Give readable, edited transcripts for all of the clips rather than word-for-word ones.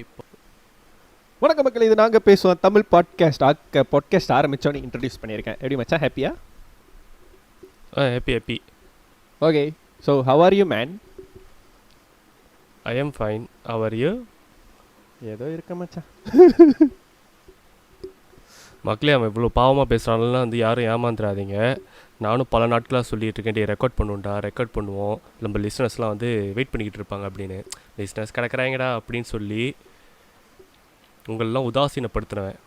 இப்போ வணக்கம் மக்கள், இது நாங்கள் பேசுவோம் தமிழ் பாட்காஸ்ட் ஆரம்பித்தோன்னு இன்ட்ரடியூஸ் பண்ணியிருக்கேன். எப்படி மச்சான், ஹாப்பியா? Happy. Okay, so how are you man? I am fine. How you? ஏதோ இருக்க மச்சான். மக்களே, அவன் இவ்வளோ பாவமாக பேசுகிறான்லாம் வந்து யாரும் ஏமாந்துடாதீங்க. நானும் பல நாட்களாக சொல்லிட்டு இருக்கேன், ரெக்கார்ட் பண்ணுவோம், நம்ம லிஸ்னர்ஸ்லாம் வந்து வெயிட் பண்ணிக்கிட்டு இருப்பாங்க அப்படின்னு. லிஸ்னர்ஸ் கிடக்குறாங்கடா அப்படின்னு சொல்லி உங்களெல்லாம் உதாசீனப்படுத்தினேன்.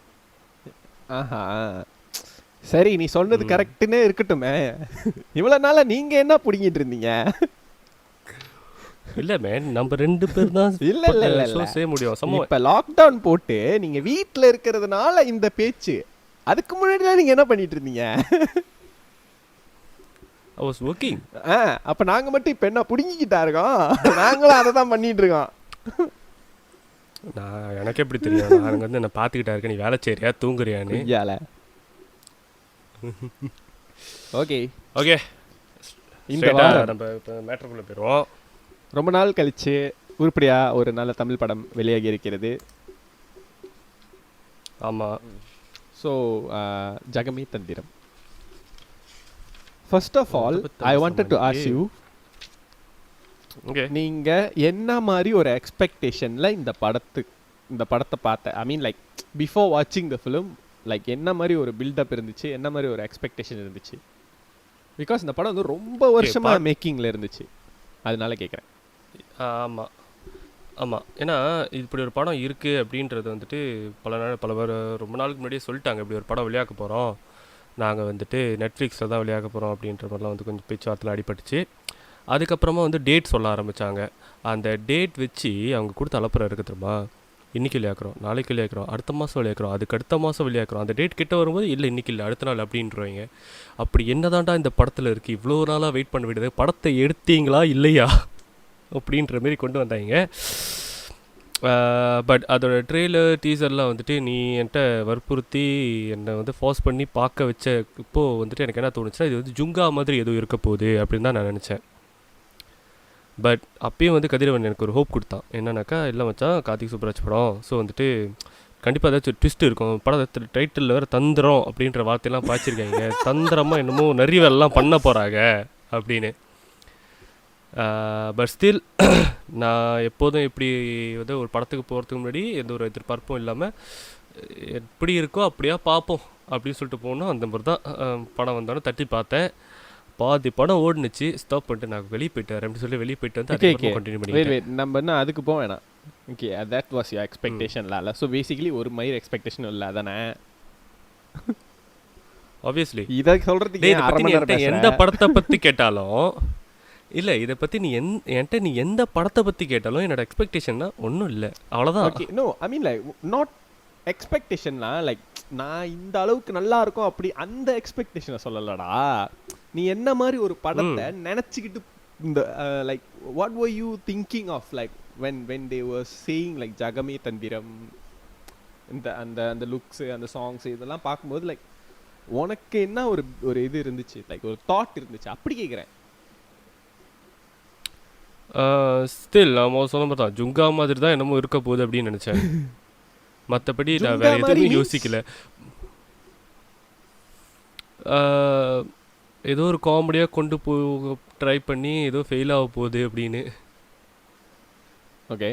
ஆஹா, சரி, நீ சொன்னது கரெக்டுன்னு இருக்கட்டுமே. இவ்வளோ நாளாக நீங்கள் என்ன பிடிங்கிட்டு இருந்தீங்க? இல்லை மேன், நம்ம 2 பேர் தான் இல்லை செய்ய முடியும். இப்போ லாக்டவுன் போட்டு நீங்கள் வீட்டில் இருக்கிறதுனால இந்த பேச்சு. அதுக்கு முன்னாடிலாம் நீங்கள் என்ன பண்ணிட்டு இருந்தீங்க? I was working. அப்போ நாங்கள் மட்டும் இப்போ என்ன பிடுங்கிக்கிட்டா இருக்கோம்? நாங்களும் அதை தான் பண்ணிட்டு இருக்கோம். எனக்கு எப்படி தெரியும்? நான் வந்து என்ன பார்த்துக்கிட்டா இருக்கேன், நீ வேலை செய்யறியா தூங்குறியான்னு. ஓகே ஓகே, இந்த வாரம் நம்ம இப்போ மேட்டருக்குள்ளே போயிடுவோம். ரொம்ப நாள் கழிச்சு உருப்படியாக ஒரு நல்ல தமிழ் படம் வெளியாகி இருக்கிறது. ஆமாம். So Jagame Thandhiram. First of all I wanted to ask you, நீங்கள் என்ன மாதிரி ஒரு எக்ஸ்பெக்டேஷனில் இந்த படத்தை பார்த்த, ஐ மீன் லைக் பிஃபோர் வாட்சிங் த ஃபிலிம், லைக் என்ன மாதிரி ஒரு பில்டப் இருந்துச்சு, என்ன மாதிரி ஒரு எக்ஸ்பெக்டேஷன் இருந்துச்சு? பிகாஸ் இந்த படம் வந்து ரொம்ப வருஷமாக மேக்கிங்கில் இருந்துச்சு, அதனால கேட்குறேன். ஆமாம், ஏன்னா இப்படி ஒரு படம் இருக்குது அப்படின்றது வந்துட்டு பல பேர் ரொம்ப நாளுக்கு முன்னாடியே சொல்லிட்டாங்க, இப்படி ஒரு படம் வெளியாக்க போகிறோம், நாங்கள் வந்துட்டு நெட்ஃப்ளிக்ஸில் தான் வெளியாக போகிறோம் அப்படின்ற மாதிரிலாம் வந்து கொஞ்சம் பேச்சுவார்த்தையில் அடிபட்டுச்சு. அதுக்கப்புறமா வந்து டேட் சொல்ல ஆரம்பித்தாங்க. அந்த டேட் வச்சு அவங்க கொடுத்து அலப்புறம் இருக்குது தெரியுமா? இன்றைக்கி வெளியாக்குறோம், நாளைக்கு வெளியாக்குறோம், அடுத்த மாதம் வெளியாக்குறோம், அதுக்கு அடுத்த மாதம் வெளியாக்குறோம். அந்த டேட் கிட்ட வரும்போது இல்லை இன்றைக்கி இல்லை அடுத்த நாள் அப்படின்றவங்க. அப்படி என்ன தாண்டா இந்த படத்தில் இருக்குது, இவ்வளோ நாளாக வெயிட் பண்ண விடுது, படத்தை எடுத்தீங்களா இல்லையா அப்படின்ற மாரி கொண்டு வந்தாங்க. பட் அதோட ட்ரெய்லர் டீசர்லாம் வந்துட்டு நீ என்கிட்ட வற்புறுத்தி என்னை வந்து ஃபோர்ஸ் பண்ணி பார்க்க வச்ச இப்போது வந்துட்டு எனக்கு என்ன தோணுச்சுன்னா, இது வந்து ஜுங்கா மாதிரி எதுவும் இருக்க போகுது அப்படின்னு தான் நான் நினச்சேன். பட் அப்பயும் வந்து கதிரவன் எனக்கு ஒரு ஹோப் கொடுத்தான். என்னன்னாக்கா, இல்லை மச்சான் கார்த்திக் சுப்ராஜ் படம், ஸோ வந்துட்டு கண்டிப்பாக ஏதாச்சும் ட்விஸ்ட் இருக்கும், படத்தை டைட்டிலில் வேறு தந்திரம் அப்படின்ற வார்த்தையெல்லாம் பாய்ச்சிருக்காங்க, தந்திரமாக என்னமோ நிறைய வேலைலாம் பண்ண போகிறாங்க அப்படின்னு. பட் ஸ்டில் நான் எப்போதும் இப்படி வந்து ஒரு படத்துக்கு போகிறதுக்கு முன்னாடி எந்த ஒரு எதிர்பார்ப்பும் இல்லாமல் எப்படி இருக்கோ அப்படியா பார்ப்போம் அப்படின்னு சொல்லிட்டு போனோம். அந்த மாதிரி தான் படம் வந்தாலும் தட்டி பார்த்தேன். பாதி படம் ஓடுனுச்சு, ஸ்டாப் பண்ணிட்டு நான் வெளியே போயிட்டார் அப்படின்னு சொல்லி வெளியே போயிட்டு வந்து கண்டினியூ பண்ணி நம்ம என்ன அதுக்கு போக வேணாம். ஓகே, தட் வாஸ் யுவர் எக்ஸ்பெக்டேஷன்ல இல்லை? ஸோ பேசிக்கலி ஒரு மயிர் எக்ஸ்பெக்டேஷன் இல்லை அதானே? ஆப்வியஸ்லி இதை சொல்கிறதுக்கு எந்த படத்தை பற்றி கேட்டாலும் இல்லை, இதை பற்றி நீ என்கிட்ட நீ எந்த படத்தை பற்றி கேட்டாலும் என்னோட எக்ஸ்பெக்டேஷன்னா ஒன்றும் இல்லை, அவ்வளோதான். Okay, no, I mean like not எக்ஸ்பெக்டேஷன்னா லைக் நான் இந்த அளவுக்கு நல்லா இருக்கும் அப்படி அந்த எக்ஸ்பெக்டேஷனை சொல்லலடா. நீ என்ன மாதிரி ஒரு படத்தை நினச்சிக்கிட்டு இந்த like what were you thinking of like when they were saying like Jagame Thanthiram, இந்த அந்த அந்த லுக்ஸு அந்த சாங்ஸு இதெல்லாம் பார்க்கும்போது லைக் உனக்கு என்ன ஒரு இது இருந்துச்சு, லைக் ஒரு தாட் இருந்துச்சு, அப்படி கேட்குறேன். ஸ்டில் நான் சொன்ன மாதிரி தான் ஜுங்கா மாதிரி தான் என்னமோ இருக்க போகுது அப்படின்னு நினச்சேன். மற்றபடி நான் வேறு எதுவுமே யோசிக்கல. ஏதோ ஒரு காமெடியாக கொண்டு போக ட்ரை பண்ணி ஏதோ ஃபெயில் ஆக போகுது அப்படின்னு. ஓகே,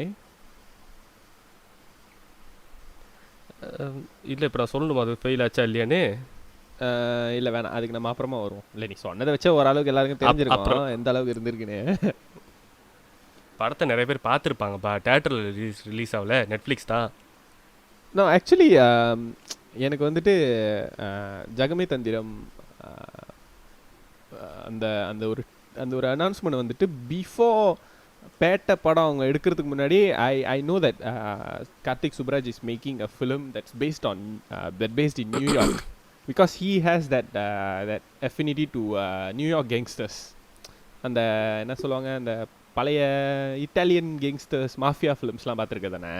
இல்லை இப்போ நான் சொல்லணுமா அது ஃபெயில் ஆச்சா இல்லையானே? இல்லை வேணாம், அதுக்கு நம்ம அப்புறமா வருவோம். இல்லை நீ சொன்னதை வச்சா ஓரளவுக்கு எல்லாருக்கும் தெரிஞ்சிருக்கோம் எந்த அளவுக்கு இருந்திருக்குன்னு. படத்தை நிறைய பேர் பார்த்துருப்பாங்கப்பா, தேட்டரில் ரிலீஸ் ஆகல, நெட்ஃப்ளிக்ஸ் தான். நான் ஆக்சுவலி எனக்கு வந்துட்டு ஜகமே தந்திரம் அந்த அந்த ஒரு அந்த ஒரு அனௌன்ஸ்மெண்ட் வந்துட்டு பிஃபோர் பேட்ட படம் அவங்க எடுக்கிறதுக்கு முன்னாடி I know that Karthik Subbaraj is making a film that's based in New York because he has that affinity to New York gangsters. அந்த என்ன சொல்லுவாங்க, அந்த பழைய இட்டாலியன் கேங்ஸ்டர்ஸ் மாஃபியா ஃபிலிம்ஸ்லாம் பார்த்துருக்க தானே,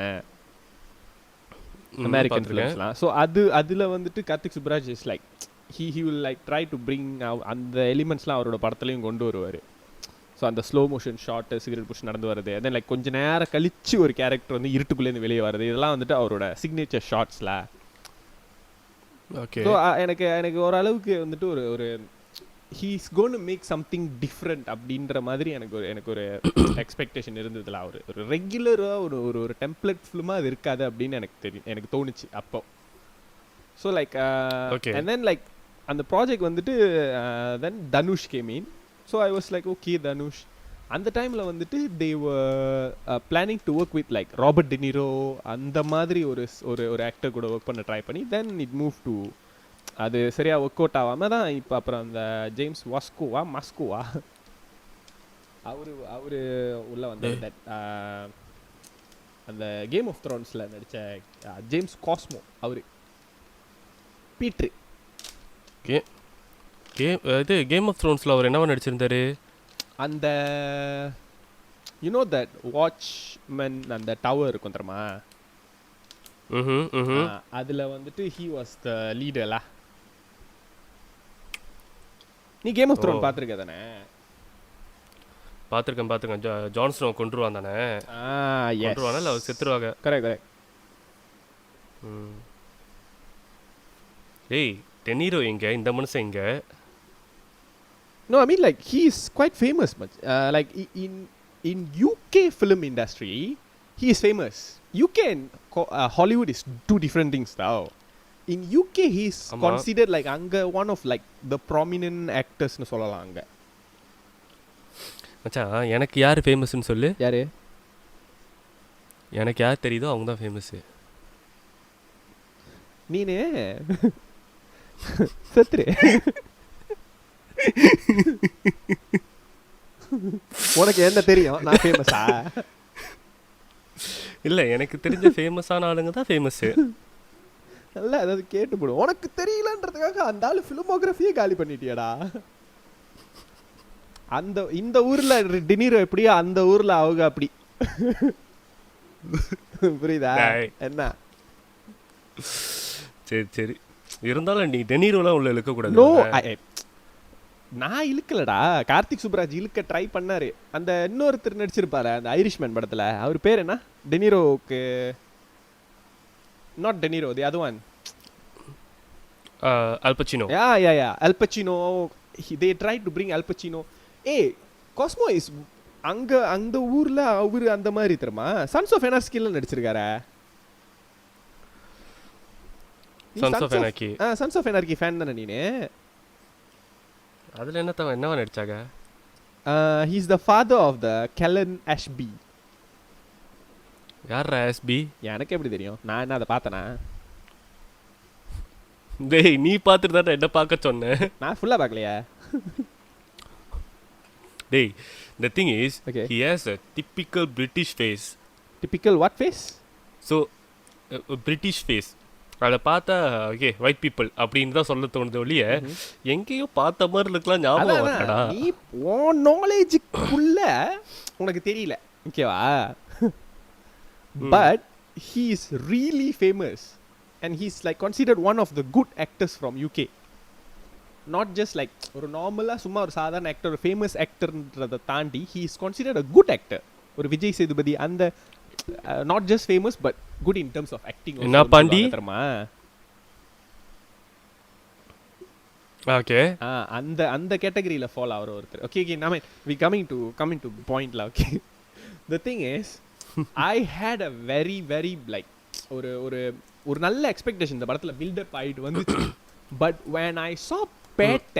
அமெரிக்கன் ஃபிலிம்ஸ்லாம். ஸோ அதில் வந்துட்டு Karthik Subbaraj is like he will like try to bring அந்த எலிமெண்ட்ஸ்லாம் அவரோட படத்துலையும் கொண்டு வருவார். ஸோ ஸோ அந்த slow motion short cigarette push நடந்து வருது தென் லைக் கொஞ்சம் நேரம் கழிச்சு ஒரு கேரக்டர் வந்து இருட்டுக்குள்ளேருந்து வெளியே வருது இதெல்லாம் வந்துட்டு அவரோட சிக்னேச்சர் ஷார்ட்ஸில். ஓகே. ஸோ எனக்கு எனக்கு ஓரளவுக்கு வந்துட்டு ஒரு ஒரு he's gonna make something different அப்படின்ற மாதிரி எனக்கு ஒரு எக்ஸ்பெக்டேஷன் இருந்ததுல. ஒரு ரெகுலராக ஒரு டெம்ப்ளேட் ஃபிலிமாக அது இருக்காது அப்படின்னு எனக்கு தோணுச்சு அப்போ. So like and then like அந்த ப்ராஜெக்ட் வந்துட்டு then Dhanush came in. So I was like okay Dhanush. அந்த டைமில் வந்துட்டு they planning to work with like Robert De Niro அந்த மாதிரி ஒரு ஒரு ஆக்டர் கூட ஒர்க் பண்ண ட்ரை பண்ணி தென் இட் மூவ் டு அது சரியா ஒர்க் அவுட் ஆகாம தான் இப்போ அப்புறம் அந்த ஜேம்ஸ் மாஸ்கோவா அவரு உள்ள வந்த அந்த கேம் ஆஃப் த்ரோன்ஸ்ல நடிச்ச ஜேம்ஸ் காஸ்மோ அவரு பீட்ரு. இது கேம் ஆஃப் த்ரோன்ஸ்ல அவர் என்னவா நடிச்சிருந்தாரு? அந்த யூனோ தட் வாட்ச்மேன் அந்த டவர் இருக்கும் தெரியுமா? அதுல வந்துட்டு ஹி வாஸ் த லீடர்லா. நீ கேம் ஆஃப் த்ரோன் பாத்துருக்க தானே? பாத்துருக்கேன். ஜான் ஸ்னோ கொன்றுவான் தானே? கொன்றுவானா இல்ல அவர் செத்துருவாங்க? கரெக்ட். ஏய் டெனீரோ எங்க? இந்த மனுஷன் எங்க? No, I mean like he is quite famous much. Like in UK film industry, he is famous. UK and Hollywood is two different things now. In UK he is considered like anga one of like the prominent actors nu sollala anga. மச்சான் எனக்கு யார் ஃபேமஸ்னு சொல்லு. யாரு? எனக்கு யார் தெரியுதோ அவங்க தான் ஃபேமஸ். நீனே சத்ரே உனக்கு என்ன தெரியும்? நான் ஃபேமஸா? இல்ல எனக்கு தெரிஞ்ச ஃபேமஸான ஆளுங்க தான் ஃபேமஸ். நல்லா அதாவது கேட்டு போடு. உனக்கு தெரியலன்றதுக்காக அந்த ஆளு ஃபிலிமோகிராஃபியே காலி பண்ணிட்டியாடா. அந்த இந்த ஊர்ல டினிரோ எப்படியோ அந்த ஊர்ல அவங்க அப்படி. புரியுதா என்ன? சரி இருந்தாலும் நீ டெனீரோலாம் உள்ள இழுக்க கூடாது. நோ நான் இழுக்கலடா. கார்த்திக் சுப்ராஜ் இழுக்க ட்ரை பண்ணாரு. அந்த இன்னொருத்தர் நடிச்சிருப்பாரு அந்த ஐரிஷ்மேன் படத்துல. அவர் பேர் என்ன? டெனிரோக்கு not De Niro the other one. Al Pacino. Yeah Al Pacino. they tried to bring Al Pacino. Cosmo is அங்க அந்த ஊர்ல அவரு அந்த மாதிரி தெரியுமா? சன்ஸ் ஆஃப் எனார்கில நடிச்சிருக்காரா? சன்ஸ் ஆஃப் எனார்கி ஃபேன் தானே நீனு? அதுல என்னவா நடிச்சாங்க? he is the father of the Kellen Ashby. யாரா எஸ்பி? எனக்கு எப்படி தெரியும்? நான் என்ன அதை பார்த்தனா? டேய் நீ பார்த்துட்டு தான் என்ன பார்க்க சொன்னேன். நான் ஃபுல்லா பார்க்கலையா? டேய் the thing is okay. he has a typical British face. Typical what face? So a British face. அதை பார்த்தா ஓகே ஒயிட் பீப்புள் அப்படின்னு தான் சொல்ல தோணுது ஒழிய எங்கேயோ பார்த்த மாதிரி இருக்கலாம். ஞாபகம் வரடா. நீ உன் நாலேஜுக்குள்ள உனக்கு தெரியல ஓகேவா? But he is really famous and he's like considered one of the good actors from UK. Not just like ஒரு நார்மலா சும்மா ஒரு சாதாரண ஆக்டர், ஒரு ஃபேமஸ் ஆக்டர்ன்றதை தாண்டி he is considered a good actor. ஒரு விஜய் சேதுபதி அந்த not just famous but good in terms of acting. என்ன பாண்டி ஓகே அந்த அந்த கேட்டகரியில ஃபால் ஆவற ஒருத்தர். ஓகே நாம we coming to point la. Okay, the thing is I had a very like ஒரு ஒரு ஒரு நல்ல எக்ஸ்பெக்டேஷன் இந்த படத்துல பில்ட் அப் ஆயிட்டு வந்துச்சு. பட் when I saw பேட்ட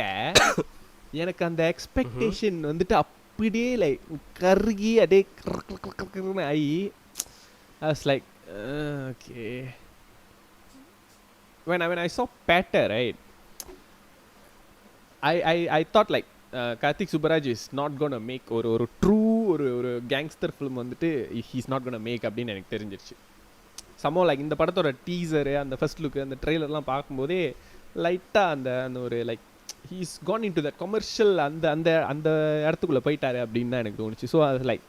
எனக்கு அந்த எக்ஸ்பெக்டேஷன் வந்துட்டு அப்படியே லைக் கருகி அப்படியே ஆகி I was like okay. When I saw Patter, right, I thought like Karthik Subbaraj is not gonna make ஒரு true ஒரு gangster film வந்துட்டு he's not gonna make அப்படின்னு எனக்கு தெரிஞ்சிருச்சு. somehow like இந்த படத்தோட டீசர் அந்த ஃபர்ஸ்ட் லுக் அந்த ட்ரெய்லர்லாம் பார்க்கும்போதே லைட்டா அந்த அந்த ஒரு like he's gone into that commercial அந்த அந்த அந்த இடத்துக்குள்ள போயிட்டாரு அப்படின்னு தான் எனக்கு தோணுச்சு. ஸோ அது லைக்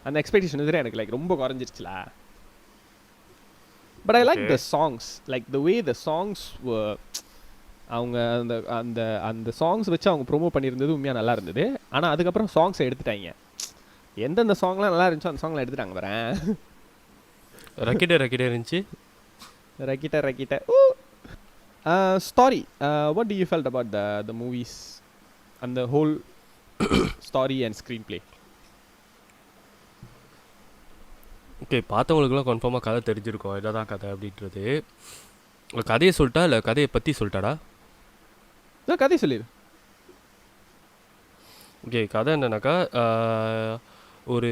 அந்த எக்ஸ்பெக்டேஷன் எதிரே எனக்கு லைக் ரொம்ப குறைஞ்சிருச்சுல. But I like the songs, like the way the songs were. அவங்க அந்த அந்த அந்த சாங்ஸ் வச்சு அவங்க ப்ரோமோ பண்ணியிருந்தது உண்மையாக நல்லா இருந்தது. ஆனால் அதுக்கப்புறம் சாங்ஸை எடுத்துட்டாங்க. எந்தெந்த சாங்லாம் நல்லா இருந்துச்சோ அந்த சாங்லாம் எடுத்துட்டாங்க வரேன். ரக்கிட்ட இருந்துச்சு. ரக்கிட்ட story, what do you felt about the movies அந்த whole story and screenplay? Okay, பார்த்தவங்களுக்குலாம் கன்ஃபார்மாக கதை தெரிஞ்சிருக்கும் இதை தான் கதை அப்படின்றது. கதையை சொல்லிட்டா இல்லை கதையை பற்றி சொல்லிட்டாடா? கதை சொல்லிடு. ஓகே, கதை என்னன்னாக்கா ஒரு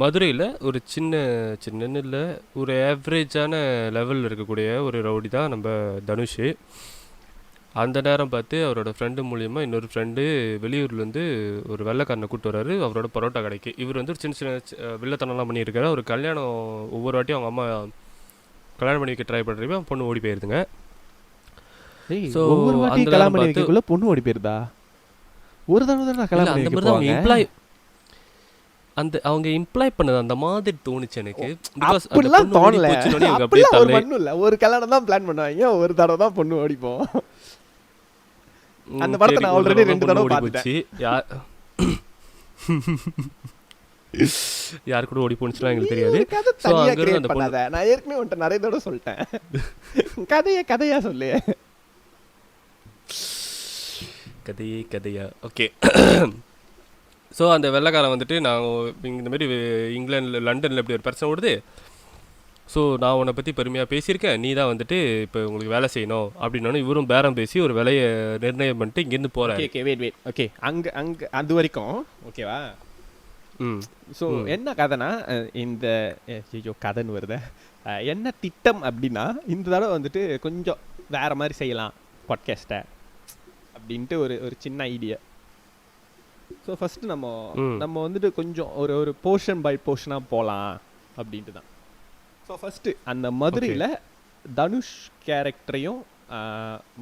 மதுரையில் ஒரு சின்னன்னு இல்லை, ஒரு ஆவரேஜான லெவலில் இருக்கக்கூடிய ஒரு ரவுடி தான் நம்ம தனுஷ். அந்த நேரம் பார்த்து அவரோட ஃப்ரெண்டு மூலியமாக இன்னொரு ஃப்ரெண்டு வெளியூர்லேருந்து ஒரு வெள்ளைக்காரனை கூப்பிட்டு வர்றாரு அவரோட பரோட்டா கடைக்கு. இவர் வந்து ஒரு சின்ன வில்லத்தனம்லாம் பண்ணியிருக்காரு. ஒரு கல்யாணம் ஒவ்வொரு வாட்டியும் அவங்க அம்மா கல்யாணம் பண்ணி வைக்க ட்ரை பண்ணுறப்ப பொண்ணு ஓடி போயிருதுங்க. ஸோ ஒவ்வொரு வாட்டியும் கல்யாணம் பண்ணி வைக்கக்குள்ள பொண்ணு ஓடி போயிருதா? ஒரு தடவை தான் கல்யாணம் பண்ணி வைக்க போவாங்க. அவங்க இம்ப்ளாய் பண்ணது அந்த மாதிரி தோணுச்சு எனக்கு. அப்படிலாம் தோணல. அப்படிலாம் ஒரு பொண்ணு இல்ல, ஒரு கல்யாணம் தான் பிளான் பண்ணுவாங்க, ஒரு தடவை தான் பொண்ணு ஓடிப்போம். அந்த படத்தை நான் ஆல்ரெடி 2 தடவை பார்த்துட்டேன். யார் கூட ஓடி போனுச்சுலாம் எங்களுக்கு தெரியாது. தனியா கிரியேட் பண்ணாத. நான் ஏற்கனவே உன்கிட்ட நிறைய தடவை சொல்லிட்டேன். கதையா சொல்லு. கதையா ஓகே. ஸோ அந்த வெள்ளைக்காரன் வந்துட்டு நான் இந்த மாதிரி இங்கிலாண்டில் லண்டனில் இப்படி ஒரு பிரச்சனை ஓடுது, ஸோ நான் உன்னை பற்றி பெருமையாக பேசியிருக்கேன், நீ தான் வந்துட்டு இப்போ உங்களுக்கு வேலை செய்யணும் அப்படின்னோன்னு இவரும் பேரம் பேசி ஒரு வேலையை நிர்ணயம் பண்ணிட்டு இங்கேருந்து போகிறேன். ஓகே வெயிட் ஓகே, அங்கே அது வரைக்கும் ஓகேவா? ஸோ என்ன கதைனா, இந்த கதைன்னு வருது என்ன திட்டம் அப்படின்னா, இந்த தடவை வந்துட்டு கொஞ்சம் வேற மாதிரி செய்யலாம் பாட்காஸ்ட்டை அப்படின்ட்டு ஒரு சின்ன ஐடியா. ஸோ ஃபஸ்ட்டு நம்ம வந்துட்டு கொஞ்சம் ஒரு போர்ஷன் பை போர்ஷனாக போகலாம் அப்படின்ட்டு தான். ஸோ ஃபஸ்ட்டு அந்த மதுரையில் தனுஷ் கேரக்டரையும்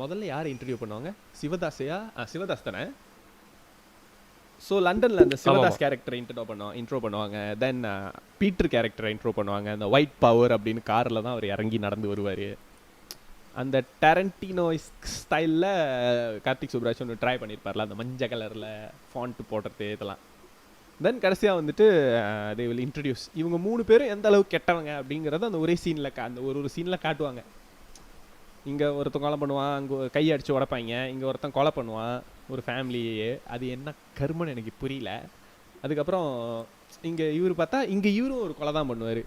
முதல்ல யார் இன்ட்ரடியூ பண்ணுவாங்க? சிவதாஸ் தானே? ஸோ லண்டனில் அந்த சிவதாஸ் கேரக்டரை இன்ட்ரோ பண்ணுவாங்க. தென் பீட்டர் கேரக்டரை இன்ட்ரோ பண்ணுவாங்க. அந்த ஒயிட் பவர் அப்படின்னு காரில் தான் அவர் இறங்கி நடந்து வருவார். அந்த டேரண்டினோ ஸ்டைலில் கார்த்திக் சுப்ராஜ் ஒன்று ட்ரை பண்ணியிருப்பார்ல, அந்த மஞ்சள் கலரில் ஃபாண்ட் போடுறது இதெல்லாம். தென் கடைசியாக வந்துட்டு தே வில் இன்ட்ரடியூஸ் இவங்க 3 பேரும் எந்த அளவுக்கு கெட்டவங்க அப்படிங்கிறத அந்த ஒரே சீனில் அந்த ஒரு சீனில் காட்டுவாங்க. இங்கே ஒருத்தன் கொலை பண்ணுவான், அங்கே கை அடித்து உடைப்பாங்க, இங்கே ஒருத்தன் கொலை பண்ணுவான் ஒரு ஃபேமிலியே. அது என்ன கருமன்னு எனக்கு புரியல. அதுக்கப்புறம் இங்கே இவர் பார்த்தா இங்கே இவரும் ஒரு கொலை தான் பண்ணுவார்,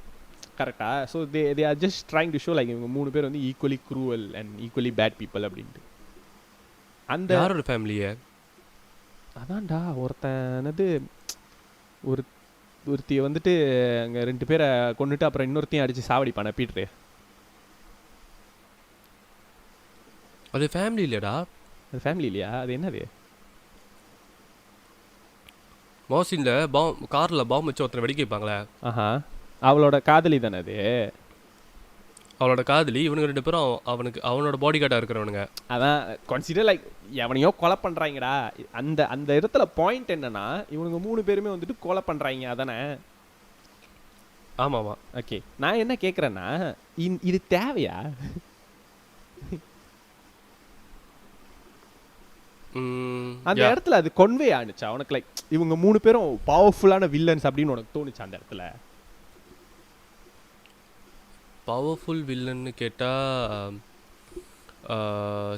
கரெக்டா? So they are just trying to show like இவங்க 3 பேர் வந்து equally cruel and equally bad people அப்படின்ட்டு. அந்த யாரோட ஃபேமிலியை? அதான்டா ஒருத்தனது ஒருத்தியை வந்துட்டு அங்கே 2 பேரை கொண்டுட்டு அப்புறம் இன்னொருத்தையும் அடித்து சாவடிப்பான பீட்ரு. அது ஃபேமிலி இல்லையடா. அது ஃபேமிலி இல்லையா? அது என்னது? மோசினில் காரில் பாம்பு வச்சு ஒருத்தனை வெடிக்க வைப்பாங்களே. ஆஹா, அவளோட காதலி தானே அது? அவளோட காதலி. இவனுங்க 2 பேரும் அவனோட பாடி கார்டாக இருக்கிறவனுங்க. அதான் கன்சிடர் லைக் எவனையோ கொலை பண்ணுறாங்கடா. அந்த இடத்துல பாயிண்ட் என்னன்னா, இவனுங்க 3 பேருமே வந்துட்டு கொலை பண்ணுறாங்க, அதானே? ஆமாம். ஓகே, நான் என்ன கேட்குறேன்னா, இது தேவையா? அந்த இடத்துல அது கொன்வே ஆனிச்சா உனக்கு? லைக் இவங்க 3 பேரும் பவர்ஃபுல்லான வில்லன்ஸ் அப்படின்னு உனக்கு தோணுச்சு அந்த இடத்துல? பவர்ஃபுல் வில்லன்னு கேட்டால்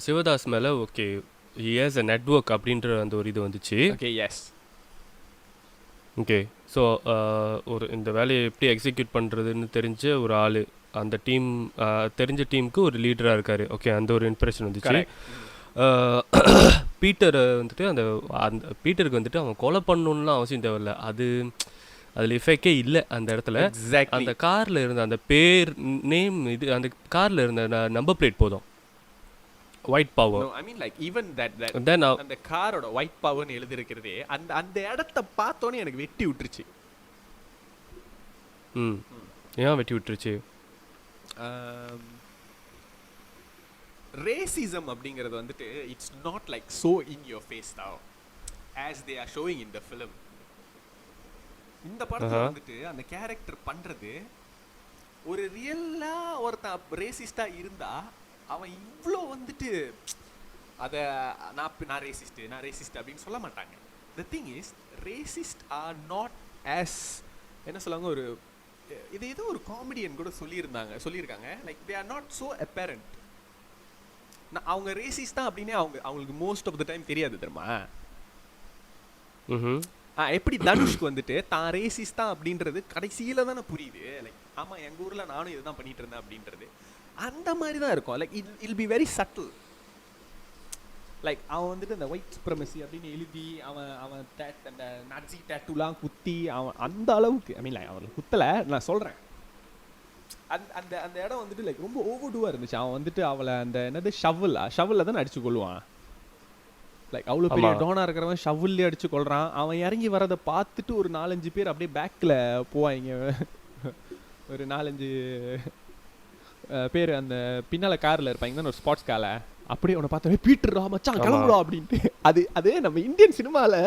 சிவதாஸ் மேலே okay, he has a network அப்படின்ற அந்த ஒரு இது வந்துச்சு. Okay, S. ஓகே, ஸோ ஒரு இந்த வேலையை எப்படி எக்ஸிக்யூட் பண்ணுறதுன்னு தெரிஞ்ச ஒரு ஆள், அந்த டீம் தெரிஞ்ச டீமுக்கு ஒரு லீடராக இருக்கார். ஓகே, அந்த ஒரு இன்ஸ்பிரேஷன் வந்துச்சு. பீட்டர் வந்துட்டு அந்த பீட்டருக்கு வந்துட்டு அவன் கொலை பண்ணணுன்னுலாம் அவசியம் தேவையில்லை. அதில் எஃபெக்டே இல்லை அந்த இடத்துல. அந்த காரில் இருந்த அந்த பேர் நேம் இது அந்த காரில் இருந்த நம்பர் பிளேட் போதும். White power. I mean like even that அந்த காரோட ஒயிட் பவர்னு எழுதி இருக்கிறதே அந்த இடத்த பார்த்தோன்னே எனக்கு வெட்டி விட்டுருச்சு. ஏன் வெட்டி விட்டுருச்சு? ரேசிசம் அப்படிங்கிறது வந்துட்டு it's not like so in your face now as they are showing in the film. இந்த படத்துல வந்துட்டு அந்த கேரக்டர் பண்றது ஒரு ரியலா ஒருத்தன் ரேசிஸ்டா இருந்தா அவன் இவ்வளோ வந்துட்டு அதை நான் ரேசிஸ்ட் அப்படின்னு சொல்ல மாட்டாங்க. The thing is, racists are not as என்ன சொல்லுவாங்க, ஒரு இது ஏதோ ஒரு காமெடியன் கூட சொல்லியிருக்காங்க like they R not so apparent. அவங்க ரேசிஸ் தான் அப்படின்னே அவங்களுக்கு மோஸ்ட் ஆஃப் த டைம் தெரியாது தெரியுமா. எப்படி தனுஷ்க்கு வந்துட்டு தான் ரேசிஸ் தான் அப்படின்றது கடைசியில தானே புரியுது. லைக் ஆமா எங்க ஊர்ல நானும் இதுதான் பண்ணிட்டு இருந்தேன் அப்படின்றது அந்த மாதிரி தான் இருக்கும். Like it'll be very subtle. Like அவன் வந்துட்டு அந்த ஒயிட் சுப்ரமசி அப்படின்னு எழுதி அவன் அந்த நாட்சி டேட்டூலாம் குத்தி அவன் அந்த அளவுக்கு ஐ மீன் அவன் குத்தலை, நான் சொல்கிறேன். அந்த அந்த இடம் வந்துட்டு லைக் ரொம்ப ஓவர்டூவாக இருந்துச்சு. அவன் வந்துட்டு அவளை அந்த என்னது ஷவலில் தானே அடிச்சு கொள்ளுவான். லைக் அவ்வளோ பெரிய டோனாக இருக்கிறவன் ஷவல்லே அடிச்சு கொள்றான். அவன் இறங்கி வரதை பார்த்துட்டு ஒரு 4-5 பேர் அப்படியே பேக்கில் போவாங்க. ஒரு 4-5 பேர் அந்த பின்னால் காரில் இருப்பாங்க தானே, ஒரு ஸ்பாட்ஸ் காரில். அப்படியே அவனை பார்த்தா பீட்டர் மச்சான் கிளம்புறோம் அப்படின்ட்டு. அது நம்ம இந்தியன் சினிமாவில்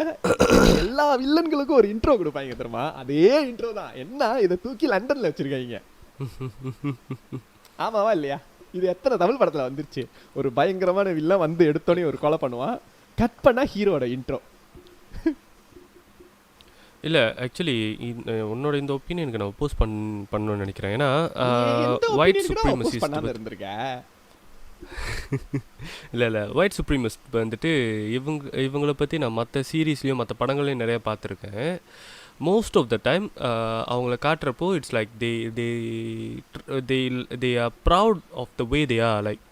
எல்லா வில்லன்களுக்கும் ஒரு இன்ட்ரோ கொடுப்பாங்க தெரியுமா. அதே இன்ட்ரோ தான். என்ன இதை தூக்கி லண்டனில் வச்சுருக்காங்க. ஆமாவா இல்லையா? இது எத்தனை தமிழ் படத்தில் வந்துருச்சு. ஒரு பயங்கரமான வில்லன் வந்து எடுத்தோடனே ஒரு கொலை பண்ணுவான், கட் பண்ணா ஹீரோட இன்ட்ரோ. இல்லை ஆக்சுவலி உன்னோட இந்த ஒப்பீனியனுக்கு நான் ஒப்போஸ் பண்ணணும்னு நினைக்கிறேன். ஏன்னா ஒயிட் சுப்ரீமசிஸ்ட் பண்ணாம இருந்திருக்க. இல்லை ஒயிட் சுப்ரீமசிஸ்ட் வந்துட்டு இவங்களை பற்றி நான் மற்ற சீரீஸ்லேயும் மற்ற படங்களையும் நிறைய பார்த்துருக்கேன். மோஸ்ட் ஆஃப் த டைம் அவங்கள காட்டுறப்போ it's like they are proud of the way they are. Like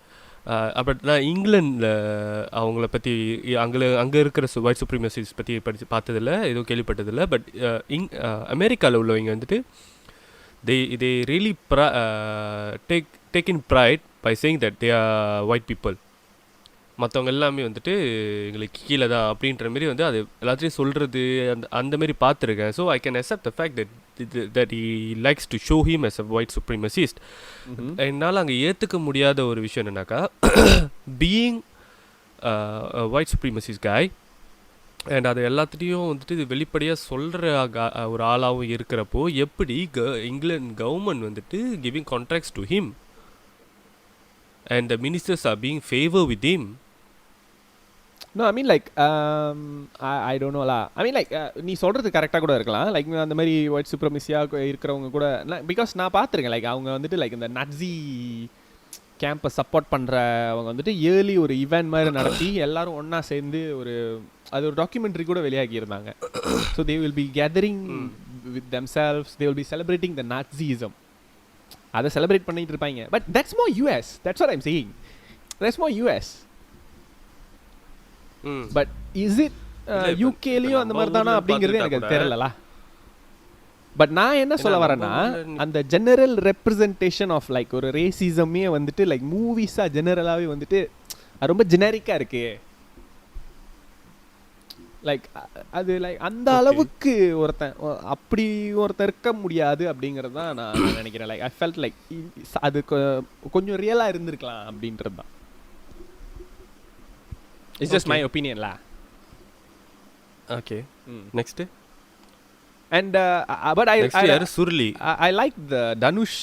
but நான் இங்கிலாண்டில் அவங்கள பற்றி அங்கே இருக்கிற ஒயிட் சுப்ரீமசிஸ் பற்றி பார்த்ததில்ல, எதுவும் கேள்விப்பட்டதில்லை. பட் அமெரிக்காவில் உள்ளவங்க வந்துட்டு they really take in pride by saying that they are white people. மற்றவங்க எல்லாமே வந்துட்டு எங்களுக்கு கீழே தான் அப்படின்ற மாரி வந்து அது எல்லாத்தையும் சொல்கிறது அந்த மாரி பார்த்துருக்கேன். So I can accept the fact that he likes to show him as a white supremacist. என்னால் அங்கே ஏற்றுக்க முடியாத ஒரு விஷயம் என்னன்னாக்கா, being a white supremacist guy and அது எல்லாத்துலேயும் வந்துட்டு இது வெளிப்படையாக சொல்கிற ஒரு ஆளாகவும் இருக்கிறப்போ எப்படி இங்கிலாந்து கவர்மெண்ட் வந்துட்டு giving contracts to him and the ministers are being favor with him. No, I mean like I don't know la. I mean like நீ சொல்கிறது கரெக்டாக கூட இருக்கலாம். லைக் அந்த மாதிரி ஒயிட் சுப்ரமசியாக இருக்கிறவங்க கூட பிகாஸ் நான் பார்த்துருக்கேன். லைக் அவங்க வந்துட்டு லைக் இந்த நட்ஸி கேம்பை சப்போர்ட் பண்ணுறவங்க வந்துட்டு இயர்லி ஒரு ஈவெண்ட் மாதிரி நடத்தி எல்லாரும் ஒன்றா சேர்ந்து அது ஒரு டாக்குமெண்ட்ரி கூட வெளியாகியிருந்தாங்க. So they will be gathering with themselves, they will be celebrating the Nazism. அதை செலிப்ரேட் பண்ணிட்டு இருப்பாங்க. But that's more US. That's what I'm saying. That's more US. But is it யூகேலையும் அந்த மாதிரி தானா அப்படிங்கிறது எனக்கு தெரியல. பட் நான் என்ன சொல்ல வரேன்னா, அந்த ஜெனரல் ரெப்ரசன்டேஷன் ஆஃப் லைக் ஒரு ரேசிசமே வந்துட்டு லைக் மூவிஸாக ஜெனரலாகவே வந்துட்டு அது ரொம்ப ஜெனரிக்காக இருக்கு. லைக் அது லைக் அந்த அளவுக்கு அப்படி ஒருத்தன் இருக்க முடியாது அப்படிங்கிறது தான் நான் நினைக்கிறேன். லைக் ஐ ஃபெல்ட் லைக் அது கொஞ்சம் ரியலாக இருந்திருக்கலாம் அப்படின்றது தான். இட்ஸ் ஜஸ்ட் மை ஒப்பீனியன்லா. Okay, next. And but I like the Dhanush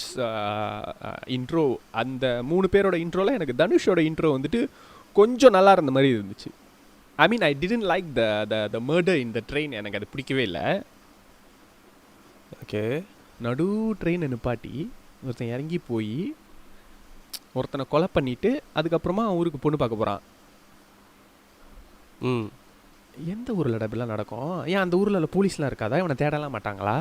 intro. அந்த 3 பேரோட இன்ட்ரோல எனக்கு தனுஷோட இன்ட்ரோ வந்துட்டு கொஞ்சம் நல்லா இருந்த மாதிரி இருந்துச்சு. I mean I didn't like the murder in the train. எனக்கு அது பிடிக்கவே இல்லை. ஓகே, நடு ட்ரெயின் நிப்பாட்டி ஒருத்தன் இறங்கி போய் ஒருத்தனை கொலை பண்ணிட்டு அதுக்கப்புறமா ஊருக்கு பொண்ணு பார்க்க போகிறான். எந்த ஊரில் இப்படிலாம் நடக்கும்? ஏன் அந்த ஊரில் போலீஸ்லாம் இருக்காதா? இவனை தேடலாம் மாட்டாங்களா?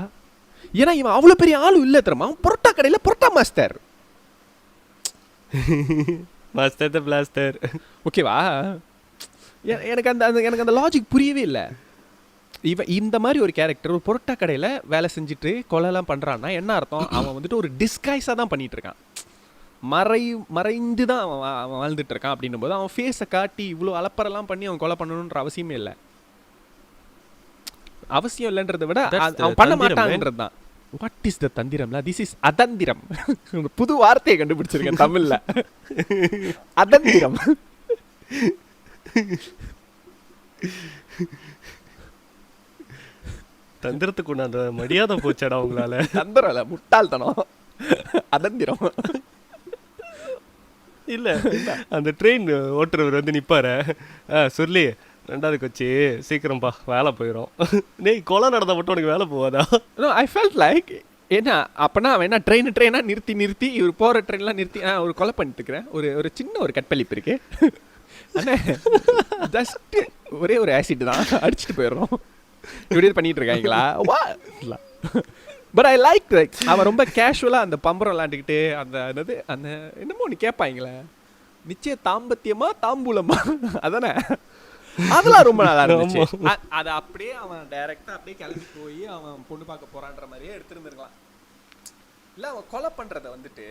ஏன்னா இவன் அவ்வளோ பெரிய ஆளும் இல்லை தெரியுமா. புரோட்டா கடையில் புரோட்டா மாஸ்டர் மாஸ்டர் த பிளாஸ்டர். ஓகேவா? எனக்கு அந்த லாஜிக் புரியவே இல்லை. இவன் இந்த மாதிரி ஒரு கேரக்டர் ஒரு புரோட்டா கடையில் வேலை செஞ்சுட்டு கொலைலாம் பண்ணுறான்னா என்ன அர்த்தம்? அவன் வந்துட்டு ஒரு டிஸ்கைஸாக தான் பண்ணிகிட்டு இருக்கான். மறைந்து தான் அவன் வாழ்ந்துட்டு இருக்கான். அப்படின்னும் போது அவன் ஃபேஸை காட்டி இவ்வளோ அலப்பரெல்லாம் பண்ணி அவன் கொலை பண்ணணுன்ற அவசியமே இல்லை. அவசியம் இல்லைன்றதை விட அவன் பண்ண மாட்டான்ன்றது தான். வாட் இஸ் த தந்திரம்ல? திஸ் இஸ் அதந்திரம். புது வார்த்தையை கண்டுபிடிச்சிருக்கேன் தமிழ்ல. அதந்திரம். தந்திரத்துக்கு அந்த மரியாதை போச்சாடா உங்களால. தந்திரம் இல்ல, முட்டாள்தனம். அதந்திரம் இல்லை, அந்த ட்ரெயின் ஓட்டுறவர் வந்து நிற்பாரு, சொல்லி ரெண்டாவது கொச்சி சீக்கிரம்ப்பா வேலை போயிடும். டேய் கொலை நடந்தால் மட்டும் உனக்கு வேலை போகாதா? நோ ஐ ஃபெல்ட் லைக் என்ன அப்போனா அவன் என்ன ட்ரெயினாக நிறுத்தி இவர் போகிற ட்ரெயின்லாம் நிறுத்தி ஒரு கொலை பண்ணிட்டுருக்கிறேன். ஒரு சின்ன ஒரு கட்பளிப்பு இருக்கு. அண்ணே ஜஸ்ட்டு ஒரே ஒரு ஆசிட் தான் அடிச்சுட்டு போயிடுறோம். இப்படி பண்ணிட்டு இருக்காங்களா வா. பட் ஐ லைக் அவன் ரொம்ப கேஷுவலாக அந்த பம்பரம் விளாண்டுக்கிட்டு அந்த என்னமோ ஒன்று கேட்பாங்களே, நிச்சய தாம்பத்தியமா தாம்பூலமா அதானே, அதெல்லாம் ரொம்ப நல்லா இருந்துச்சு. அதை அப்படியே அவன் டைரக்டா அப்படியே கிளம்பி போய் அவன் பொண்ணு பார்க்க போறான்ற மாதிரியே எடுத்துருந்துருக்கலாம். இல்லை அவன் கொலை பண்றத வந்துட்டு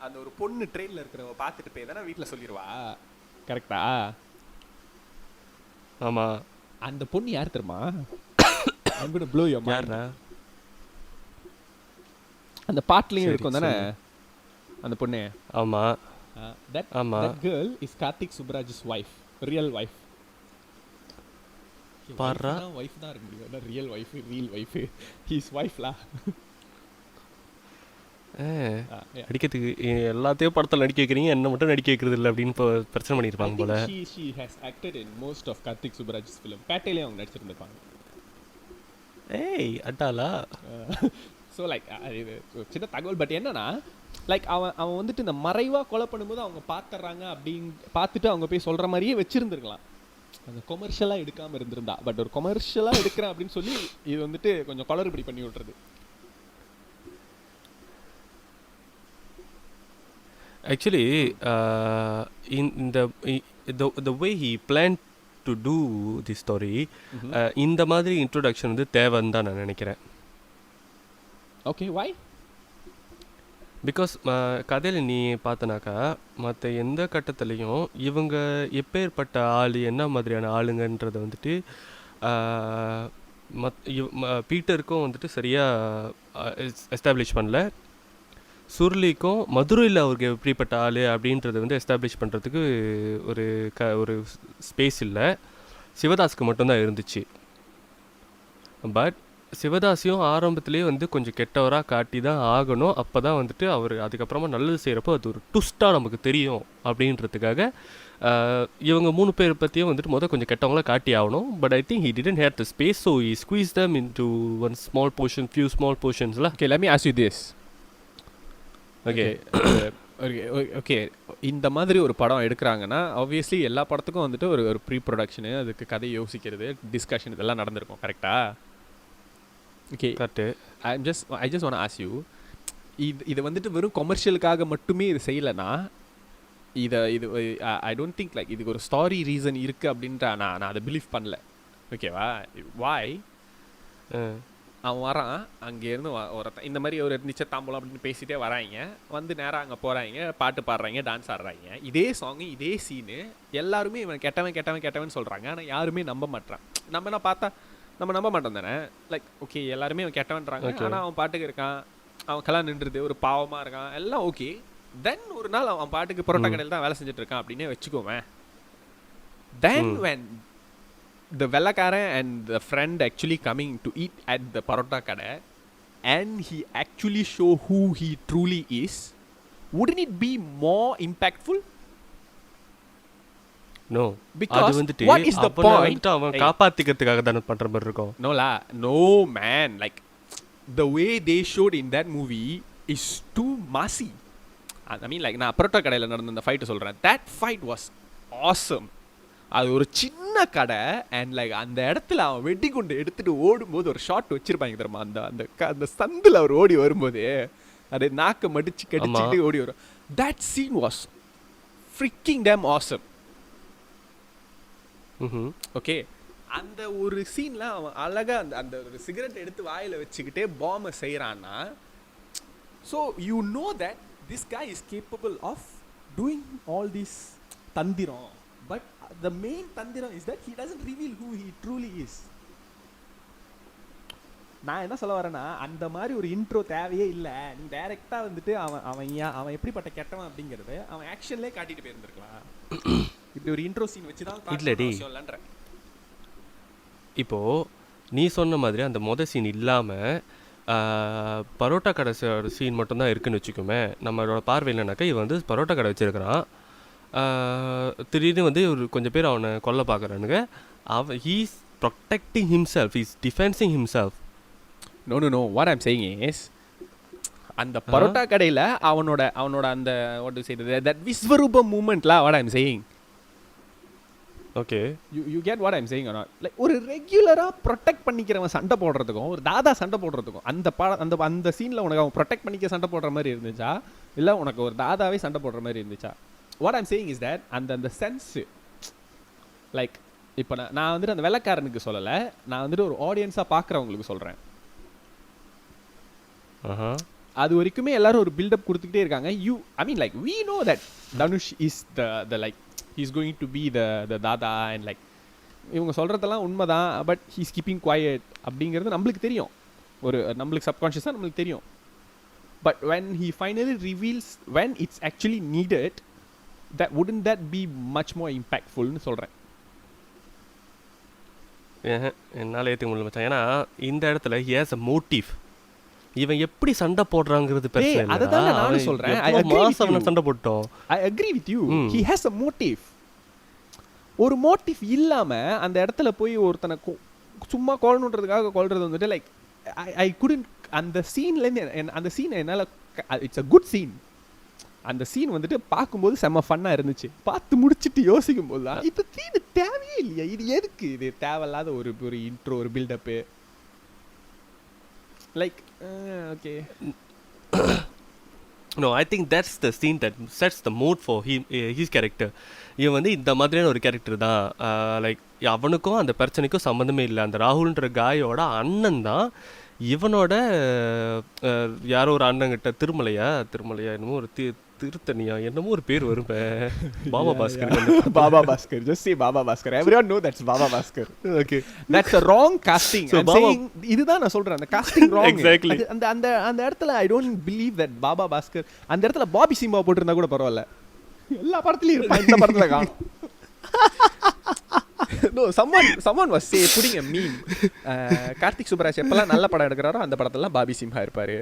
அந்த ஒரு பொண்ணு ட்ரெயினில் இருக்கிறவங்க பார்த்துட்டு போய் தானே வீட்டில் சொல்லிடுவா. கரெக்டா? ஆமா. அந்த பொண்ணு யார் தெரியுமா? I'm gonna blow your mind. அந்த பாட்டுலையும் இருக்கும் தானே அந்த பொண்ணு. ஆமா. that girl is Karthik Subraj's wife, real wife. Para wife தான் இருக்க முடியும், real wife his wife la. நடிக்கிறதுக்கு எல்லாத்தையும் படத்தில் நடிக்க வைக்கிறீங்க, என்ன மட்டும் நடிக்க வைக்கிறது இல்லை அப்படின்னு இப்போ பிரச்சனை பண்ணியிருப்பாங்க போல. she has acted in most of Karthik Subraj's film. பேட்டையிலே அவங்க நடிச்சிருந்துருப்பாங்க. ஏய் அட்டாலா. ஸோ லைக் இது சின்ன தகவல். பட் என்னன்னா லைக் அவன் வந்துட்டு இந்த மறைவாக கொலை பண்ணும்போது அவங்க பார்த்துட்றாங்க அப்படின்னு பார்த்துட்டு அவங்க போய் சொல்கிற மாதிரியே வச்சுருந்துருக்கலாம். அந்த கொமர்ஷியலாக எடுக்காமல் இருந்திருந்தா. பட் ஒரு கொமர்ஷியலாக எடுக்கிறேன் அப்படின்னு சொல்லி இது வந்துட்டு கொஞ்சம் குளறுபடி பண்ணி விட்றது. Actually the way he planned to do the story, இந்த மாதிரி இன்ட்ரோடக்ஷன் வந்து தேவைன்னு தான் நான் நினைக்கிறேன். Okay why? பிகாஸ் கதையில் நீ பார்த்தனாக்கா மற்ற எந்த கட்டத்துலேயும் இவங்க எப்பேற்பட்ட ஆள், என்ன மாதிரியான ஆளுங்கன்றதை வந்துட்டு பீட்டருக்கும் வந்துட்டு சரியாக எஸ்டாப்ளிஷ் பண்ணல. சுருளிக்கும் மதுரையில் அவருக்கு எப்படிப்பட்ட ஆள் அப்படின்றத வந்து எஸ்டாப்ளிஷ் பண்ணுறதுக்கு ஒரு ஸ்பேஸ் இல்லை. சிவதாஸுக்கு மட்டும்தான் இருந்துச்சு. பட் சிவதாஸையும் ஆரம்பத்துலேயே வந்து கொஞ்சம் கெட்டவராக காட்டி தான் ஆகணும். அப்போ தான் வந்துட்டு அவர் அதுக்கப்புறமா நல்லது செய்கிறப்போ அது ஒரு ட்விஸ்ட்டாக நமக்கு தெரியும் அப்படின்றதுக்காக இவங்க 3 பேர் பற்றியும் வந்துட்டு கொஞ்சம் கெட்டவங்கள காட்டி ஆகணும். But I think he didn't have the space, so he squeezed them into few small portions la. Okay, let me ask you this. Okay இந்த மாதிரி ஒரு படம் எடுக்கிறாங்கன்னா ஆப்வியஸ்லி எல்லா படத்துக்கும் வந்துட்டு ஒரு ப்ரீ ப்ரொடக்ஷனு, அதுக்கு கதை யோசிக்கிறது, டிஸ்கஷன் இதெல்லாம் நடந்திருக்கும். கரெக்டா? Okay correct. I just want ask you, இது வந்துட்டு வெறும் கொமர்ஷியலுக்காக மட்டுமே இது செய்யலைன்னா இது ஐ டோன்ட் திங்க் லைக் இதுக்கு ஒரு ஸ்டாரி ரீசன் இருக்குது அப்படின்ட்டு நான் அதை பிலீவ் பண்ணல. ஓகேவா? வாய் அவன் வரான் அங்கேருந்து ஒருத்தன் இந்த மாதிரி ஒரு நிச்சயத்தாம்பலம் அப்படின்னு பேசிகிட்டே வராங்க, வந்து நேராக அங்கே போகிறாங்க, பாட்டு பாடுறாங்க, டான்ஸ் ஆடுறாங்க, இதே சாங்கு இதே சீனு, எல்லாருமே இவன் கெட்டவன் சொல்கிறாங்க. ஆனால் யாருமே நம்ப மாட்டான். நம்ம பார்த்தா நம்ம நம்ப மாட்டோம் தானே. லைக் ஓகே எல்லாருமே அவன் கெட்டவன்றாங்க, ஆனால் அவன் பாட்டுக்கு இருக்கான், அவன் கலாம் நின்றுது, ஒரு பாவமாக இருக்கான், எல்லாம் ஓகே. தென் ஒரு நாள் அவன் பாட்டுக்கு பரோட்டா கடையில் தான் வேலை செஞ்சுட்டு இருக்கான் அப்படின்னே வச்சுக்கோவேன். தென் when the வெள்ளக்காரன் and the friend actually coming to eat at the parotta kada and he actually show who he truly is, wouldn't it be more impactful? No, because what is the point? அவன் காப்பாத்திக்கிறதுக்காக தான பண்ற மாதிரி இருக்கும். No man, like the way they showed in that movie is too massy. I mean like நான் பரோட்டா கடையில் நடந்த அந்த ஃபைட்டை சொல்கிறேன். that fight was awesome. அது ஒரு சின்ன கடை அண்ட் லைக் அந்த இடத்துல அவன் வெட்டி கொண்டு எடுத்துகிட்டு ஓடும்போது ஒரு ஷாட் வச்சுருப்பாங்க தெரியுமா, அந்த சந்தில் அவர் ஓடி வரும்போது அதை நாக்கை மடிச்சு கடிச்சிட்டு ஓடி வரும். that scene was freaking damn awesome. Okay அந்த ஒரு சீனில் அவன் அழகாக அந்த ஒரு சிகரெட் எடுத்து வாயில் வச்சுக்கிட்டே பாம்பை செய்கிறான்னா, so you know that this guy is capable of doing all this தந்திரம். But the main தந்திரம் is that he doesn't reveal who he truly is. நான் என்ன சொல்ல வரேன்னா அந்த மாதிரி ஒரு இன்ட்ரோ தேவையே இல்லை. நீ டைரெக்டாக வந்துட்டு அவன் எப்படிப்பட்ட கெட்டவன் அப்படிங்கிறது அவன் ஆக்ஷன்லேயே காட்டிட்டு போயிருந்துருக்கலாம். இப்படி ஒரு இன்ட்ரோ சீன் வச்சு தான் இல்லடி சொல்லன்றேன். இப்போது நீ சொன்ன மாதிரி அந்த சீன் இல்லாமல் பரோட்டா கடை சீன் மட்டும்தான் இருக்குன்னு வச்சுக்கோமே. நம்மளோட பார்வை இல்லைனாக்கா இவன் வந்து பரோட்டா கடை வச்சுருக்கிறான், திடீர்னு வந்து ஒரு கொஞ்சம் பேர் அவனை கொல்ல பார்க்குறானுங்க. He's protecting himself, he's defencing himself. No what I'm saying is அந்த பரோட்டா கடையில அவனோட அந்த வாட் டு சே தட் விஸ்வரூப மூமெண்ட்ல what I'm saying. Okay, you get what I'm saying or not? Like ஒரு ரெகுலரா ப்ரொடெக்ட் பண்ணிக்கிறவன் சண்டை போடுறதுக்கும் ஒரு தாதா சண்டை போடுறதுக்கும் அந்த சீன்ல உனக்கு அவன் ப்ரொடெக்ட் பண்ணிக்க சண்டை போடுற மாதிரி இருந்துச்சா இல்ல உனக்கு ஒரு தாதாவே சண்டை போடுற மாதிரி இருந்துச்சா? What I'm saying is that அந்த சென்ஸ் லைக் இப்போ நான் வந்துட்டு அந்த வெள்ளைக்காரனுக்கு சொல்லலை, நான் வந்துட்டு ஒரு ஆடியன்ஸாக பார்க்குறவங்களுக்கு சொல்கிறேன். அது வரைக்குமே எல்லாரும் ஒரு பில்டப் கொடுத்துக்கிட்டே இருக்காங்க. I mean like we know that Dhanush is the like he's going to be the dada and like இவங்க சொல்கிறதெல்லாம் உண்மை தான், பட் ஹீஸ் கீப்பிங் குவாய்ட் அப்படிங்கிறது நம்மளுக்கு தெரியும், நம்மளுக்கு சப்கான்ஷியஸாக நம்மளுக்கு தெரியும். But when he finally reveals when it's actually needed, wouldn't that be much more impactful னு சொல்கிறேன். என்னால் ஏற்றுக்க முடியல மச்சான். ஏன்னா இந்த இடத்துல he has a motive. இவன் எப்படி சண்டை போடுறாங்கிறது பிரச்சனை இல்லை. அதுதான் நானும் சொல்றேன். சண்டை போட்டோம். I agree with you. He has a motive. ஒரு மோட்டிவ் இல்லாம அந்த இடத்துல போய் ஒருத்தனை சும்மா கொல்லணுன்றதுக்காக கொல்றது வந்துட்டு லைக் I couldn't அந்த சீன்ல அந்த சீன் என்னால இட்ஸ் a good scene. அந்த சீன் வந்துட்டு பார்க்கும்போது செம்ம ஃபன்னா இருந்துச்சு. பார்த்து முடிச்சுட்டு யோசிக்கும் போது தான் இந்த சீன் தேவையே இல்லையா, இது எதுக்கு, இது தேவையில்லாத ஒரு இன்ட்ரோ, ஒரு build-up. Like, okay. No, I think that's the scene that sets the mood for his character. இவன் வந்து இந்த மாதிரியான ஒரு கேரக்டர் தான். லைக் அவனுக்கும் அந்த பிரச்சனைக்கும் சம்மந்தமே இல்லை. அந்த ராகுல்ன்ற காயோட அண்ணன் தான் இவனோட யாரோ ஒரு அண்ணங்கிட்ட திருமலையா என்னமோ ஒரு திருத்தணியா என்னமோ ஒரு பேர் வரும். Baba Bhaskar just say Baba Bhaskar. everyone know that's Baba Bhaskar. Okay, that's a wrong casting. I'm saying இதுதான் நான் சொல்றேன், அந்த casting wrong. Exactly. அந்த இடத்துல I don't believe that Baba Bhaskar அந்த இடத்துல பாபி சிம்பா போட்டிருந்தா கூட பரவாயில்ல. எல்லா படத்துலயும் இருப்பான், இந்த படத்துல காணோம். No, someone was putting a meme. Karthik Subbaraj எப்பெல்லாம் நல்ல படம் எடுக்கிறாரோ அந்த படத்துல பாபி சிம்ஹா இருப்பாரு.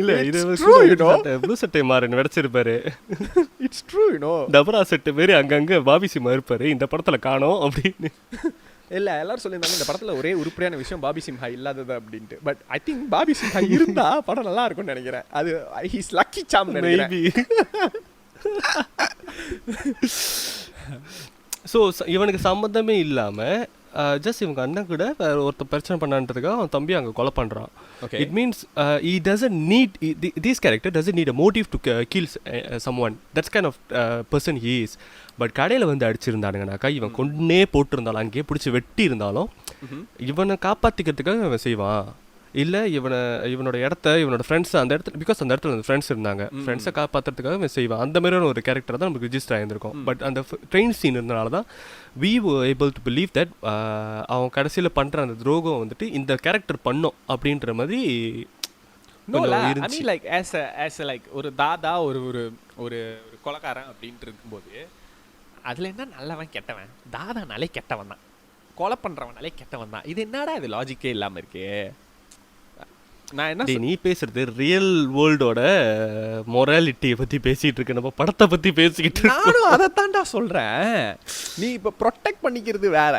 இல்ல இது ப்ளூ சட்டை மாறன் நடிச்சிருப்பாரு. It's true, you know. டபரா செட்டு பேரு அங்கங்க பாபி சிம்ஹா இருப்பாரு, இந்த படத்துல காணோம் அப்படின்னு. இல்ல எல்லாரும் சொல்லியிருந்தாங்க இந்த படத்துல ஒரே உருப்படியான விஷயம் பாபி சிம்ஹா இல்லாதது அப்படின்ட்டு. But I think Bobby Simha இருந்தா படம் நல்லா இருக்கும்னு நினைக்கிறேன். அது ஹீஸ் லக்கி சாம் நினைக்கிறேன். ஸோ இவனுக்கு சம்மந்தமே இல்லாமல் ஜஸ்ட் இவங்க அண்ணன் கூட வேற ஒருத்தர் பிரச்சனை பண்ணான்றதுக்காக அவன் தம்பி அங்கே கொலை பண்ணுறான். It means he doesn't need this character doesn't need a motive to kill someone. That's kind of person he is. But கடையில் வந்து அடிச்சிருந்தானுங்கனாக்கா இவன் கொன்னே போட்டிருந்தாலும் அங்கேயே பிடிச்சி வெட்டி இருந்தாலும் இவனை காப்பாற்றிக்கிறதுக்காக இவன் செய்வான். இல்லை இவனோட இடத்த இவனோட ஃப்ரெண்ட்ஸ் அந்த இடத்துல பிகாஸ் அந்த இடத்துல ஃப்ரெண்ட்ஸ் இருந்தாங்க, ஃப்ரெண்ட்ஸை காப்பாற்றுறதுக்காக இவன் செய்வான். அந்த மாதிரியான ஒரு கேரக்டர் தான் நமக்கு ரிஜிஸ்டர் ஆகியிருந்திருக்கும். பட் அந்த ட்ரெயின் சீன் இருந்தனால தான் we were able to believe that அவன் கடைசியில் பண்ணுற அந்த துரோகம் வந்துட்டு இந்த கேரக்டர் பண்ணோம் அப்படின்ற மாதிரி இருந்துச்சு. லைக் as a like ஒரு தாதா ஒரு கொலைக்காரன் அப்படின்ட்டு இருக்கும்போது அதில் என்ன நல்லவன் கெட்டவன், தாதானாலே கெட்டவன் தான், கொலை பண்ணுறவனாலே கெட்டவன் தான். இது என்னடா இது லாஜிக்கே இல்லாமல் இருக்கு. நான் என்ன நீ பேசுறது ரியல் வேர்ல்டோட மொராலிட்டியை பற்றி பேசிகிட்டு இருக்க, நம்ம படத்தை பற்றி பேசிக்கிட்டு நானும் அதைத்தான்டா சொல்கிறேன். நீ இப்போ ப்ரொடெக்ட் பண்ணிக்கிறது வேற,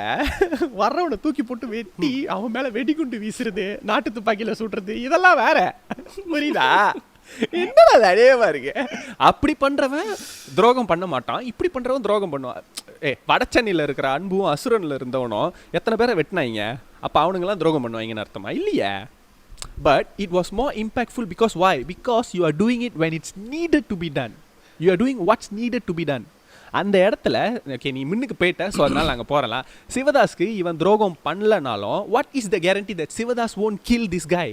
வர்றவனை தூக்கி போட்டு வெட்டி அவன் மேலே வெடிகுண்டு வீசுறது, நாட்டு துப்பாக்கியில் சுடுறது, இதெல்லாம் வேற. புரியுதா? என்னடா அது அடையவா இருக்கு. அப்படி பண்றவன் துரோகம் பண்ண மாட்டான், இப்படி பண்றவன் துரோகம் பண்ணுவான். வடச்சென்னையில் இருக்கிற அன்பும் அசுரன்ல இருந்தவனும் எத்தனை பேரை வெட்டினாங்க, அப்ப அவனுங்கெல்லாம் துரோகம் பண்ணுவாங்கன்னு அர்த்தமா? இல்லையே. But it was more impactful because why? Because you are doing it when it's needed to be done. You are doing what's needed to be done. அந்த இடத்துல ஓகே நீ முன்னுக்கு போயிட்ட, ஸோ அதனால நாங்கள் போறலாம். சிவதாஸ்க்கு இவன் துரோகம் பண்ணலனாலும் what is the guarantee that Sivadas won't kill this guy?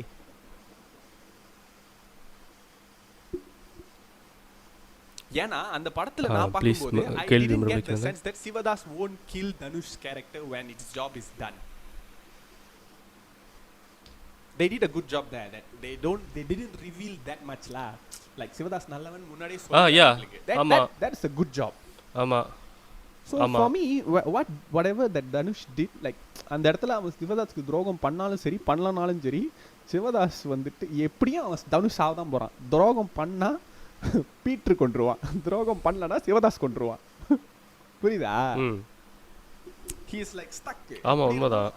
ஏன்னா அந்த படத்துல நான் பார்க்கும்போது I didn't get the sense that Sivadas won't kill Dhanush's character when its job is done. They did a good job there that they didn't reveal that much la. Like Sivadas நல்லவன் முன்னாடியே சொல்றாங்க. That is a good job. ஆமா. So for me whatever that Dhanush did, like அந்த இடத்துல அவன் சிவதாஸ்க்கு துரோகம் பண்ணாலும் சரி பண்ணலனாலும் சரி, சிவதாஸ் வந்துட்டு எப்படியும் அவன் தனுஷ் சாவ தான் போறான். துரோகம் பண்ணா பீட்டர் கொன்றுவான், துரோகம் பண்ணலனா சிவதாஸ் கொன்றுவான். புரியுதா? he is like stuck. ஆமா உண்மைதான்.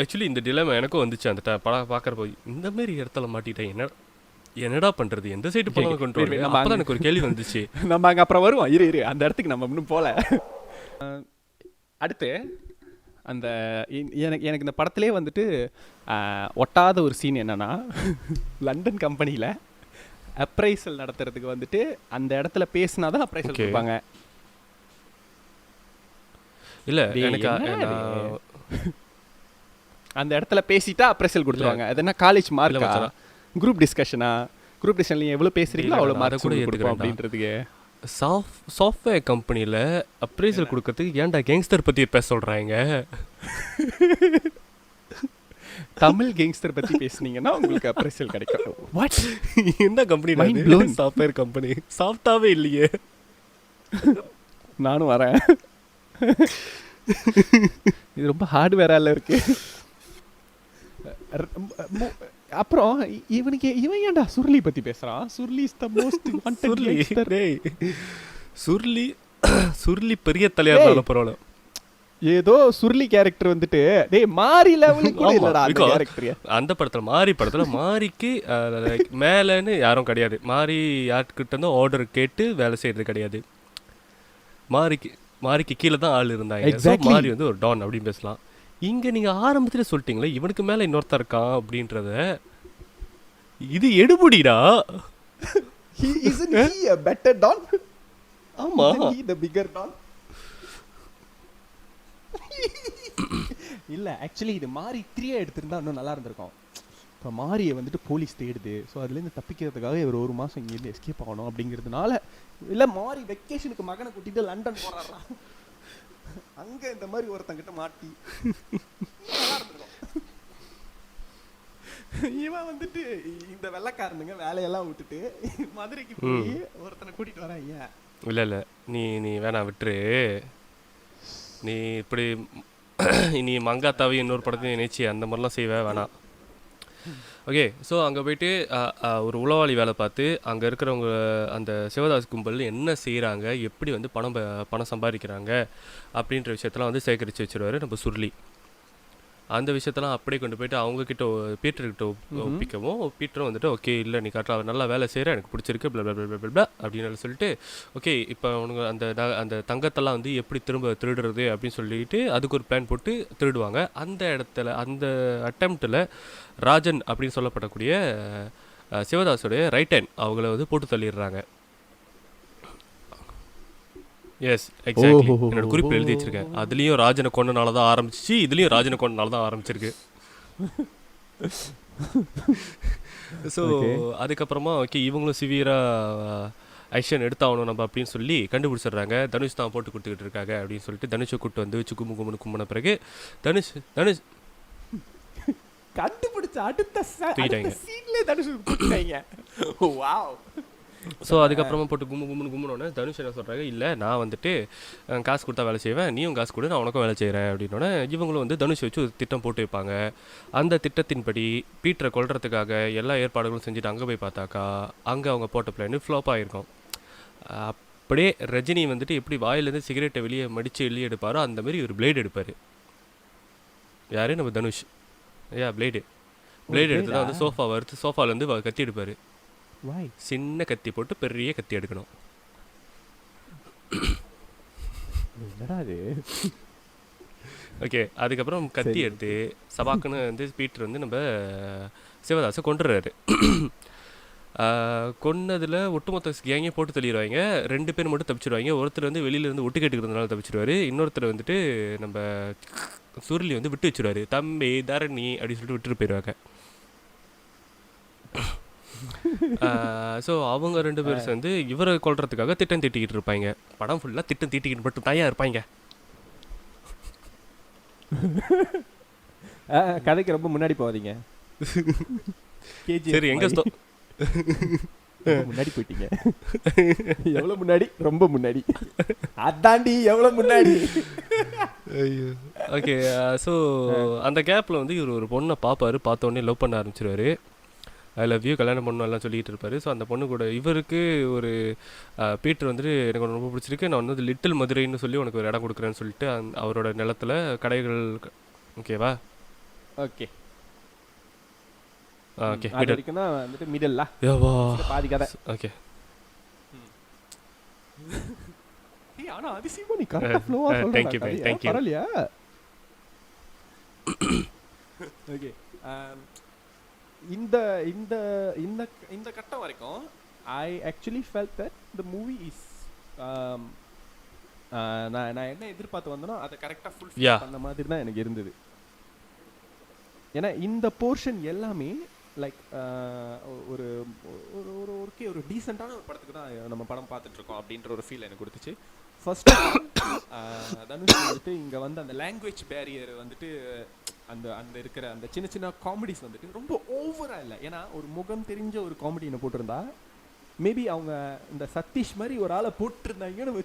ஆக்சுவலி இந்த டிலேமா எனக்கும் வந்துச்சு அந்த படம் பார்க்குறப்போ. இந்த மாதிரி இடத்துல மாட்டிட்டேன், என்னடா பண்ணுறது, எந்த சைடு போனாலும் கண்ட்ரோல். அப்போ தான் எனக்கு ஒரு கேள்வி வந்துச்சு. நம்ம அங்கே அப்புறம் வருவோம், இரு அந்த இடத்துக்கு நம்ம இன்னும் போகல. அடுத்து அந்த எனக்கு இந்த படத்திலே வந்துட்டு ஒட்டாத ஒரு சீன் என்னன்னா, லண்டன் கம்பெனியில் அப்ரைசல் நடத்துறதுக்கு வந்துட்டு அந்த இடத்துல பேசினா தான் அப்ரைசல் கொடுப்பாங்க. இல்லை எனக்கு அந்த இடத்துல பேசிட்டா அப்ரைசல் கொடுத்துருவாங்க. அது என்ன காலேஜ் மார்க்கா, குரூப் டிஸ்கஷனா, குரூப் டிஸ்கஷன்ல எவ்வளோ பேசுறீங்களோ அவ்வளோ மார்க் கூட எடுத்துக்கலாம் அப்படின்றதுக்கு. சாஃப்ட்வேர் கம்பெனியில் அப்ரைசல் கொடுக்கறதுக்கு ஏன்டா கேங்ஸ்டர் பற்றி பேச சொல்கிறாங்க? தமிழ் கேங்ஸ்டர் பற்றி பேசுனீங்கன்னா உங்களுக்கு அப்ரைசல் கிடைக்கும். வாட்? எந்த கம்பெனி? சாஃப்ட்வேர் கம்பெனி சாஃப்டாகவே இல்லையே. நானும் வரேன். இது ரொம்ப ஹார்ட்வேரால இருக்கு. அப்புறம் இவன் ஏன்டா சுருளி பத்தி பேசுறான்? Suruli is the most wanted gangster. Suruli பெரிய தலையால பரவாயில்ல. ஏதோ சுருளி கேரக்டர் வந்துட்டு டேய் மாரி லெவலுக்கு கூட இல்லடா அந்த கேரக்டர். அந்த படத்துல மாரிக்கு மேலன்னு யாரும் கிடையாது. மாரி யார்கிட்ட இருந்தோ ஆர்டர் கேட்டு வேலை செய்யறது கிடையாது. மாரிக்கு கீழே தான் ஆள் இருந்தாங்க. மாரி வந்து ஒரு டான் அப்படின்னு பேசலாம். இங்க நீங்க ஆரம்பத்துல சொல்லிட்டீங்களே இவனுக்கு மேல இன்னொருத்தர் இருக்கான் அப்படின்றத. இது எடுபடிடா. He isn't he a better don? ஆமா. He the bigger don? இல்ல ஆக்சுவலி இது மாரி 3 எடுத்திருந்தா இன்னும் நல்லா இருந்திருக்கும். இப்போ மாரியை வந்துட்டு போலீஸ் தேடுது. ஸோ அதுலேருந்து தப்பிக்கிறதுக்காக இவர் ஒரு மாதம் இங்கேருந்து எஸ்கேப் ஆகணும் அப்படிங்கிறதுனால, இல்லை மாரி வெக்கேஷனுக்கு மகனை கூட்டிட்டு லண்டன் போறாரா, அங்க இந்த மாதிரி ஒருத்தங்கிட்ட மாட்டி நல்லா இருந்திருக்கும். இவன் வந்துட்டு இந்த வெள்ளைக்காரனுங்க வேலையெல்லாம் விட்டுட்டு மதுரைக்கு போய் ஒருத்தனை கூட்டிட்டு வராங்க. இல்லை நீ வேணாம் விட்டுரு. நீ இப்படி நீ மங்காத்தாவை இன்னொரு படத்தையும் நினைச்சி அந்த மாதிரிலாம் செய்வே வேணாம். ஓகே, ஸோ அங்கே போயிட்டு ஒரு உளவாளி வேலை பார்த்து அங்கே இருக்கிறவங்க அந்த சிவதாஸ் கும்பல் என்ன செய்கிறாங்க, எப்படி வந்து பணம் சம்பாதிக்கிறாங்க அப்படின்ற விஷயத்தெல்லாம் வந்து சேகரித்து வச்சுருவாரு நம்ம சுருளி. அந்த விஷயத்தெல்லாம் அப்படியே கொண்டு போயிட்டு அவங்கக்கிட்ட பீட்டர்கிட்ட ஒப்பிக்கவும், பீட்டரும் வந்துட்டு ஓகே இல்லை நீ கரெக்டாக நல்லா வேலை செய்கிற, எனக்கு பிடிச்சிருக்கு பிளா அப்படின்னு சொல்லிட்டு ஓகே இப்போ உனக்கு அந்த தங்கத்தெல்லாம் வந்து எப்படி திரும்ப திருடுறது அப்படின்னு சொல்லிட்டு அதுக்கு ஒரு பிளான் போட்டு திருடுவாங்க. அந்த இடத்துல அந்த அட்டெம்ப்டில் ராஜன் அப்படின்னு சொல்லப்படக்கூடிய சிவதாஸோடைய ரைட் ஹேண்ட் அவங்கள வந்து போட்டு தள்ளிடுறாங்க. எஸ் எக்ஸாக்ட்லி, என்னோட குறிப்பு எழுதி வச்சிருக்கேன். அதுலேயும் ராஜனை கொண்டனால தான் ஆரம்பிச்சிச்சு, இதுலேயும் ராஜனை கொண்டனால தான் ஆரம்பிச்சிருக்கு. ஸோ அதுக்கப்புறமா ஓகே இவங்களும் சிவியராக ஆக்ஷன் எடுத்தாகணும் நம்ம அப்படின்னு சொல்லி கண்டுபிடிச்சிடுறாங்க. தனுஷ் தான் போட்டு கொடுத்துக்கிட்டு இருக்காங்க அப்படின்னு சொல்லிட்டு தனுஷை கூப்பிட்டு வந்து வச்சு கும்பின பிறகு தனுஷ் கண்டுபிடிச்ச அடுத்த சீன்ல தனுஷ் கூப்பிட்டாங்க. வாவ். ஸோ அதுக்கப்புறமா போட்டு கும்பினோடனே தனுஷ் என்ன சொல்கிறாங்க, இல்லை நான் வந்துட்டு காசு கொடுத்தா வேலை செய்வேன், நீயும் காசு கொடு, நான் உனக்கும் வேலை செய்கிறேன் அப்படின்னோடனே இவங்களும் வந்து தனுஷ் வச்சு ஒரு திட்டம் போட்டு வைப்பாங்க. அந்த திட்டத்தின்படி பீட்டரை கொல்றதுக்காக எல்லா ஏற்பாடுகளும் செஞ்சுட்டு அங்கே போய் பார்த்தாக்கா அங்கே அவங்க போட்ட பிளான் ஃப்ளாப் ஆகிருக்கும். அப்படியே ரஜினி வந்துட்டு எப்படி வாயிலேருந்து சிகரெட்டை வெளியே மடித்து வெளியே எடுப்பாரோ அந்த மாதிரி ஒரு பிளேடு எடுப்பார். யார்? நம்ம தனுஷ். பிளேடு எடுத்து தான் வந்து சோஃபாலேருந்து கத்தி எடுப்பார். சின்ன கத்தி போட்டு பெரிய கத்தி எடுக்கணும். ஓகே, அதுக்கப்புறம் கத்தி எடுத்து சபாக்குன்னு வந்து பீட்டர் வந்து நம்ம சிவதாஸை கொண்டுறாரு. கொன்னதில் ஒட்டுமொத்த கேங்கே போட்டு தள்ளிடுவாங்க. 2 பேர் மட்டும் தப்பிச்சிடுவாங்க. ஒருத்தர் வந்து வெளியிலேருந்து ஒட்டு கேட்டுக்கிறதுனால தப்பிச்சிடுவார். இன்னொருத்தர் வந்துட்டு நம்ம சுருளி வந்து விட்டு வச்சுருவாரு. தம்பி தரணி அப்படின்னு சொல்லிட்டு விட்டுட்டு போயிடுவாங்க. ஸோ அவங்க 2 பேர் சேர்ந்து இவரை கொல்றதுக்காக திட்டம் தீட்டிக்கிட்டு இருப்பாங்க. படம் ஃபுல்லாக திட்டம் தீட்டிக்கிட்டு மட்டும் தயார் இருப்பாங்க. கதைக்கு ரொம்ப முன்னாடி போகாதீங்க. சரி, எங்க முன்னாடி போயிட்டீங்க. எவ்வளவு முன்னாடி? ரொம்ப முன்னாடி. அதாண்டி எவ்வளவு முன்னாடி. ஓகே, ஸோ அந்த கேப்பில் வந்து இவர் ஒரு பொண்ணை பார்ப்பாரு. பார்த்தோன்னே லவ் பண்ண ஆரம்பிச்சிருவாரு. ஐ லவ் யூ கல்யாணம் பண்ணணும் எல்லாம் சொல்லிட்டு இருப்பாரு. ஸோ அந்த பொண்ணு கூட இவருக்கு ஒரு பீட்டர் வந்துட்டு எனக்கு உன்னை ரொம்ப பிடிச்சிருக்கு, நான் வந்து லிட்டில் மதுரைன்னு சொல்லி உனக்கு ஒரு இடம் கொடுக்குறேன்னு சொல்லிட்டு அவரோட நிலத்துல கடைகள். ஓகேவா? ஓகே ஓகே அது வரைக்கும் தான் வந்துட்டு மிடில் யோவா பாதி கதை. ஓகே ஆனா அதிசயமா நீ கரெக்டா ஃப்ளோவா சொல்ற. Thank you, man. Thank you. பரவாயில்லையா? ஓகே இந்த இந்த இந்த இந்த கட்டம் வரைக்கும் I actually felt that the movie is நான் என்ன எதிர்பார்த்து வந்தனோ அதை கரெக்டாக ஃபுல்ஃபில் பண்ண மாதிரி தான் எனக்கு இருந்தது. ஏன்னா இந்த போர்ஷன் எல்லாமே லைக் ஒரு ஒரு ஒரு ஓகே ஒரு டீசெண்டான ஒரு படத்துக்கு தான் நம்ம படம் பார்த்துட்டு இருக்கோம் அப்படின்ற ஒரு ஃபீல் எனக்கு கொடுத்துச்சு. ஃபர்ஸ்ட் தனுஷ் வந்துட்டு இங்கே வந்து அந்த லாங்குவேஜ் பேரியர் வந்துட்டு அந்த அந்த இருக்கிற அந்த சின்ன சின்ன காமெடிஸ் வந்துட்டு ரொம்ப ஓவராக இல்லை. ஏன்னா ஒரு முகம் தெரிஞ்ச ஒரு காமெடியை போட்டிருந்தா மேபி அவங்க இந்த சதீஷ் மாதிரி ஒரு ஆளை போட்டிருந்தாங்கன்னு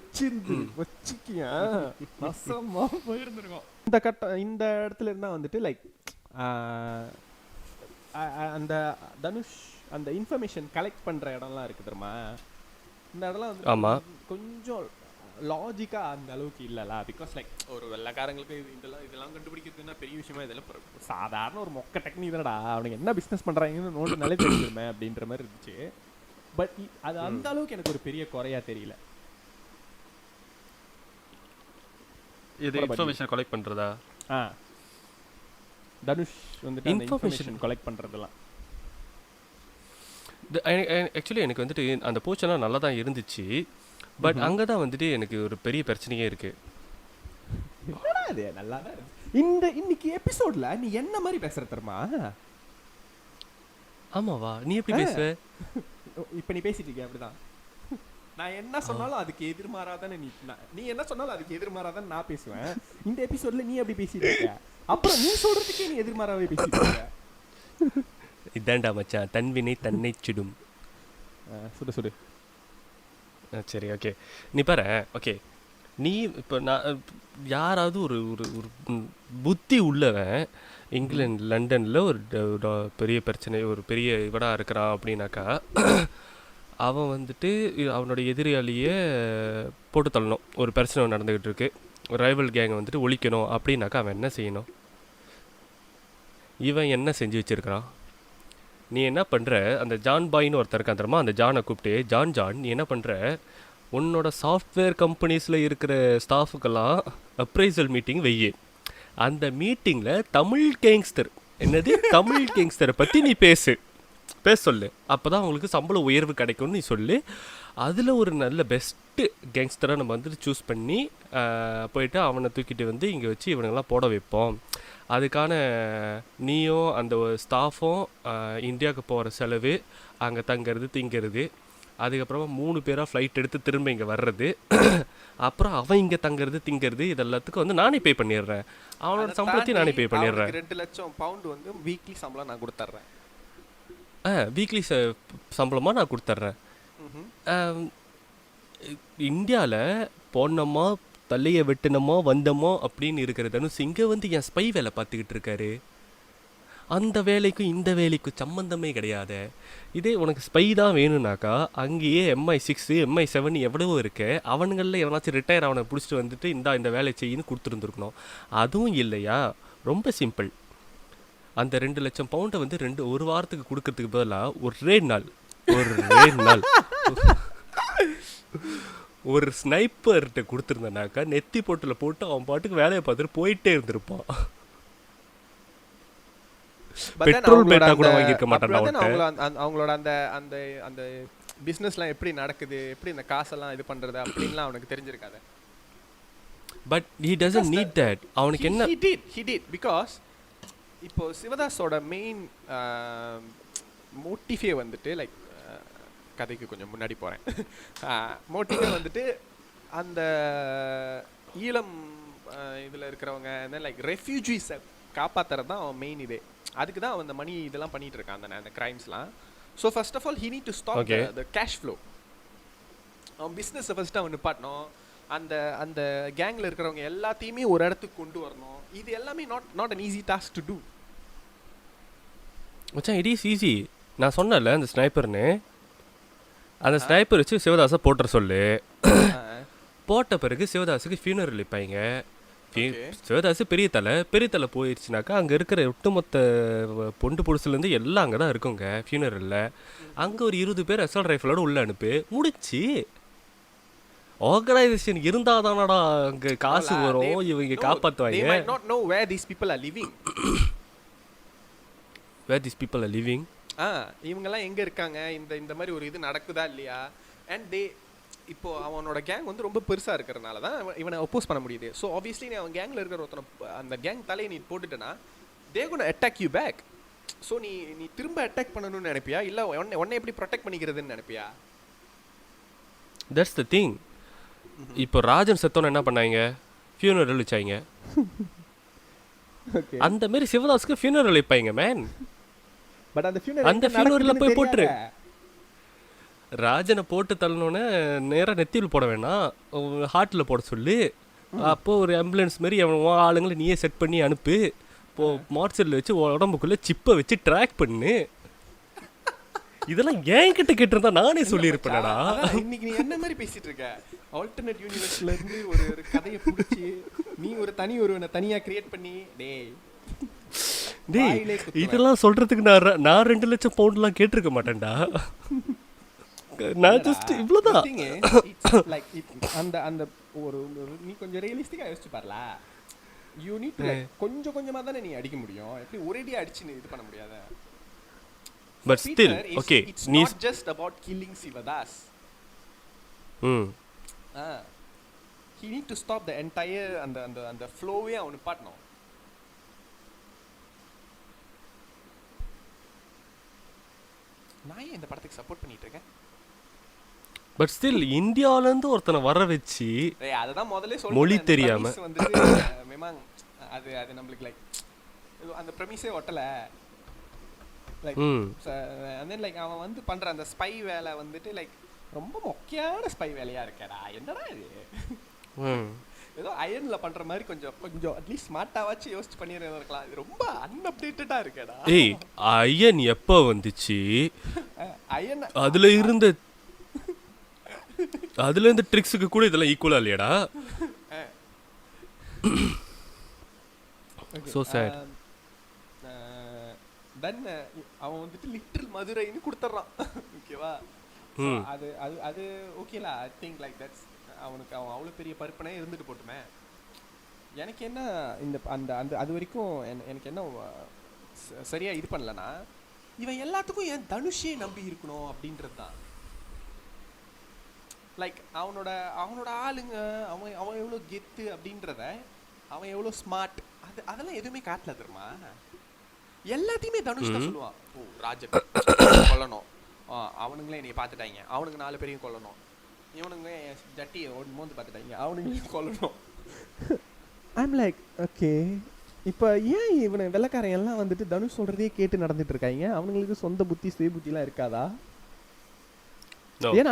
வச்சுக்கிய நசமா போயிருந்துருக்கோம். இந்த கட்டம் இந்த இடத்துல இருந்தா வந்துட்டு லைக் அந்த தனுஷ் அந்த இன்ஃபர்மேஷன் கலெக்ட் பண்ற இடம்லாம் இருக்கு தெரியுமா, இந்த இடம்லாம் வந்து கொஞ்சம் லாஜிக்கா அந்த அளவுக்கு இல்லல. பிகாஸ் லைக் ஒரு வெள்ளக்காரங்களுக்கு இதெல்லாம் கண்டுபிடிக்கிறதுனா பெரிய விஷயமா, இதெல்லாம் சாதாரண ஒரு மொக்க டெக்னிக் தானடா, அவனுக்கு என்ன பிசினஸ் பண்றாங்கன்னு நோண்டுனாலே தெரிஞ்சிருமே அப்படின்ற மாதிரி இருந்துச்சு. பட் அது அந்த அளவுக்கு எனக்கு ஒரு பெரிய குறையா தெரியல. இது இன்ஃபர்மேஷன் கலெக்ட் பண்றதா? தனுஷ் வந்துட்டு அந்த இன்ஃபர்மேஷன் கலெக்ட் பண்றதெல்லாம் ஆக்சுவலி எனக்கு வந்துட்டு அந்த போர்ஷன்லாம் நல்லா தான் இருந்துச்சு. பட் அங்கே தான் வந்துட்டு எனக்கு ஒரு பெரிய பிரச்சனையே இருக்கு. நல்லா தான் இந்த இன்னைக்கு எபிசோட்ல நீ என்ன மாதிரி பேசுற தெரியுமா? ஆமாவா, நீ எப்படி பேசுவ? இப்ப நீ பேசிட்டு இருக்க அப்படிதான். நான் என்ன சொன்னாலும் அதுக்கு எதிர்மாறாதானே நீ என்ன சொன்னாலும் அதுக்கு எதிர்மாறாதான் நான் பேசுவேன். இந்த எபிசோட்ல நீ எப்படி பேசிட்டு இருக்க? அப்புறம் நீ சொல்றதுக்கே நீ எதிர்மாறாவே பேசிட்டு இருக்க. இதாண்டா மச்சான், தன்வினை தன்னை சுடும். சுடு சுடு. சரி ஓகே, நீ பாரு. ஓகே, நீ இப்போ நான் யாராவது ஒரு ஒரு புத்தி உள்ளவன் இங்கிலாந்து லண்டனில் ஒரு பெரிய பிரச்சனை, ஒரு பெரிய இவனாக இருக்கிறான் அப்படின்னாக்கா அவன் வந்துட்டு அவனோட எதிரியாலேயே போட்டு தள்ளணும். ஒரு பிரச்சனை நடந்துக்கிட்டு இருக்கு, ஒரு ரைவல் கேங்கை வந்துட்டு ஒழிக்கணும் அப்படின்னாக்கா அவன் என்ன செய்யணும்? இவன் என்ன செஞ்சு வச்சிருக்கிறான்? நீ என்ன பண்ணுற, அந்த ஜான் பாயின்னு ஒருத்தர் இருக்கான் தெரியுமா, அந்த ஜானை கூப்பிட்டு ஜான் நீ என்ன பண்ணுற, உன்னோட சாஃப்ட்வேர் கம்பெனிஸில் இருக்கிற ஸ்டாஃபுக்கெல்லாம் அப்ரைசல் மீட்டிங் வெய்யு. அந்த மீட்டிங்கில் தமிழ் கேங்ஸ்டர், என்னது தமிழ் கேங்ஸ்டரை பற்றி நீ பேச சொல்லு. அப்போ தான் அவங்களுக்கு சம்பள உயர்வு கிடைக்கும்னு நீ சொல்லு. அதில் ஒரு நல்ல பெஸ்ட்டு கேங்ஸ்டராக நம்ம வந்துட்டு சூஸ் பண்ணி போயிட்டு அவனை தூக்கிட்டு வந்து இங்கே வச்சு இவனுங்கெல்லாம் போட வைப்போம். அதுக்கான நீயும் அந்த ஸ்டாஃபும் இந்தியாவுக்கு போகிற செலவு, அங்கே தங்கிறது திங்கிறது, அதுக்கப்புறமா 3 பேராக ஃப்ளைட் எடுத்து திரும்ப இங்கே வர்றது, அப்புறம் அவன் இங்கே தங்கிறது திங்கிறது, இது எல்லாத்துக்கும் வந்து நானே பே பண்ணிடுறேன். அவனோட சம்பளத்தையும் நானே பே பண்ணிடுறேன். 2 லட்சம் பவுண்ட் வந்து வீக்லி சம்பளம் நான் கொடுத்துட்றேன். வீக்லி சம்பளமாக நான் கொடுத்துட்றேன். இந்தியாவில் போனோமா தலையை வெட்டினமோ வந்தோமோ அப்படின்னு இருக்கிற தனுஷ் இங்கே வந்து என் ஸ்பை வேலை பார்த்துக்கிட்டு இருக்காரு. அந்த வேலைக்கும் இந்த வேலைக்கும் சம்மந்தமே கிடையாது. இதே உனக்கு ஸ்பை தான் வேணும்னாக்கா அங்கேயே MI6 MI7 எவ்வளவோ இருக்கு, அவனுங்களில் எவனாச்சும் ரிட்டையர் அவனை பிடிச்சிட்டு வந்துட்டு இந்த வேலை செய்யின்னு கொடுத்துருந்துருக்கணும். அதுவும் இல்லையா? ரொம்ப சிம்பிள். அந்த 2 லட்சம் பவுண்டை வந்து ஒரு வாரத்துக்கு கொடுக்கறதுக்கு பதிலாக ஒரே நாள் ஒரு ஸ்னைப்பர்கிட்ட கொடுத்துருந்தனாக்கா நெத்தி போட்டில் போட்டு அவன் பாட்டுக்கு வேலையை பார்த்துட்டு போயிட்டே இருந்திருப்பான். பெட்ரோல் பேட்டா கூட வாங்கியிருக்க மாட்டான். அவங்களோட அந்த அந்த அந்த பிஸ்னஸ்லாம் எப்படி நடக்குது, எப்படி இந்த காசெல்லாம் இது பண்ணுறது அப்படின்லாம் அவனுக்கு தெரிஞ்சிருக்காது. But he doesn't need that. அவனுக்கு என்ன he did because இப்போ சிவதாஸோட மெயின் மோட்டிவே வந்துட்டு லைக் கதைக்கு கொஞ்சம் முன்னாடி போகிறேன். மோட்டிவே வந்துட்டு அந்த ஈழம் இதில் இருக்கிறவங்க லைக் ரெஃப்யூஜிஸை காப்பாற்றுறது தான் அவன் மெயின் இதே. அதுக்கு தான் அவன் அந்த மணி இதெல்லாம் பண்ணிட்டு இருக்கான், அந்த கிரைம்ஸ்லாம். So first of all he need to stop the cash flow. அவன் பிஸ்னஸை ஃபர்ஸ்ட் அவன் நிப்பாட்டணும், அந்த அந்த கேங்கில் இருக்கிறவங்க எல்லாத்தையுமே ஒரு இடத்துக்கு கொண்டு வரணும். இது எல்லாமே not an easy task to do. மச்சான், இட் இஸ் ஈஸி. நான் சொன்னேன்ல அந்த ஸ்னைப்பர்னு, அந்த ஸ்னைப்பர் வச்சு சிவதாஸை போட்டுற சொல்லு. போட்ட பிறகு சிவதாஸுக்கு ஃபியூனரல் வைப்பாங்க. சிவதாசு பெரிய தலை போயிடுச்சுனாக்கா அங்கே இருக்கிற ஒட்டுமொத்த பொண்டு புடுசுலேருந்து எல்லாம் அங்கே தான் இருக்குங்க ஃபியூனரலில். அங்கே ஒரு 20 பேர் அசால்ட் ரைஃபிளோட உள்ள அனுப்பு முடிச்சு. ஆர்கனைசேஷன் இருந்தால் தானடா அங்கே காசு வரும், இவங்க காப்பாற்றுவாங்க. Where these people are living. இவங்கெல்லாம் எங்கே இருக்காங்க, இந்த மாதிரி ஒரு இது நடக்குதா இல்லையா. அண்ட் இப்போ அவனோட கேங் வந்து ரொம்ப பெருசாக இருக்கிறனால தான் இவனை ஒப்போஸ் பண்ண முடியுது. ஸோ ஆப்வியஸ்லி நீ அவன் கேங்கில் இருக்கிற ஒருத்தனை அந்த கேங் தலையை நீ போட்டுட்டேன்னா they gonna attack you back. So நீ திரும்ப அட்டாக் பண்ணணும்னு நினைப்பியா, இல்லை உன்னை எப்படி ப்ரொடெக்ட் பண்ணிக்கிறதுன்னு நினைப்பியா? That's the thing. இப்போ ராஜன் செத்தோன்னு என்ன பண்ணாங்க, ஃபியூனரல் வச்சாங்க. அந்த மாதிரி சிவதாஸுக்கு ஃபியூனரல் வைப்பாங்க மேன். பட் அந்த ஃபியூனரலில் போய் போட்டுரு. ராஜனை போட்டு தள்ளனோன்னே நேராக நெத்தியில் போட வேணாம், ஹார்ட்டில் போட சொல்லு. அப்போது ஒரு ஆம்புலன்ஸ் மாதிரி அவன் ஆளுங்களை நீயே செட் பண்ணி அனுப்பு. இப்போது மார்ச்சரில் வச்சு உடம்புக்குள்ளே சிப்பை வச்சு ட்ராக் பண்ணு. இதெல்லாம் ஏன் கிட்ட கேட்டிருந்தா நானே சொல்லியிருப்பேனடா. இன்னைக்கு நீ என்ன மாதிரி பேசிட்டு இருக்க, ஆல்டர்னேட் யூனிவர்ஸ்ல இருந்து ஒரு கதையை பிடிச்சி நீ ஒரு ஒருவனை தனியா கிரியேட் பண்ணி இதெல்லாம் சொல்றதுக்கு நான் 2 லட்சம் பவுண்ட்லாம் கேட்டிருக்க மாட்டேன்டா. நான் ஜஸ்ட் இவ்வளவுதான். லைக் அந்த ஒரு நீ கொஞ்சம் ரியலிஸ்டிக்கா யோசிச்சு பாருல. யூ நீட் டு லைக் கொஞ்சமா தானே நீ அடிக்க முடியும், எப்படி ஒரேடியா அடிச்சு நீ இது பண்ண முடியாத. பட் ஸ்டில் ஓகே, நீ just about killing Sivadas. he need to stop the entire அந்த ஃப்ளோவே அவனு பாட்டணும். நான் இந்த படத்துக்கு சப்போர்ட் பண்ணிட்டு இருக்கேன். பட் ஸ்டில் இந்தியாவிலேருந்து ஒருத்தனை வர வச்சு அதுதான் முதல்ல சொல்ல மொழி தெரியாம வந்து மேமாங் அது நம்மளுக்கு லைக் அந்த ப்ரெமிஸே ஒட்டலை. லைக் and then லைக் அவன் வந்து பண்ற அந்த ஸ்பை வேலை வந்துட்டு லைக் ரொம்ப மொக்கையான ஸ்பை வேலையா இருக்கேடா. என்னடா இது, ஏதோ அயன்ல பண்ற மாதிரி கொஞ்சம் அட்லீஸ்ட் ஸ்மார்ட்டாவாச்சு யோசிச்சு பண்ணிருக்கலாம். இது ரொம்ப அன்அப்டேட்டடா இருக்கேடா. அயன் எப்போ வந்துச்சு, அயன் அதுல இருந்து ட்ரிக்ஸுக்கு கூட இதெல்லாம் ஈக்குவலா இல்லையாடா. So sad. தென் அவன் வந்துட்டு லிட்டில் மதுரைன்னு கொடுத்துட்றான். ஓகேவா, அது அது அது ஓகேலா. ஐ திங்க் லைக் தட்ஸ் அவன் அவ்வளோ பெரிய பருப்பனே இருந்துட்டு போட்டுமே. எனக்கு என்ன இந்த அந்த அது வரைக்கும் எனக்கு என்ன சரியா இது பண்ணலன்னா, இவன் எல்லாத்துக்கும் ஏன் தனுஷே நம்பி இருக்கணும் அப்படின்றது தான். லைக் அவனோட ஆளுங்க அவன் எவ்வளோ கெத்து அப்படின்றத, அவன் எவ்வளோ ஸ்மார்ட், அதெல்லாம் எதுவுமே காட்டல தெரியுமா. எல்லாத்தையுமே தனுஷ் தான் சொல்லுவான். ஓ ராஜன் கொல்லணும், அவனுங்களே என்னை பார்த்துட்டாங்க, அவனுக்கு 4 பேரையும் கொல்லணும், இவனுங்க ஜட்டியை மோந்து பார்த்துட்டாங்க, அவனுங்களையும் கொல்லணும். ஐம் லைக் ஓகே, இப்போ ஏன் இவனை வெள்ளைக்காரன் எல்லாம் வந்துட்டு தனுஷ் சொல்றதே கேட்டு நடந்துட்டு இருக்காங்க? அவனுங்களுக்கு சொந்த புத்தி சுய புத்திலாம் இருக்காதா? ஏன்னா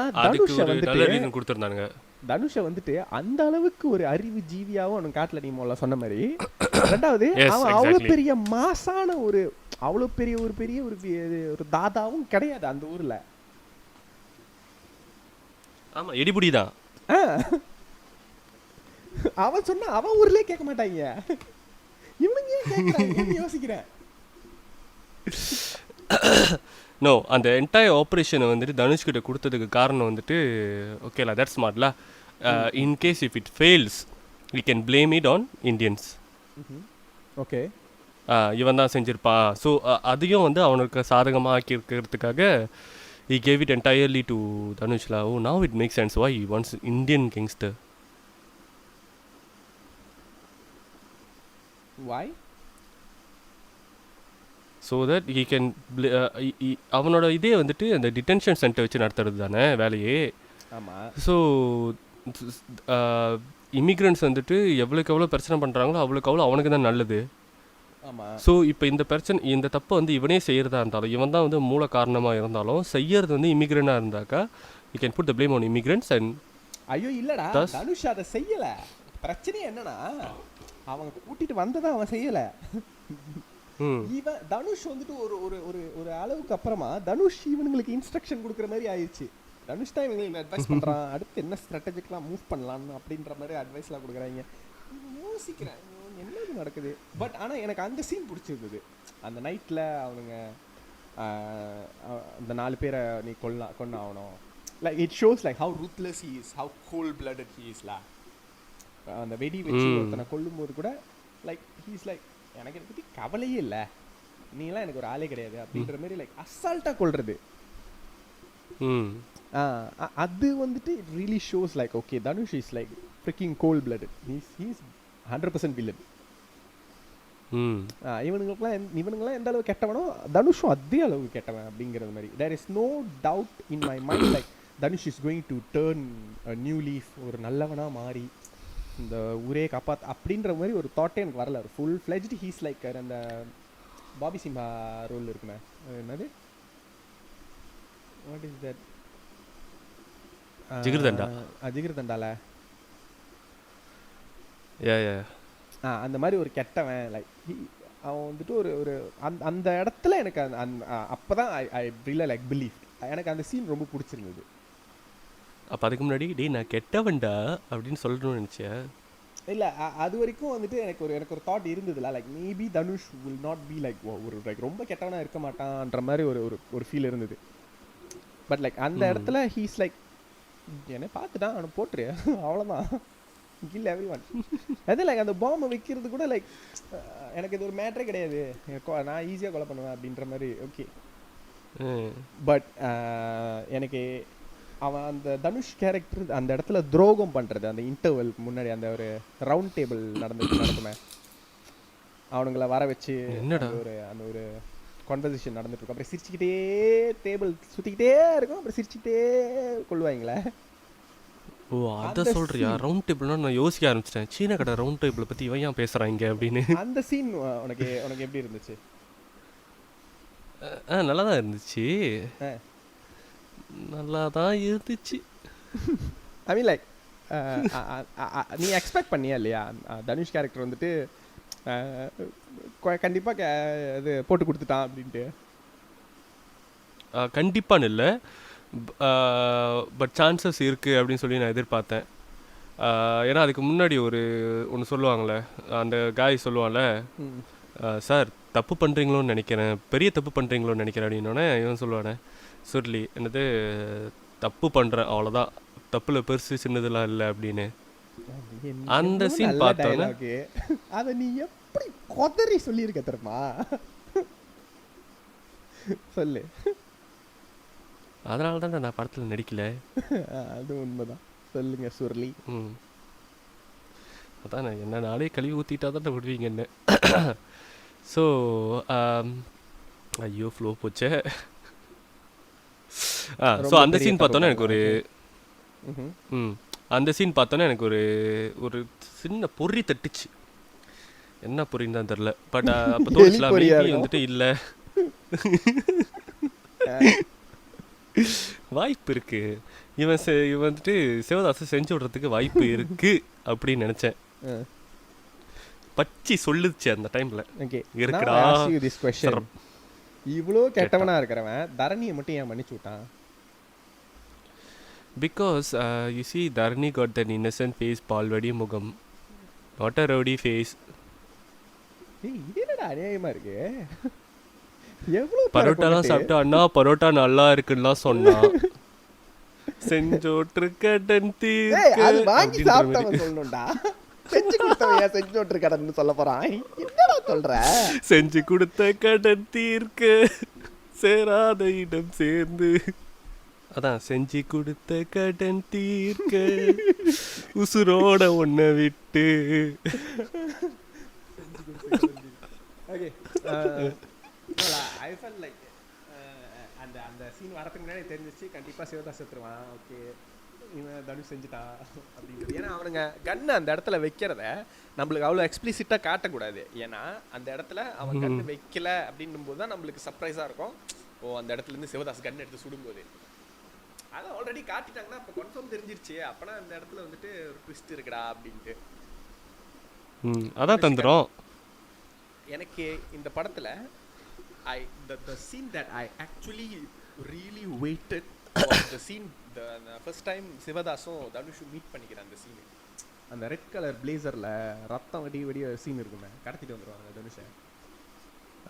தனுஷை வந்துட்டு அந்த அளவுக்கு ஒரு அறிவு ஜீவியாவும் அவன் காட்டல. நீ முதல்ல சொன்ன மாதிரி. ரெண்டாவது அவன் அவ்வளவு பெரிய மாசான அவ்வளவு பெரிய ஒரு தாதாவும் கிடையாது அந்த ஊர்ல. ஆமா, எடிபுடிதான் அவன் சொன்னா அவன் ஊர்லயே கேட்க மாட்டாங்க, இவனுங்க ஏன் கேட்கறாங்க யோசிக்கிறேன். நோ, அந்த என்டையர் ஆப்ரேஷனை வந்துட்டு தனுஷ்கிட்ட கொடுத்ததுக்கு காரணம் வந்துட்டு ஓகேலா, தட்ஸ் ஸ்மார்ட்லா. In case if it fails we can blame it on Indians. Okay, இவன் தான் செஞ்சிருப்பான். ஸோ அதையும் வந்து அவனுக்கு சாதகமாக ஆக்கி இருக்கிறதுக்காக he gave it entirely to Dhanushla. Oh, now it makes sense why he wants Indian gangster. Why? So that he can அவனோட இதே வந்துட்டு அந்த டிடென்ஷன் சென்டர் வச்சு நடத்துறது தானே வேலையே. ஆமாம். ஸோ இமிக்ரெண்ட்ஸ் வந்துட்டு எவ்வளோக்கு எவ்வளோ பிரச்சனை பண்ணுறாங்களோ அவ்வளோக்கு அவ்வளோ அவனுக்கு தான் நல்லது. ஆமாம். ஸோ இப்போ இந்த தப்பை வந்து இவனே செய்கிறதா இருந்தாலும், இவன் தான் வந்து மூல காரணமாக இருந்தாலும், செய்யறது வந்து இமிக்ரெண்டாக இருந்தாக்கா you can put the blame on immigrants. And ஐயோ இல்லைடா, தனுஷ் அதை செய்யலை. பிரச்சனை என்னன்னா அவங்க கூட்டிகிட்டு வந்ததை அவன் செய்யலை. ம் இவன் தனுஷ் வந்துட்டு ஒரு ஒரு ஒரு ஒரு அளவுக்கு அப்புறமா தனுஷ் இவனுங்களுக்கு இன்ஸ்ட்ரக்ஷன் கொடுக்குற மாதிரி ஆயிடுச்சு. தனுஷ் தான் இவங்களுக்கு அட்வைஸ் பண்றான், அடுத்து என்ன ஸ்ட்ராட்டஜிக்கெலாம் மூவ் பண்ணலான்னு அப்படின்ற மாதிரி அட்வைஸ்லாம் கொடுக்குறாங்க. யோசிக்கிறேன் என்னது நடக்குது. பட் ஆனால் எனக்கு அந்த சீன் பிடிச்சிருந்தது. அந்த நைட்டில் அவனுங்க அந்த 4 பேரை நீ கொண்டு ஆகணும். Like it shows like how ruthless he is, how cold blooded he இஸ்லா. அந்த வெடி வச்சு ஒருத்தனை கொல்லும் போது கூட லைக் ஹீஸ் லைக் எனக்கு இதை பற்றி கவலையே இல்லை, நீலாம் எனக்கு ஒரு ஆளே கிடையாது அப்படின்ற மாதிரி லைக் அசால்ட்டாக கொள்றது. அது வந்துட்டு it really shows like okay Dhanush is like freaking cold blooded, he's 100% villain. இவனுங்களாம் எந்த அளவு கெட்டவனோ தனுஷும் அதே அளவு கெட்டவன் அப்படிங்கிறது மாதிரி. There is no doubt in my mind like Dhanush is going to turn new leaf, ஒரு நல்லவனாக மாறி இந்த ஊரே காப்பாத் அப்படின்ற மாதிரி ஒரு தாட்டே எனக்கு வரல. ஒரு ஃபுல் ஃப்ளெஜ்டு ஹீஸ் லைக் அந்த பாபி சிம்ஹா ரோல் இருக்குமே, என்னது வாட் இஸ் தட், ஜிகிர்தண்டா. ஜிகிர்தண்டால அந்த மாதிரி ஒரு கெட்டவன் லைக் அவன் வந்துட்டு ஒரு ஒரு அந்த இடத்துல எனக்கு அப்போ தான் ஐ ரியலி லைக் பிலீவ். எனக்கு அந்த சீன் ரொம்ப பிடிச்சிருந்தது. அப்போ அதுக்கு முன்னாடி டேய் நான் கெட்டவன்டா அப்படின்னு சொல்லணும்னு நினச்சேன். இல்லை அது வரைக்கும் வந்துட்டு எனக்கு ஒரு தாட் இருந்ததுல like maybe Dhanush will not be like ஒரு லைக் ரொம்ப கெட்டவனாக இருக்க மாட்டான்ற மாதிரி ஒரு ஃபீல் இருந்தது. பட் லைக் அந்த இடத்துல ஹீஸ் லைக் என்னை பார்த்துட்டான் அவனை போட்டுரு அவ்வளோதான், கில் எவ்ரி ஒன். அது லைக் அந்த பாம்பை வைக்கிறது கூட லைக் எனக்கு இது ஒரு மேட்ரே கிடையாது, நான் ஈஸியாக கொலை பண்ணுவேன் அப்படின்ற மாதிரி. ஓகே பட் எனக்கு அவன் அந்த தனுஷ் கேரக்டர் அந்த இடத்துல துரோகம் பண்ணுறது, அந்த இன்டர்வல் முன்னாடி அந்த ஒரு ரவுண்ட் டேபிள் நடக்குமே, அவனுங்களை வர வச்சு அந்த ஒரு கான்வர்சேஷன் நடந்துட்டு இருக்கும். அப்புறம் சிரிச்சுக்கிட்டே டேபிள் சுற்றிக்கிட்டே இருக்கும், அப்புறம் சிரிச்சுக்கிட்டே கொள்ளுவாங்களே. ஓ அதை சொல்றியா? ரவுண்ட் டேபிள்னா நான் யோசிக்க ஆரம்பிச்சிட்டேன், சீன கடை ரவுண்ட் டேபிளை பற்றி இவன் ஏன் பேசுகிறாங்க அப்படின்னு. அந்த சீன் உனக்கு எப்படி இருந்துச்சு? நல்லா தான் இருந்துச்சு, நல்லா தான் இருந்துச்சு. ஐ மீன் லைக் நீ எக்ஸ்பெக்ட் பண்ணியா இல்லையா தனுஷ் கேரக்டர் வந்துட்டு கண்டிப்பாக இது போட்டு கொடுத்துட்டான் அப்படின்ட்டு? கண்டிப்பான்னு இல்லை, பட் சான்சஸ் இருக்குது அப்படின்னு சொல்லி நான் எதிர்பார்த்தேன். ஏன்னா அதுக்கு முன்னாடி ஒன்று சொல்லுவாங்களே, அந்த காய் சொல்லுவான்ல, சார் தப்பு பண்ணுறீங்களோன்னு நினைக்கிறேன், பெரிய தப்பு பண்ணுறீங்களோன்னு நினைக்கிறேன் அப்படின்னோடனே இவன் சொல்லுவானே சுருளி, என்னது தப்பு பண்ணுறேன் அவ்வளோதான், தப்பில் பெருசு சின்னதெல்லாம் இல்லை அப்படின்னு. அந்த சீன் பார்த்தோன்னே அதை நீ எப்படி கொதறி சொல்லியிருக்க தெரியுமா? சொல்லு. அதனால தான் நான் படத்தில் நடிக்கல. அது உண்மைதான், சொல்லுங்க சுருளி. அதான் என்ன நாளே கழுவி ஊற்றிட்டா தான் விடுவீங்க என்ன. ஸோ ஐயோ ஃப்ளோ போச்சே. ஸோ அந்த சீன் பார்த்தோன்னே எனக்கு ஒரு சின்ன பொறி தட்டுச்சு. என்ன பொறின்னு தான் தெரில, பட் அப்போ தோணுச்சுலாம் மேபி வந்துட்டு இல்லை வாய்ப்பு இருக்கு, இவன் வந்துட்டு சிவதாசை செஞ்சு விடுறதுக்கு வாய்ப்பு இருக்கு அப்படின்னு நினைச்சேன். பச்சி சொல்லுச்சு அந்த டைம்ல. இருக்குடா இவ்வளோ கெட்டவனா இருக்கிறவன் தரணியை மட்டும் ஏன் மன்னிச்சு விட்டான்? Because you see Dharani got that innocent face, பால்வடி முகம், not a rowdy face. இது என்னடா அநியாயமா இருக்கு. பரோட்டாலாம் சாப்பிட்டு அண்ணா பரோட்டா நல்லா இருக்குன்னுலாம் சொன்னான். செஞ்சோட்டிருக்கடன் தீர்க்க அது வாங்கி சாப்பிட்டவன் சொல்லணும்டா, செஞ்சு கொடுத்தவன் செஞ்சோட்டிருக்கடன் சொல்ல போறான். என்னடா சொல்ற? செஞ்சு கொடுத்த கடன் தீர்க்க சேராத இடம் சேர்ந்து, அதான் செஞ்சு கொடுத்த கடன் தீர்க்க உசுரோட ஒன்ன விட்டு. ஐ ஃபெல் லைக் அந்த சீன் வரதுக்கு முன்னாடி தெரிஞ்சிச்சு கண்டிப்பாக சிவதாஸ் செத்துருவான். ஓகே இவன் தனுஷ் செஞ்சுட்டான் அப்படின்றது. ஏன்னா அவனுங்க கன்னு அந்த இடத்துல வைக்கிறத நம்மளுக்கு அவ்வளோ எக்ஸ்பிளிசிட்டாக காட்டக்கூடாது. ஏன்னா அந்த இடத்துல அவன் கன்னு வைக்கல அப்படின்னும் போது தான் நம்மளுக்கு சர்ப்ரைஸாக இருக்கும். ஓ அந்த இடத்துலேருந்து சிவதாஸ் கன் எடுத்து சுடும்போது அதை ஆல்ரெடி காட்டிட்டாங்கன்னா அப்போ கன்ஃபார்ம் தெரிஞ்சிருச்சு, அப்போனா அந்த இடத்துல வந்துட்டு ஒரு ட்விஸ்ட் இருக்குடா அப்படின்ட்டு. அதான் தந்துடும். எனக்கு இந்த படத்துல the scene that I actually really waited was the scene the first time சிவதாஸும் தனுஷும் மீட் பண்ணிக்கிற அந்த சீன். அந்த ரெட் கலர் பிளேசர்ல ரத்தம் வெடிய சீன் இருக்குமே, கடத்திட்டு வந்துருவாங்க தனுஷை.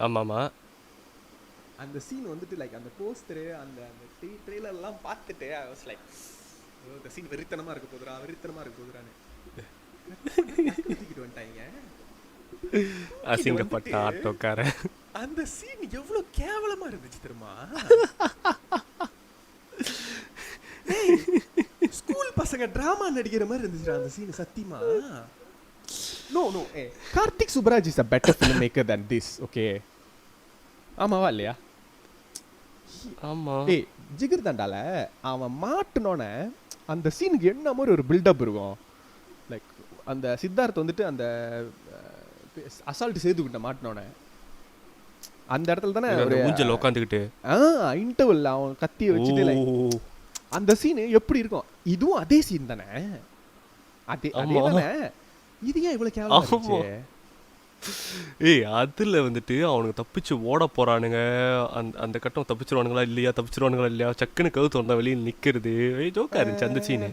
ஆமாமா. அந்த சீன் வந்துட்டு லைக் அந்த போஸ்டர் அந்த ட்ரெய்லர் எல்லாம் பார்த்துட்டு I was like இந்த சீன் வெறித்தனமா இருக்க போகுதுறான்னு தூக்கிட்டு வந்துட்டாங்க. அசிங்கப்பட்ட ஆட்டோக்காரன். அந்த சீன் எவ்வளவு கேவலமா இருந்துச்சு தெரியுமா? ஸ்கூல் பசங்க டிராமா நடிக்கிற மாதிரி இருந்துச்சு அந்த சீன். சத்தியமா no Karthik Subbaraj is a better filmmaker than this. Okay, ஆமாவா இல்லையா? ஆமா. ஜிகர் தண்டால அவன் மாட்டுனோட அந்த சீனுக்கு என்ன மாதிரி ஒரு பில்டப் இருக்கும். லைக் அந்த சித்தார்த் வந்துட்டு அந்த அசால்ட் சேதுக்கிட்ட மாட்டினோட அந்த இடத்துல தானே ஒரு ஊஞ்சல் உட்காந்துக்கிட்டு இன்டர்வல் அவன் கத்தியை வச்சுட்டு அந்த சீனு எப்படி இருக்கும்? இதுவும் அதே சீன் தானே, அதே தானே. இது ஏன் இவ்வளவு கேவலமா? அதுல வந்துட்டு அவனுக்கு தப்பிச்சு ஓட போறானுங்க. அந்த கட்டம் தப்பிச்சிருவானுங்களா இல்லையா சக்குன்னு கவுத்து வந்தா வெளியே நிக்கிறது ஜோக்கா இருந்துச்சு அந்த சீனு.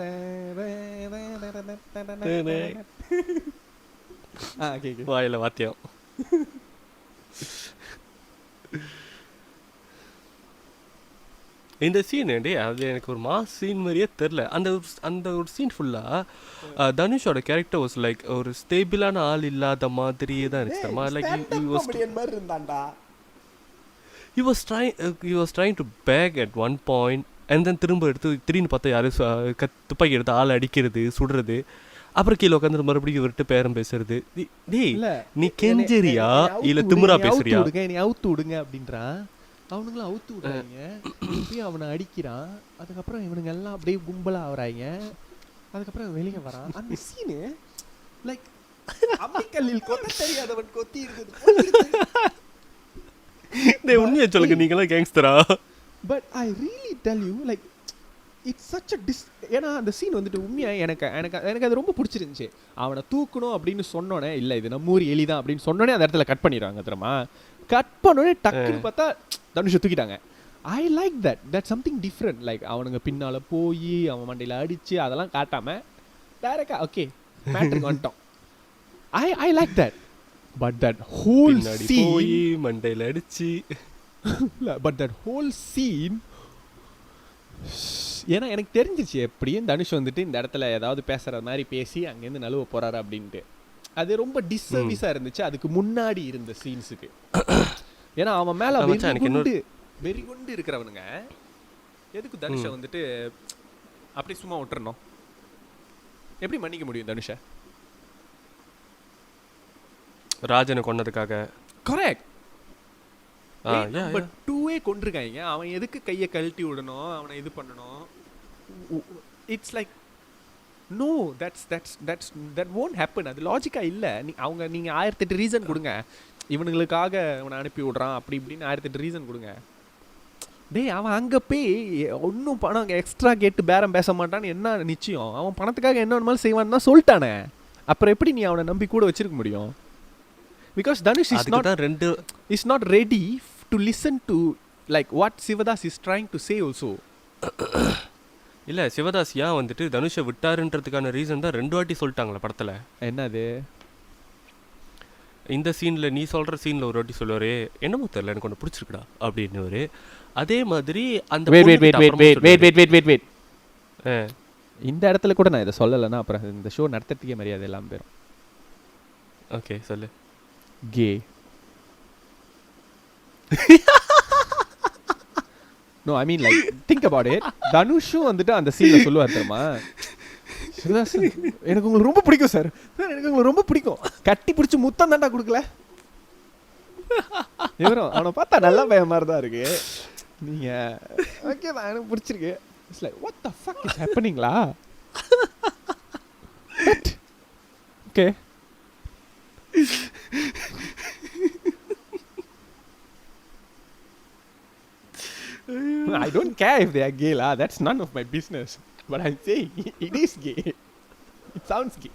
வாயில வாத்தியம். இந்த சீன் அது எனக்கு ஒரு மாஸ் சீன் மாதிரியே தெரில. அந்த ஒரு சீன் ஃபுல்லா தனுஷோட கேரக்டர் வாஸ் லைக் ஒரு ஸ்டேபிளான ஆள் இல்லாத மாதிரியே தான் இருந்துச்சு. Like he was trying to beg at one point and then திரும்ப எடுத்து திடீர்னு பார்த்தா யாரும் துப்பாக்கி எடுத்து ஆள் அடிக்கிறது சுடுறது, அப்புறம் கீழே உட்காந்து மறுபடியும் விட்டு பேரம் பேசுறது. நீ கெஞ்சரியா இல்ல திமிரா பேசுறியா? நீ அவுத்து விடுங்க அப்படின்றான். அவனுங்களும் அவுத்து விடுறாங்க, இப்பயும் அவனை அடிக்கிறான். அதுக்கப்புறம் இவனுங்க எல்லாம் அப்படியே கும்பலா ஆகுறாங்க. அதுக்கப்புறம் வெளியே வரான். அந்த சீனு லைக் அம்மிக்கல்லில் கொத்த தெரியாதவன் கொத்தி இருக்குது. உண்மையை சொல்லுங்க, நீங்களாம் கேங்ஸ்டரா? But I really tell you like it's such a ஏன்னா அந்த சீன் வந்துட்டு உண்மையாக எனக்கு அது ரொம்ப பிடிச்சிருந்துச்சு. அவனை தூக்கணும் அப்படின்னு சொன்னோன்னே இல்லை இது நம்ம ஊர் எலிதான் அப்படின்னு சொன்னோன்னே அந்த இடத்துல கட் பண்ணிடுவாங்க தெரியுமா. கட் பண்ணோடனே டக்குன்னு பார்த்தா தனுஷை தூக்கிட்டாங்க. ஐ like that something different. Like அவனுங்க பின்னால் போய் அவன் மண்டையில் அடித்து அதெல்லாம் காட்டாமல் டைரக்டாக ஓகே மேட்ருக்கு வந்துட்டோம். I like that. But that whole scene மண்டையில் அடிச்சு பட் தட் ஹோல் சீன் ஏன்னா எனக்கு தெரிஞ்சிச்சு எப்படியும் தனுஷ் வந்துட்டு இந்த இடத்துல ஏதாவது பேசுகிற மாதிரி பேசி அங்கேருந்து நழுவ போகிறாரு அப்படின்ட்டு. அது ரொம்ப டிஸ்சர்வீஸாக இருந்துச்சு அதுக்கு முன்னாடி இருந்த சீன்ஸுக்கு. ஏன்னா அவன் மேலே வெறி கொண்டு இருக்கிறவனுங்க எதுக்கு தனுஷை வந்துட்டு அப்படி சும்மா விட்டுறணும்? எப்படி மன்னிக்க முடியும் தனுஷை? ராஜனை கொன்னதுக்காக. கரெக்ட். பட் 2 கொண்டிருக்காங்க. அவன் எதுக்கு கையை கழட்டி விடணும், அவனை இது பண்ணணும்? It's like know that won't happen. அது லாஜிக்கா இல்லை. நீங்கள் 1008 ரீசன் கொடுங்க. இவனுங்களுக்காக அவனை அனுப்பி விடுறான் அப்படி இப்படின்னு 1008 ரீசன் கொடுங்க. டேய் அவன் அங்கே போய் ஒன்றும் பணம் அங்கே எக்ஸ்ட்ரா கேட்டு பேரம் பேச மாட்டான்னு என்ன நிச்சயம்? அவன் பணத்துக்காக என்ன வேணுமாலும் செய்வான்னு தான் சொல்லிட்டானே. அப்புறம் எப்படி நீ அவனை நம்பி கூட வச்சிருக்க முடியும்? Because Dhanush is not ready to listen to like what Sivadas is trying to say also. இல்லை சிவதாஸ் ஏன் வந்துட்டு தனுஷை விட்டாருன்றதுக்கான ரீசன் தான் 2 வாட்டி சொல்லிட்டாங்களே படத்தில். என்னது? இந்த சீனில் நீ சொல்கிற சீனில் ஒரு வாட்டி சொல்லுவார், என்னமோ தெரியல எனக்கு ஒன்று பிடிச்சிருக்குடா அப்படின்னு. அதே மாதிரி அந்த வெயிட் இந்த இடத்துல கூட நான் இதை சொல்லலைன்னா அப்புறம் இந்த ஷோ நடத்துறதுக்கே மரியாதை எல்லாம் போயிடும். ஓகே சொல்லு. Gay. No, I mean like think about it. தனுஷும் வந்துட்டு அந்த சீன்ல சொல்லுவார் தெரியுமா, எனக்கு உங்களுக்கு ரொம்ப பிடிக்கும் சார், எனக்கு உங்களுக்கு ரொம்ப பிடிக்கும், கட்டி பிடிச்சி முத்தம் தாண்டா கொடுக்கல. இவரும் அவனை பார்த்தா நல்ல பையன் மாதிரி தான் இருக்கு. நீங்க ஓகே தான் எனக்கு பிடிச்சிருக்கு. It's like what the fuck is ஹேப்பனிங்லா? Okay I don't care if they are gay lah. That's none of my business. But I'm saying it is gay. It sounds gay.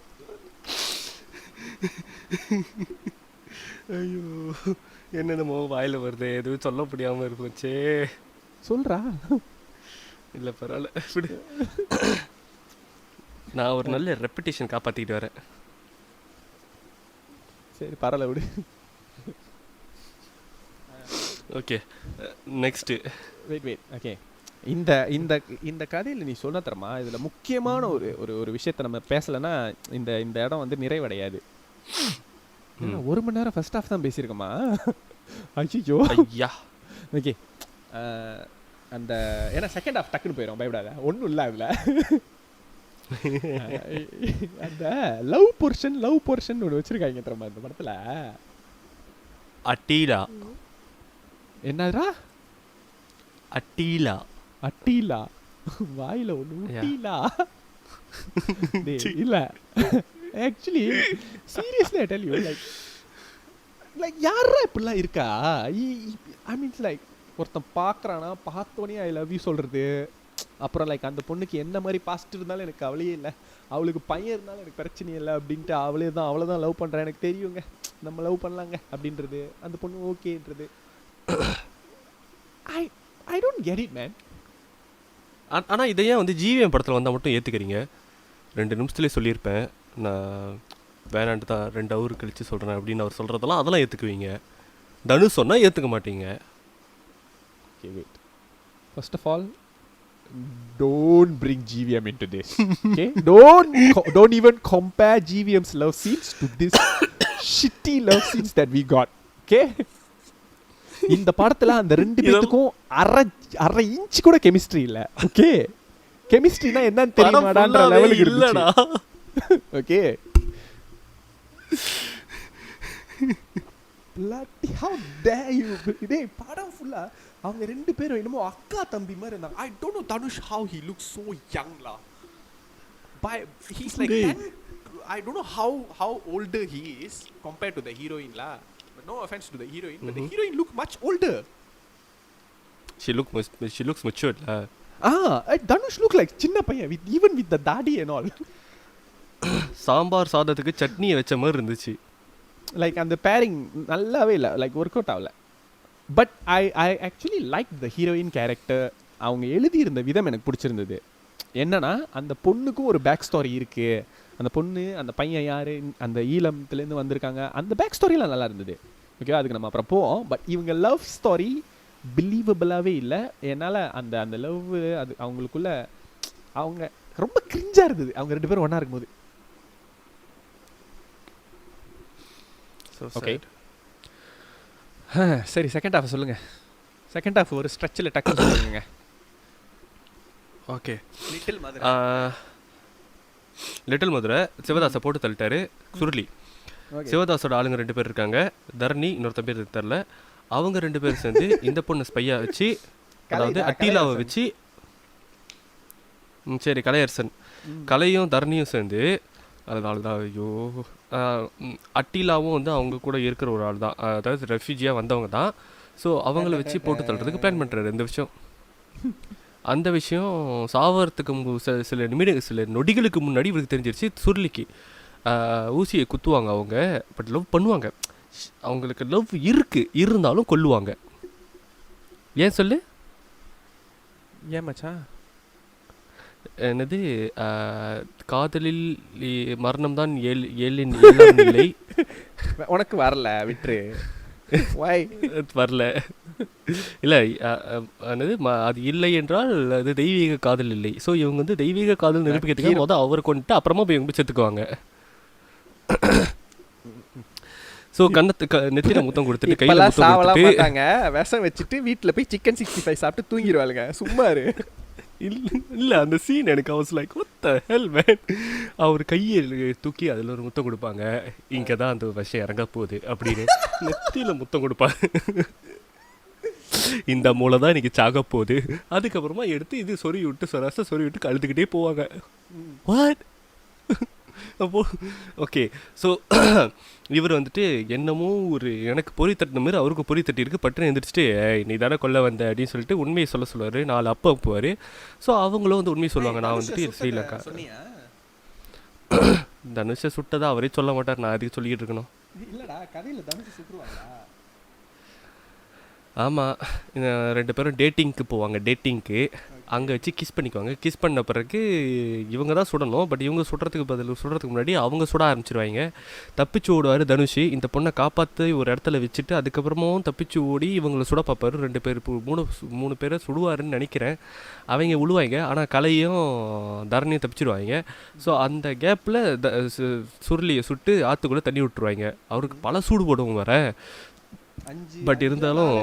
ஐயோ என்னென்னமோ வாயில வருது, எதுவும் சொல்ல முடியாம இருந்துச்சே. சொல்றா. இல்லை பரவாயில்ல விடு. நான் ஒரு நல்ல ரெப்புடேஷன் காப்பாற்றிக்கிட்டு வரேன். சரி பரவாயில்ல விடு. Okay next. Wait okay. இந்த இந்த இந்த கதையில் நீ சொன்ன தரமா, இதில் முக்கியமான ஒரு ஒரு ஒரு விஷயத்த நம்ம பேசலைன்னா இந்த இந்த இடம் வந்து நிறைவடையாது. ஏன்னா 1 மணி நேரம் ஃபர்ஸ்ட் ஹாஃப் தான் பேசியிருக்கோமா. ஐயோ ஐயா ஓகே. அந்த ஏன்னா செகண்ட் ஹாஃப் டக்குன்னு போயிடும், பயப்படாத, ஒன்றும் இல்லை அதில். அந்த லவ் போர்ஷன் ஒன்று வச்சிருக்காங்க தெரியுமா இந்த படத்தில். அட்டீலா. என்னதுரா? அட்டீலா. அட்டீலா வாயில ஒன்று ஊட்டீலா. இல்ல actually seriously I tell you, like யாரா இப்படிலாம் இருக்கா? ஐ மீன்ஸ் லைக் ஒருத்தன் பார்க்குறானா, பார்த்தோன்னே ஐ லவ் யூ சொல்கிறது. அப்புறம் லைக் அந்த பொண்ணுக்கு என்ன மாதிரி பாஸ்ட் இருந்தாலும் எனக்கு கவலையே இல்லை, அவளுக்கு பையன் இருந்தாலும் எனக்கு பிரச்சனையே இல்லை அப்படின்ட்டு அவளை தான் லவ் பண்ணுறேன், எனக்கு தெரியுங்க, நம்ம லவ் பண்ணலாங்க அப்படின்றது. அந்த பொண்ணு ஓகேன்றது. I don't get it man. ஆனால் இதையே வந்து ஜிவிஎம் படத்தில் வந்தால் மட்டும் ஏற்றுக்கிறீங்க. 2 நிமிஷத்துலேயே சொல்லியிருப்பேன் நான் வேணான்ட்டு தான் 2 ஹவர் கழித்து சொல்கிறேன் அப்படின்னு அவர் சொல்கிறதெல்லாம் அதெல்லாம் ஏற்றுக்குவீங்க. தனு சொன்னால் ஏற்றுக்க மாட்டீங்க. Okay, wait. First of all, don't bring GVM into this. Okay? Don't even compare GVM's love scenes to this shitty love scenes that we got. Okay? இந்த படத்துல அந்த 2 பேத்துக்கும் அரை இன்ச் கூட கெமிஸ்ட்ரி இல்ல. ஓகே, கெமிஸ்ட்ரினா என்னன்னு தெரியுமாடான்ற லெவலுக்கு இல்லடா. Okay, bloody how dare you. டேய் படம் ஃபுல்லா அவங்க 2 பேரும் என்னமோ அக்கா தம்பி மாதிரி இருந்தாங்க. I don't know Dhanush how he looks so young la. He's like 10. I don't know how older he is compared to the heroine la. But no offense to the heroine, but the heroine look much older. She looks matured la. Dhanush look like சின்ன பையன் even with the daddy and all. Sambar சாதத்துக்கு சட்னியை வச்ச மாதிரி இருந்துச்சு. Like அந்த bearing நல்லாவே இல்லை, லைக் ஒர்க் அவுட் ஆகல. But I actually like the heroine character. அவங்க எழுதியிருந்த விதம் எனக்கு பிடிச்சிருந்தது. என்னன்னா அந்த பொண்ணுக்கும் ஒரு பேக் ஸ்டோரி இருக்குது. அந்த பொண்ணு அந்த பையன் யார், அந்த ஈழத்துலேருந்து வந்திருக்காங்க, அந்த பேக் ஸ்டோரியெலாம் நல்லா இருந்தது. ஓகே, அதுக்கு நம்ம அப்புறம் போவோம். பட் இவங்க லவ் ஸ்டோரி பிலீவபிளாகவே இல்லை. என்னால் அந்த அந்த லவ் அது அவங்களுக்குள்ள அவங்க ரொம்ப கிரிஞ்சாக இருந்தது அவங்க 2 பேரும் ஒன்றா இருக்கும்போது. ஓகே சரி, செகண்ட் ஹாஃப் சொல்லுங்கள். செகண்ட் ஹாஃப் ஒரு ஸ்ட்ரெச்சில் டக்குன்னு சொல்லுங்க. ஓகே, லிட்டில் மதுரை சிவதாஸை போட்டு தள்ளிட்டாரு சுருளி. சிவதாஸோட ஆளுங்க 2 பேர் இருக்காங்க, தரணி இன்னொருத்த பேர் தெரில. அவங்க 2 பேர் சேர்ந்து இந்த பொண்ணு ஸ்பையா வச்சு, அதாவது அட்டீலாவை வச்சு, சரி கலையரசன், கலையும் தரணியும் சேர்ந்து, அதனால தான் ஐயோ அட்டீலாவும் வந்து அவங்க கூட இருக்கிற ஒரு ஆள் தான், அதாவது ரெஃப்யூஜியாக வந்தவங்க தான். ஸோ அவங்கள வச்சு போட்டு தள்ளுறதுக்கு பிளான் பண்ணுறாரு. இந்த விஷயம், அந்த விஷயம் சாவறதுக்கு சில நொடிகளுக்கு முன்னாடி இவருக்கு தெரிஞ்சிருச்சு. சுருளிக்கு ஊசியை குத்துவாங்க அவங்க, பட் லவ் பண்ணுவாங்க. அவங்களுக்கு லவ் இருந்தாலும் கொல்லுவாங்க. ஏன் சொல்லு? ஏன் மச்சான்? என்னது, காதலில் மரணம் தான் ஏழின் இல்லை. உனக்கு வரல விட்டுரு. வரல இல்லை, என்னது அது இல்லை என்றால் அது தெய்வீக காதல் இல்லை. ஸோ இவங்க வந்து தெய்வீக காதல் நிரூபிக்கிறதுக்கு முதல் அவரை கொண்டுட்டு அப்புறமா போய் இவங்க போய் செத்துக்குவாங்க. ஸோ கண்ணத்துக்கு நெத்தில முத்தம் கொடுத்துட்டு கையில் முத்தம் கொடுத்துட்டு விஷம் வச்சுட்டு வீட்டில் போய் சிக்கன் 65 சாப்பிட்டு தூங்கிடுவாளுங்க. சும்மா இல்லை அந்த சீன் எனக்கு I was like what the hell man. அவர் கையை தூக்கி அதில் ஒரு முத்தம் கொடுப்பாங்க, இங்கே தான் அந்த விஷயம் இறங்க போகுது அப்படின்னு நெத்தியில் முத்தம் கொடுப்பாங்க. இந்த மூளை தான் இன்னைக்கு சாக போகுது. அதுக்கப்புறமா எடுத்து இது சொறி விட்டு கழுத்துக்கிட்டே போவாங்க. வாட் அப்போ ஓகே. ஸோ இவர் வந்துட்டு என்னமோ ஒரு எனக்கு பொறி தட்டின மாதிரி அவருக்கு பொறி தட்டி இருக்கு. பட்டுன்னு எழுந்திரிச்சிட்டு நீ தானே கொல்ல வந்த அப்படின்னு சொல்லிட்டு உண்மையை சொல்லுவார். 4 அப்போ அப்புவார். ஸோ அவங்களும் வந்து உண்மையை சொல்லுவாங்க. நான் வந்துட்டு ஸ்ரீலங்கா தனுஷை சுட்டதா அவரே சொல்ல மாட்டார், நான் அதுக்கு சொல்லிக்கிட்டு இருக்கணும். இல்லடா கதையில தனுஷ் சுற்றுவாங்களா? ஆமாம், 2 பேரும் டேட்டிங்க்கு போவாங்க. டேட்டிங்க்கு அங்கே வச்சு கிஸ் பண்ணிக்குவாங்க. கிஸ் பண்ண பிறகு இவங்க தான் சுடணும். பட் இவங்க சுடுறதுக்கு முன்னாடி அவங்க சுட ஆரம்பிச்சிருவாங்க. தப்பிச்சு ஓடுவார் தனுஷ். இந்த பொண்ணை காப்பாற்றி ஒரு இடத்துல வச்சுட்டு அதுக்கப்புறமும் தப்பிச்சு ஓடி இவங்களை சுட பார்ப்பாரு. 2 பேர் மூணு பேரை சுடுவாருன்னு நினைக்கிறேன். அவங்க விழுவாங்க. ஆனால் கலையும் தரணியும் தப்பிச்சிடுவாங்க. ஸோ அந்த கேப்பில் சுருளியை சுட்டு ஆற்றுக்குள்ளே தண்ணி விட்டுருவாங்க. அவருக்கு பல சூடு போடுவோம் வர. பட் இருந்தாலும்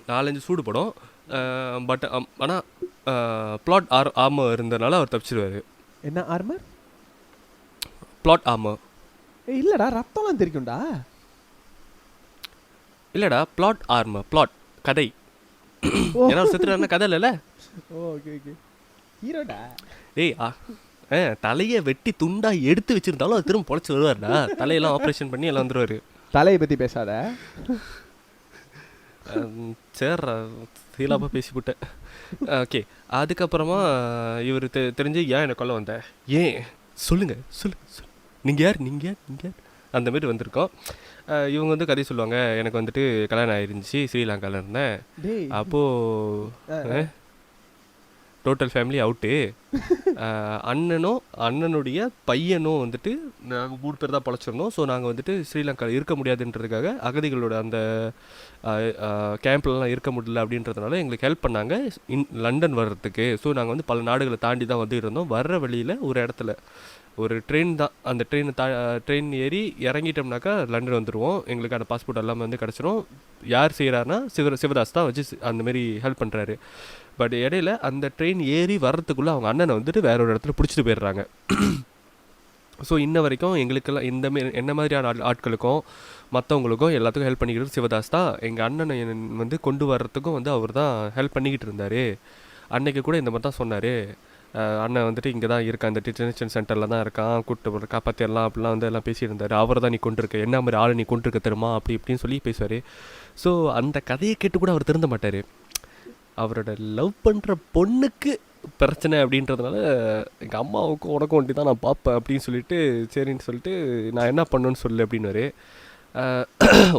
4-5 சூடு படம். பட் ஆனால் பிளாட் ஆர்மர் இருந்தனால அவர் தப்பிச்சிடுவார். என்ன ஆர்மர்? பிளாட் ஆர்மர் இல்லடா ரத்தம்லாம் தெரிக்கும்டா. இல்லைடா, பிளாட் ஆர்மர். பிளாட் கதை. ஏன்னா செத்துறாருன்னா கதை இல்லைல்ல. Okay okay. ஹீரோடா. ஏய் தலையை வெட்டி துண்டா எடுத்து வச்சிருந்தாலும் அது திரும்ப பொழைச்சி வருவார்டா. தலையெல்லாம் ஆப்ரேஷன் பண்ணி எல்லாம் வந்துடுவார். தலையை பற்றி பேசாத. சேர்றா சீலாப்பாக பேசிவிட்டேன். ஓகே, அதுக்கப்புறமா இவர் தெரிஞ்சு ஏன் என்னை கொல்ல வந்த, ஏன் சொல்லுங்கள் சொல்லுங்கள் நீங்கள் யார் அந்த மாதிரி வந்திருக்கோம். இவங்க வந்து கதை சொல்லுவாங்க. எனக்கு வந்துட்டு கல்யாணம் ஆயிருந்துச்சு, ஸ்ரீலங்காவில் இருந்தேன். அப்போது டோட்டல் ஃபேமிலி அவுட்டு. அண்ணனுடைய பையனும் வந்துட்டு நாங்கள் 3 பேர் தான் பொழைச்சிருந்தோம். ஸோ நாங்கள் வந்துட்டு ஸ்ரீலங்காவில் இருக்க முடியாதுன்றதுக்காக, அகதிகளோட அந்த கேம்ப்லலாம் இருக்க முடியல அப்படின்றதுனால எங்களுக்கு ஹெல்ப் பண்ணாங்க லண்டன் வர்றதுக்கு. ஸோ நாங்கள் வந்து பல நாடுகளை தாண்டி தான் வந்துட்டு இருந்தோம். வர்ற வழியில் ஒரு இடத்துல ஒரு ட்ரெயின் தான். அந்த ட்ரெயின் ஏறி இறங்கிட்டோம்னாக்கா லண்டன் வந்துடுவோம். எங்களுக்கு அந்த பாஸ்போர்ட் எல்லாமே வந்து கிடச்சிரும். யார் செய்கிறாருன்னா சிவதாஸ் தான் வச்சு அந்தமாரி ஹெல்ப் பண்ணுறாரு. பட் இடையில அந்த ட்ரெயின் ஏறி வர்றதுக்குள்ளே அவங்க அண்ணனை வந்துட்டு வேற ஒரு இடத்துல பிடிச்சிட்டு போயிடுறாங்க. ஸோ இன்ன வரைக்கும் எங்களுக்கெல்லாம் என்ன மாதிரியான ஆட்களுக்கும் மற்றவங்களுக்கும் எல்லாத்துக்கும் ஹெல்ப் பண்ணிக்கிட்டு சிவதாஸ் தான். எங்கள் அண்ணனை வந்து கொண்டு வர்றதுக்கும் வந்து அவர் தான் ஹெல்ப் பண்ணிக்கிட்டு இருந்தார். அன்னைக்கு கூட இந்த மாதிரி தான் சொன்னார். அண்ணன் வந்துட்டு இங்கே தான் இருக்கான், இந்த டிடென்ஷன் சென்டரில் தான் இருக்கான், கூப்பிட்டு காப்பாற்றிடலாம் அப்படிலாம் வந்து எல்லாம் பேசியிருந்தார். அவர் தான் நீ கொண்டிருக்க, என்ன மாதிரி ஆள் நீ கொண்டிருக்க தெரியுமா அப்படி இப்படின்னு சொல்லி பேசுவார். ஸோ அந்த கதையை கேட்டு கூட அவர் திருந்த மாட்டார். அவரோட லவ் பண்ணுற பொண்ணுக்கு பிரச்சனை அப்படின்றதுனால எங்கள் அம்மாவுக்கும் உனக்கும் ஒண்டி தான் நான் பார்ப்பேன் அப்படின்னு சொல்லிட்டு சரின்னு சொல்லிட்டு நான் என்ன பண்ணணுன்னு சொல்லு அப்படின்னாரு.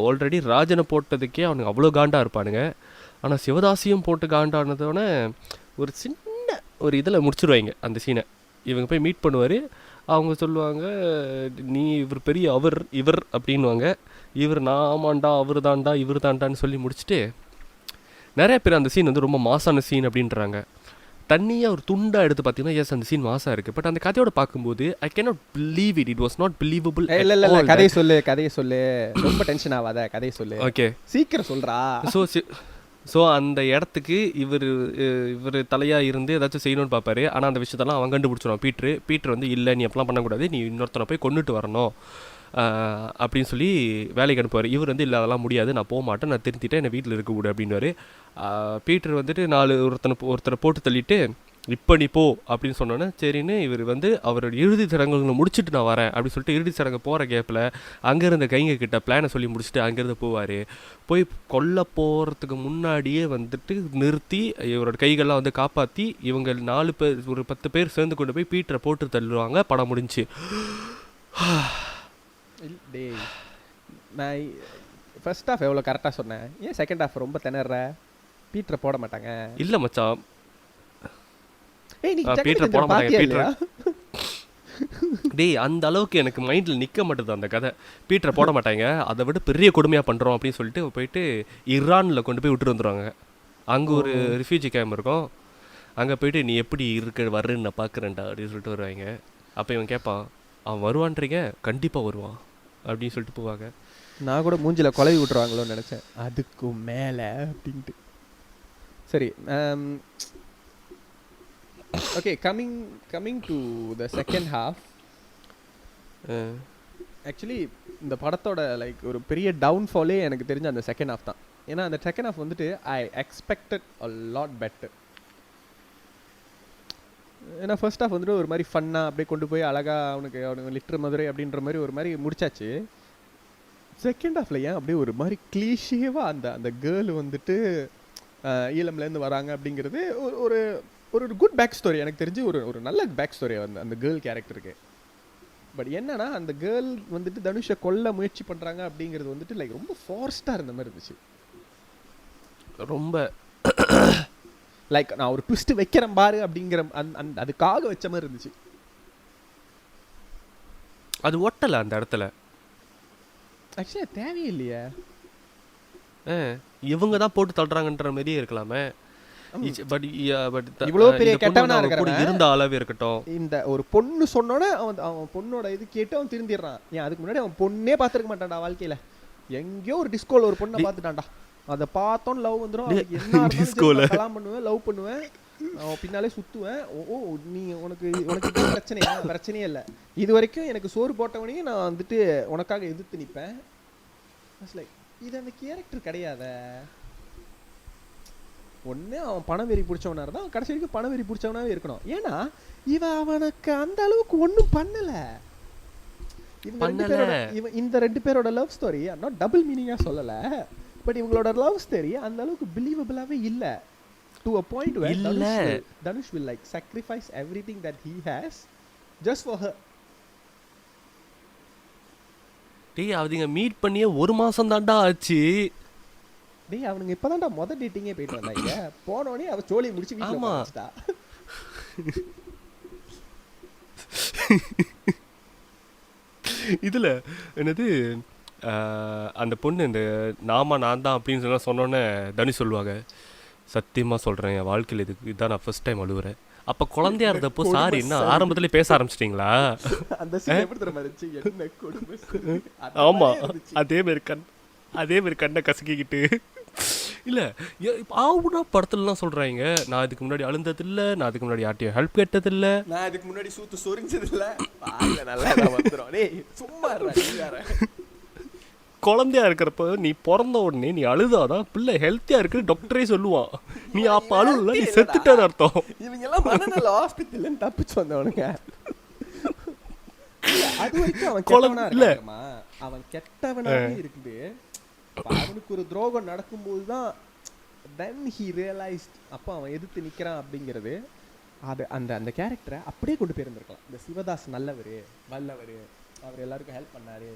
ஆல்ரெடி ராஜனை போட்டதுக்கே அவனுக்கு அவ்வளோ காண்டாக இருப்பானுங்க. ஆனால் சிவதாசியும் போட்டு காண்டானதோட ஒரு சின்ன ஒரு இதில் முடிச்சிடுவாங்க அந்த சீனை. இவங்க போய் மீட் பண்ணுவார். அவங்க சொல்லுவாங்க, நீ இவர் பெரிய இவர் அப்படின்வாங்க. இவர் நான் ஆமாண்டா அவர் தாண்டா இவர் தாண்டான்னு சொல்லி முடிச்சுட்டு நிறைய பேர் அந்த சீன் வந்து ரொம்ப மாசான சீன் அப்படின்றாங்க. தண்ணியாக ஒரு துண்டாக எடுத்து பார்த்தீங்கன்னா எஸ் அந்த சீன் மாசாக இருக்குது. பட் அந்த கதையோட பார்க்கும்போது I cannot believe it was not believable. இல்லை கதையை சொல்லு ரொம்ப டென்ஷன் ஆகாத, கதையை சொல்லு. ஓகே சீக்கிரம் சொல்கிறா. ஸோ அந்த இடத்துக்கு இவர் தலையாக இருந்து ஏதாச்சும் செய்யணும்னு பார்ப்பாரு. ஆனால் அந்த விஷயத்தெல்லாம் அவன் கண்டுபிடிச்சிடுவான். பீட்ரு வந்து இல்லை நீ அப்பெல்லாம் பண்ணக்கூடாது, நீ இன்னொருத்தனை போய் கொண்டுட்டு வரணும் அப்படின்னு சொல்லி வேலைக்கு அனுப்புவார். இவர் வந்து இல்லை அதெல்லாம் முடியாது, நான் போக மாட்டேன், நான் திருத்திட்டேன், என்னை வீட்டில் இருக்க கூடாது அப்படின்வார். பீட்டர் வந்துட்டு ஒருத்தரை போட்டு தள்ளிட்டு இப்போ நீ போ அப்படின்னு சொன்னோன்னே சரின்னு இவர் வந்து அவரோட இறுதி சடங்குகளை முடிச்சுட்டு நான் வரேன் அப்படின்னு சொல்லிட்டு இறுதி சடங்கு போகிற கேப்பில் அங்கேருந்த கைங்க கிட்ட பிளானை சொல்லி முடிச்சுட்டு அங்கேருந்து போவார். போய் கொல்ல போகிறதுக்கு முன்னாடியே வந்துட்டு நிறுத்தி இவரோட கைகள்லாம் வந்து காப்பாற்றி இவங்க 4 பேர் ஒரு 10 பேர் சேர்ந்து கொண்டு போய் பீட்டரை போட்டு தள்ளுவாங்க. படம் முடிஞ்சு. டேய் நான் ஃபர்ஸ்ட் ஹாஃப் எவ்வளோ கரெக்டாக சொன்னேன், ஏன் செகண்ட் ஹாஃப் ரொம்ப திணற? பீட்டரை போட மாட்டாங்க. இல்லை மச்சான், பீட்டரை போட மாட்டாங்க. டேய் அந்த அளவுக்கு எனக்கு மைண்டில் நிற்க மாட்டேது அந்த கதை. பீட்டரை போட மாட்டாங்க, அதை விட பெரிய கொடுமையாக பண்ணுறோம் அப்படின்னு சொல்லிட்டு போயிட்டு ஈரானில் கொண்டு போய் விட்டுட்டு வந்துடுவாங்க. அங்கே ஒரு ரிஃப்யூஜி கேம்ப் இருக்கும். அங்கே போயிட்டு நீ எப்படி வர்றேன்னு நான் பார்க்குறேன்டா அப்படின்னு சொல்லிட்டு வருவாங்க. அப்போ இவன் கேட்பான், அவன் வருவான்றீங்க, கண்டிப்பாக வருவான் அப்படின்னு சொல்லிட்டு போவாங்க. நான் கூட மூஞ்சில் குழவி விட்டுருவாங்களோன்னு நினச்சேன், அதுக்கு மேலே அப்படின்ட்டு. சரி, okay, coming to the second half. Actually இந்த படத்தோட லைக் ஒரு பெரிய டவுன்ஃபாலே எனக்கு தெரிஞ்ச அந்த செகண்ட் ஹாஃப் தான். ஏன்னா அந்த செகண்ட் ஹாஃப் வந்துட்டு I expected a lot better. ஏன்னா ஃபர்ஸ்ட் ஹாஃப் வந்துட்டு ஒரு மாதிரி ஃபன்னாக அப்படியே கொண்டு போய் அழகாக அவனுக்கு லிட்டர் மதுரை அப்படின்ற மாதிரி ஒரு மாதிரி முடிச்சாச்சு. செகண்ட் ஹாஃபில் ஏன் அப்படியே ஒரு மாதிரி கிளீஷேவாக அந்த கேர்ள் வந்துட்டு ஈழம்லேருந்து வராங்க அப்படிங்கிறது ஒரு ஒரு குட் பேக் ஸ்டோரி. எனக்கு தெரிஞ்சு ஒரு நல்ல பேக் ஸ்டோரி அந்த கேர்ள் கேரக்டருக்கு. பட் என்னன்னா அந்த கேர்ள் வந்துட்டு தனுஷை கொல்ல முயற்சி பண்றாங்க அப்படிங்கிறது வந்துட்டு லைக் ரொம்ப ஃபார்ஸ்டா இருந்த மாதிரி இருந்துச்சு. ரொம்ப லைக் நான் ஒரு ட்விஸ்ட் வைக்கிறேன் பாரு அப்படிங்கிற அதுக்காக வச்ச மாதிரி இருந்துச்சு. அது ஒட்டலை அந்த இடத்துல. ஆக்சுவலி தேவையே இல்லையே. இவங்க தான் போட்டு தள்ளுறாங்கன்ற மாதிரியே இருக்கலாமே. பட் இவ்வளோ பெரிய கெட்டவனா இருக்கிறவன் இருந்த அளவு இருக்கட்டும். இந்த ஒரு பொண்ணு சொன்னோன்னே அவன் பொண்ணோட இது கேட்டு அவன் திருந்திடுறான். ஏன் அதுக்கு முன்னாடி அவன் பொண்ணே பார்த்துருக்க மாட்டான்டா வாழ்க்கையில. எங்கேயோ ஒரு டிஸ்கோல ஒரு பொண்ணை பார்த்துட்டான்டா. அதை பார்த்தோன்னு லவ் வந்துடும். என்ன கலாம் பண்ணுவேன், லவ் பண்ணுவேன், அவன் பின்னாலே சுற்றுவேன். ஓ நீ உனக்கு பிரச்சனையா? பிரச்சனையே இல்லை. இது வரைக்கும் எனக்கு சோறு போட்டவனையும் நான் வந்துட்டு உனக்காக எதிர்த்து நிற்பேன். லைக் இது அந்த கேரக்டர் கிடையாத. ஒன்று அவன் பணம் வெறி பிடிச்சவனா இருந்தால் கடைசி வரைக்கும் பணம் வெறி பிடிச்சவனாவே இருக்கணும். ஏன்னா இவன் அவனுக்கு அந்த அளவுக்கு ஒன்றும் பண்ணலை. இந்த ரெண்டு பேரோட லவ் ஸ்டோரி நாட் டபுள் மீனிங்காக சொல்லலை, பட் இவங்களோட லவ் ஸ்டோரி அந்த அளவுக்கு பிலீவபிளாகவே இல்லை. To a point where Dhanush will like sacrifice everything that he has just for her. டேய் அவங்க மீட் பண்ணியே 1 மாசம் தான்டா ஆச்சு. டேய் அவனுங்க இப்பதான்டா மொத டேட்டிங்கே போயிட்டு வந்தாங்க. போனோடனே அவ சோலி முடிச்சு வீட்ல உட்கார்ந்துட்டா. இதுல என்னது அந்த பொண்ணு இந்த நான் தான் அப்படின்னு சொன்னோன்னே தனுஷ் சொல்லுவாங்க, சத்தியமாக சொல்கிறேன் என் வாழ்க்கையில் இதுதான் நான் ஃபர்ஸ்ட் டைம் அழுவுறேன். அப்போ குழந்தையா இருந்தப்போ சாரி என்ன ஆரம்பத்துலேயே பேச ஆரம்பிச்சிட்டிங்களா? ஆமாம் அதே மாதிரி கண்ணை கசக்கிக்கிட்டு இல்லை ஆவுனா படத்துலலாம் சொல்கிறாங்க, நான் இதுக்கு முன்னாடி அழுந்ததில்லை, நான் அதுக்கு முன்னாடி யார்ட்டையும் ஹெல்ப் கேட்டதில்லை, நான் இதுக்கு முன்னாடி சூத்து சொரிஞ்சதில்லை, நல்லா வந்துடும். சும்மா குழந்தையா இருக்கிறப்ப நீ பிறந்த உடனே நீ அழுதாதான் பிள்ளை ஹெல்த்தியா இருக்கு டாக்டரே சொல்லுவான். நீ அப்ப அழுல நீ செத்துட்டேன்னு அர்த்தம். இவங்க எல்லாம் மனநல ஹாஸ்பிட்டல்ல தப்பிச்சு வந்தவனுங்க. அது வரைக்கும் அவன் கெட்டவனா இருக்காமா, அவன் கெட்டவனாவே இருக்குது. அவனுக்கு ஒரு துரோகம் நடக்கும்போது தான் then he realized அப்போ அவன் எதிர்த்து நிக்கிறான் அப்படிங்கிறது. அது அந்த அந்த கேரக்டரை அப்படியே கொண்டு போயிருந்திருக்கலாம். இந்த சிவதாஸ் நல்லவர் வல்லவர், அவர் எல்லாருக்கும் ஹெல்ப் பண்ணாரு,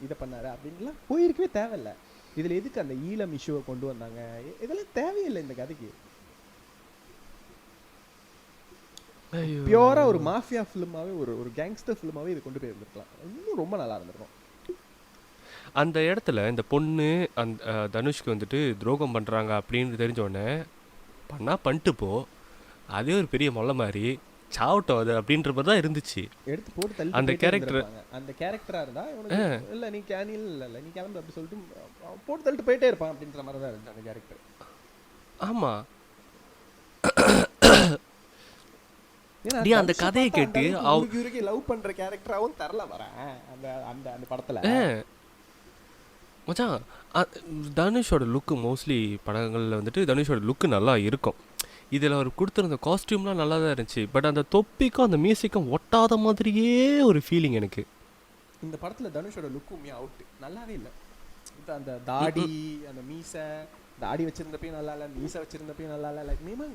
இதை பண்ணாரு அப்படின்லாம் போயிருக்கவே தேவையில்லை. இதுல எதுக்கு அந்த ஈழம் இஷ்யூவை கொண்டு வந்தாங்க? இதெல்லாம் தேவையில்லை இந்த கதைக்கு. பியூரா ஒரு மாஃபியா ஃபிலிமாவே ஒரு கேங்ஸ்டர் ஃபிலிமாவே இது கொண்டு போயிருந்துருக்கலாம். இன்னும் ரொம்ப நல்லா இருந்திருக்கும். அந்த இடத்துல இந்த பொண்ணு அந்த தனுஷ்க்கு வந்துட்டு துரோகம் பண்றாங்க அப்படின்னு தெரிஞ்சோடனே பண்ணா பண்ணிட்டு போ, அதே ஒரு பெரிய மொல்ல மாதிரி சாவட்டும் அது அப்படின்ற மாதிரி தான் இருந்துச்சு. எடுத்து போட்டு தள்ளி அந்த கேரக்டரா இருந்தா இல்ல நீ கேனில் இல்ல நீ கிளம்பு அப்படி சொல்லிட்டு போட்டு தள்ளிட்டு போயிட்டே இருப்பான் அப்படின்ற மாதிரி தான் இருந்துச்சு அந்த கேரக்டர். ஆமா நீ அந்த கதையை கேட்டு அவருக்கு லவ் பண்ற கேரக்டராவும் தரல வரேன் அந்த அந்த அந்த படத்துல. மச்சான் தனுஷோட லுக்கு மோஸ்ட்லி படங்கள்ல வந்துட்டு தனுஷோட லுக்கு நல்லா இருக்கும். இதில் அவர் கொடுத்துருந்த காஸ்டியூம்லாம் நல்லா தான் இருந்துச்சு. பட் அந்த தொப்பிக்கும் அந்த மியூசிக்கும் ஒட்டாத மாதிரியே ஒரு ஃபீலிங் எனக்கு. இந்த படத்தில் தனுஷோட லுக்கும் அவுட் நல்லாவே இல்லை. அந்த தாடி அந்த மீசை, தாடி வச்சிருந்தப்பையும் நல்லா இல்லை, மீசை வச்சிருந்தப்பையும் நல்லா இல்லை. லைக் நேமா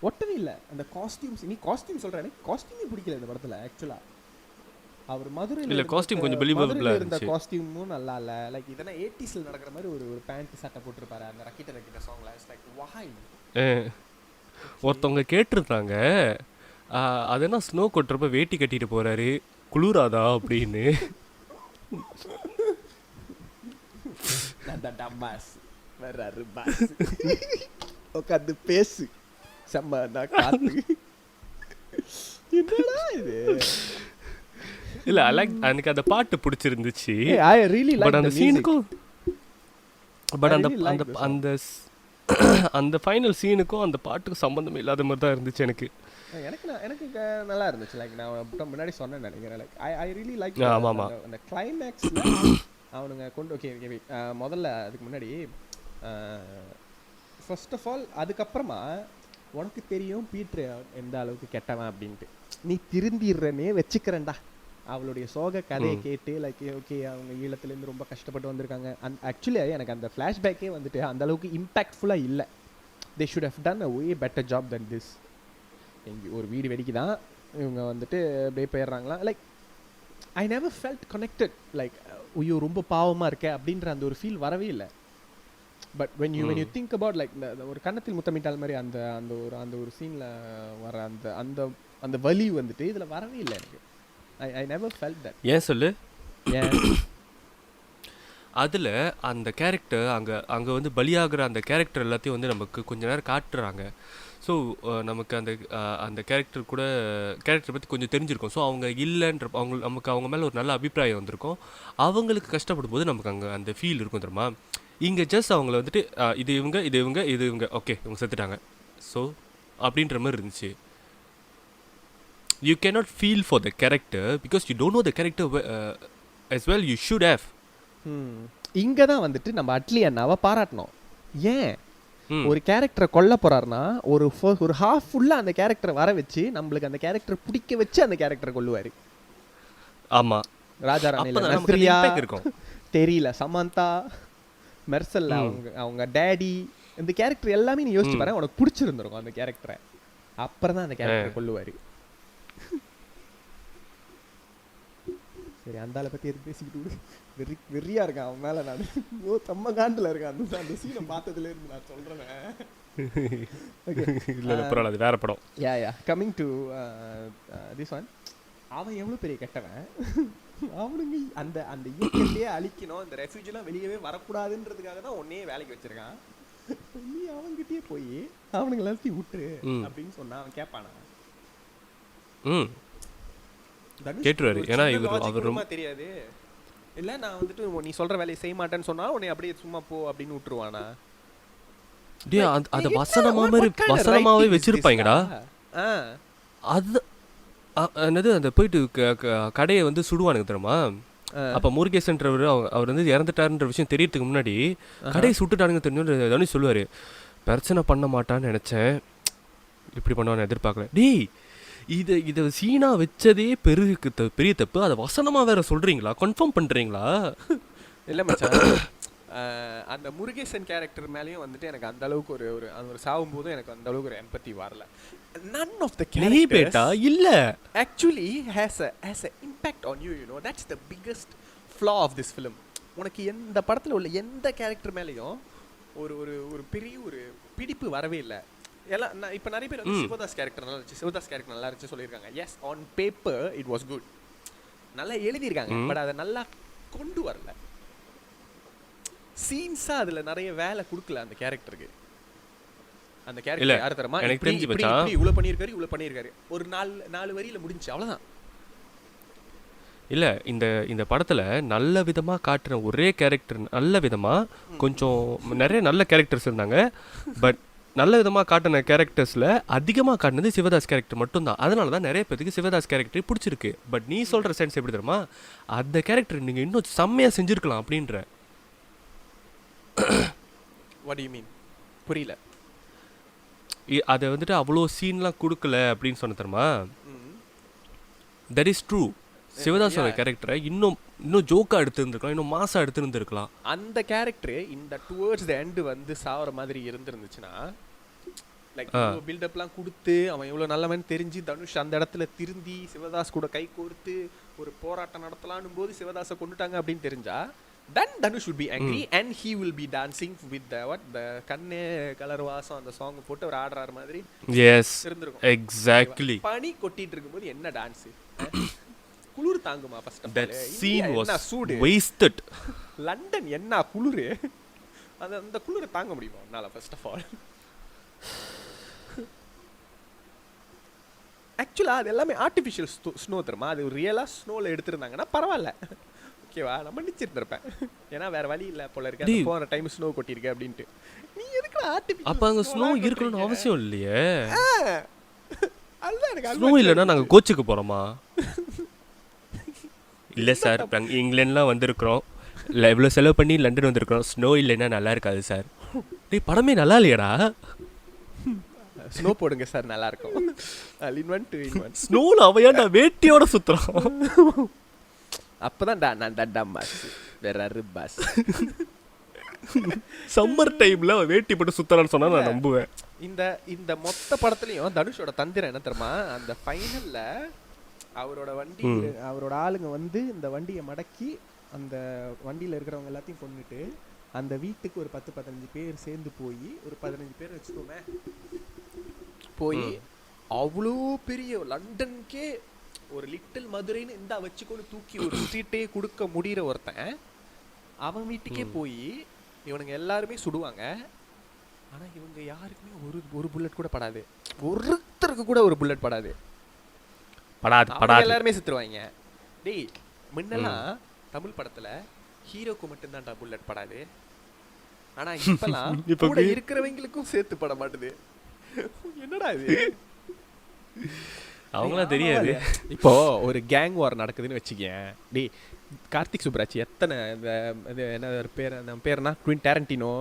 ஒட்டவே இல்லை. அந்த காஸ்டியூம்ஸ், நீ காஸ்டியூம் சொல்கிறேன், எனக்கு காஸ்டியூமே பிடிக்கல இந்த படத்தில் ஆக்சுவலாக. அவர் மதுரையில் காஸ்டியூம் கொஞ்சம் பிலீவபிளா இருந்த காஸ்டியூமும் நல்லா இல்லை. லைக் இதெல்லாம் 80s நடக்கிற மாதிரி ஒரு பேண்ட் சட்டை போட்டிருப்பாரு அந்த ரக்கிட்ட சாங்ல. லைக் வாய் ஒருத்தவங்க கேட்டிருந்தாங்க, அது என்ன ஸ்னோ கொட்டுறப்ப வேட்டி கட்டிட்டு போறாரு குளிராதா அப்படின்னு. உட்காந்து பேசு செம்ம காத்து. என்னடா இது? இல்ல எனக்கு அந்த பாட்டு பிடிச்சிருந்துச்சு. ஐ ரியலி லைக் அந்த சீனுக்கும் பட் அந்த அந்த ஃபைனல் சீனுக்கும் அந்த பாட்டுக்கும் சம்பந்தம் இல்லாத மாதிரி தான் இருந்துச்சு எனக்கு. எனக்கு நல்லா இருந்துச்சு. லைக் நான் முன்னாடி சொன்னேன் நினைக்கிறேன். லைக் ஐ ரியலி லைக் அந்த கிளைமேக்ஸ்ல அவனுங்க கொண்டு ஓகே முதல்ல அதுக்கு முன்னாடி ஃபர்ஸ்ட் ஆஃப் ஆல் அதுக்கப்புறமா உனக்கு தெரியும் பீட்ரு எந்த அளவுக்கு கெட்டவன் அப்படின்ட்டு, நீ திருந்திடுறனே வச்சுக்கிறேன்டா. அவளுடைய சோக கதையை கேட்டு லைக் ஓகே அவங்க ஈழத்துலேருந்து ரொம்ப கஷ்டப்பட்டு வந்திருக்காங்க. ஆக்சுவலி எனக்கு அந்த ஃப்ளாஷ்பேக்கே வந்துட்டு அந்த அளவுக்கு இம்பேக்ட்ஃபுல்லாக இல்லை. They should have done a way better job than this. இங்கே ஒரு வீடு வெடிக்கு தான் இவங்க வந்துட்டு அப்படியே போயிடுறாங்களா. Like I never felt connected like ஐயோ ரொம்ப பாவமாக இருக்க அப்படின்ற அந்த ஒரு ஃபீல் வரவே இல்லை. But when you think about like ஒரு கன்னத்தில் முத்தமிட்டால் மாதிரி அந்த அந்த ஒரு சீனில் வர அந்த அந்த அந்த வலி வந்துட்டு இதில் வரவே இல்லை எனக்கு. ஐ நெவர் ஃபெல்ட் தட். ஏன் சொல்லு. ஏன் அதில் அந்த கேரக்டர் அங்கே வந்து பலியாகிற அந்த கேரக்டர் எல்லாத்தையும் வந்து நமக்கு கொஞ்ச நேரம் காட்டுறாங்க. ஸோ நமக்கு அந்த கேரக்டர் பற்றி கொஞ்சம் தெரிஞ்சிருக்கும். ஸோ அவங்க இல்லைன்ற நமக்கு அவங்க மேலே ஒரு நல்ல அபிப்பிராயம் வந்திருக்கும். அவங்களுக்கு கஷ்டப்படும் போது நமக்கு அங்கே அந்த ஃபீல் இருக்கும் தெரியுமா. இங்கே ஜஸ்ட் அவங்கள வந்துட்டு இது இவங்க ஓகே இவங்க செத்துட்டாங்க ஸோ அப்படின்ற மாதிரி இருந்துச்சு. You cannot feel for the character because you don't know the character as well you should have. இங்கே தான் வந்துட்டு நம்ம அட்லி அண்ணாவை பாராட்டணும். ஏன் ஒரு கேரக்டரை கொல்ல போறாருன்னா ஒரு ஹாஃப் ஃபுல்லாக அந்த கேரக்டரை வர வச்சு நம்மளுக்கு அந்த கேரக்டரை பிடிக்க வச்சு அந்த கேரக்டரை கொல்லுவார். ஆமாம், ராஜாராணியில் இருக்கும் தெரியல, சமந்தா, மெர்சல்ல அவங்க டேடி, இந்த கேரக்டர் எல்லாமே நீ யோசிச்சு பாரு, உனக்கு பிடிச்சிருந்துருக்கும் அந்த கேரக்டரை. அப்புறம் தான் அந்த கேரக்டரை கொல்லுவார். சரி, அந்த ஆளை பற்றி எதுக்கு பேசிக்கிட்டு வெறியா இருக்கேன் அவன் மேலே. நான் தம்ம காண்டில் இருக்கேன் அந்த சீனை பார்த்ததுல இருந்து நான் சொல்கிறேன். இல்லை பரவாயில்ல, அது வேற படம். யா கம்மிங் டு திஸ் ஒன். அவன் எவ்வளோ பெரிய கெட்டவன். அவனுங்க அந்த அந்த இயக்கத்தையே அழிக்கணும், இந்த ரெஃப்யூஜிலாம் வெளியவே வரக்கூடாதுன்றதுக்காக தான் ஒன்னே வேலைக்கு வச்சிருக்கான். நீ அவன்கிட்டயே போய் அவனுங்க எல்லாத்தையும் விட்டுரு அப்படின்னு சொன்னா அவன் கேட்பானா? கேட்டுருவாரு. ஏன்னா அவர் ரொம்ப தெரியாது இல்ல, நான் வந்துட்டு நீ சொல்ற வேலையை செய்ய மாட்டேன்னு சொன்னா உன்னை அப்படியே சும்மா போ அப்படின்னு விட்டுருவானா? அத வசனமாவே வச்சிருப்பாங்கடா. அது என்னது, அந்த போயிட்டு கடையை வந்து சுடுவானுங்க தெரியுமா. அப்ப முருகேசன்றவர் அவர் வந்து இறந்துட்டாருன்ற விஷயம் தெரியறதுக்கு முன்னாடி கடையை சுட்டுட்டானுங்க தெரியும். தனுஷ் சொல்லுவாரு, பிரச்சனை பண்ண மாட்டான்னு நினைச்சேன், இப்படி பண்ணுவான்னு எதிர்பார்க்கல. டேய், இதை சீனா வச்சதே பெரிய தப்பு, அதை வசனமா வேற சொல்றீங்களா? கன்ஃபார்ம் பண்றீங்களா? இல்லை மச்சான், அந்த முருகேசன் கேரக்டர் மேலேயும் வந்துட்டு எனக்கு அந்த அளவுக்கு ஒரு சாவும் போதும் எனக்கு அந்த அளவுக்கு ஒரு எம்பத்தி வரல. None of the characters இல்ல actually has a impact on you, you know. That's the biggest flaw of this film. உனக்கு எந்த படத்துல உள்ள எந்த கேரக்டர் மேலேயும் ஒரு பெரிய ஒரு பிடிப்பு வரவே இல்லை. எல்லாம் நான் இப்போ நிறைய பேர் வந்து சிவதாஸ் கேரக்டர் நல்லா இருந்துச்சு சொல்லியிருக்காங்க. Yes, on paper it was good, நல்லா எழுதியிருக்காங்க. பட் அதை நல்லா கொண்டு வரல. சீன்ஸா அதுல நிறைய வேலை கொடுக்கல அந்த கேரக்டருக்கு. அந்த கேரக்டர் யாரு தரமா இவ்வளவு பண்ணியிருக்காரு ஒரு 4 வரியில முடிஞ்சு, அவ்வளவுதான். இல்லை, இந்த படத்தில் நல்ல விதமாக காட்டுற ஒரே கேரக்டர், நல்ல விதமாக கொஞ்சம் நிறைய நல்ல கேரக்டர்ஸ் இருந்தாங்க. பட் நல்ல விதமாக காட்டின கேரக்டர்ஸில் அதிகமாக காட்டினது சிவதாஸ் கேரக்டர் மட்டும்தான். அதனால தான் நிறைய பேருக்கு சிவதாஸ் கேரக்டர் பிடிச்சிருக்கு. பட் நீ சொல்கிற சென்ஸ் எப்படி தெரியுமா, அந்த கேரக்டர் நீங்கள் இன்னும் செம்மையாக செஞ்சுருக்கலாம் அப்படின்ற. What do you mean? புரியல. அதை வந்துட்டு அவ்வளோ சீன்லாம் கொடுக்கல அப்படின்னு சொன்ன தெரியுமா. That is true. சிவதாஸோட கேரக்டரை இன்னும் ஜோக்கா எடுத்துருந்துருக்கலாம், இன்னும் மாசா எடுத்துருந்துருக்கலாம். அந்த கேரக்டர் இந்த டுவர்ட்ஸ் த எண்ட் வந்து சாவற மாதிரி இருந்துருந்துச்சுன்னா, லைக் பில்டப்லாம் கொடுத்து அவன் எவ்வளோ நல்லவன் தெரிஞ்சு தனுஷ் அந்த இடத்துல திருந்தி சிவதாஸ் கூட கை கோர்த்து ஒரு போராட்டம் நடத்தலான்னு போது சிவதாஸை கொண்டுட்டாங்க அப்படின்னு தெரிஞ்சா, then Dhanush would be angry and he will be dancing with the கண்ணே கலர் வாசம் அந்த சாங் போட்டு அவர் ஆடுறாரு மாதிரி. Yes, exactly. பனி கொட்டிட்டு இருக்கும்போது என்ன டான்ஸ், குளிர் தாங்குமா? First of that scene was சூடு wasted. லண்டன் என்ன குளிர், அந்த குளிரை தாங்க முடியுமா உன்னால? ஃபர்ஸ்ட் ஆஃப் ஆல் ஆக்சுவலா அது எல்லாமே ஆர்டிஃபிஷியல் ஸ்னோ தெரியுமா. அது ரியலா ஸ்னோல எடுத்திருந்தாங்கன்னா பரவாயில்ல, ஓகேவா, நம்ம நிச்சிருந்திருப்பேன். ஏன்னா வேற வழி இல்ல போல இருக்கு, போன டைம் ஸ்னோ கொட்டிருக்கு அப்படின்ட்டு. நீ எதுக்கு ஆர்டிஃபிஷியல்? அப்ப அங்க ஸ்னோ இருக்கணும்னு அவசியம் இல்லையே. அதுதான் எனக்கு ஸ்னோ இல்லைன்னா நாங்க கோச்சுக்கு போறோமா? இல்ல சார், இங்கிலாந்துலாம் வந்திருக்கிறோம், இவ்வளோ செலவு பண்ணி லண்டன் வந்திருக்கிறோம், ஸ்னோ இல்லைன்னா நல்லா இருக்காது சார். டேய், படமே நல்லா இல்லையடா. ஸ்னோ போடுங்க சார், நல்லா இருக்கும். ஸ்னோல அவையாண்டா வேட்டியோட சுத்துறோம். அப்பதான் நான் பஸ் வேற பஸ். சம்மர் டைம்ல வேட்டி போட்டு சுத்தறான்னு சொன்னா நான் நம்புவேன். இந்த மொத்த படத்துலயும் தனுஷோட தந்திரம் என்ன தெரியுமா, அந்த ஃபைனல்ல அவரோட வண்டி ம் அவரோட ஆளுங்க வந்து இந்த வண்டியை மடக்கி அந்த வண்டியில் இருக்கிறவங்க எல்லாத்தையும் கொண்டுட்டு அந்த வீட்டுக்கு ஒரு 10-15 பேர் சேர்ந்து போய் ஒரு 15 பேர் வச்சுக்கோமே போய் ம் அவ்வளோ பெரிய லண்டனுக்கே ஒரு லிட்டில் மதுரைன்னு இந்த வச்சுக்கொண்டு தூக்கி ஒரு ஸ்ட்ரீட்டே கொடுக்க முடிகிற ஒருத்தன் அவன் வீட்டுக்கே ம் போய் இவனுங்க எல்லாருமே சுடுவாங்க. ஆனா இவங்க யாருக்குமே ஒரு புல்லட் கூட படாது, ஒருத்தருக்கு கூட ஒரு புல்லட் படாது. படாது அவங்க படாது. எல்லாருமே செத்துருவாங்க. டேய் ம் முன்னெல்லாம் தமிழ் படத்துல ஹீரோக்கு மட்டும்தான்டா புல்லட் படாது. ஆனா இப்பெல்லாம் இப்போ கூட இருக்கிறவங்களுக்கும் சேர்த்து பட மாட்டுது. என்னடா இது? அவங்களாம் தெரியாது. இப்போ ஒரு கேங் வார் நடக்குதுன்னு வச்சுக்கேன். டேய் கார்த்திக் சுப்ராஜ் எத்தனை இது என்ன பேர், அந்த பேர்னா குவின் டேரண்டினோ,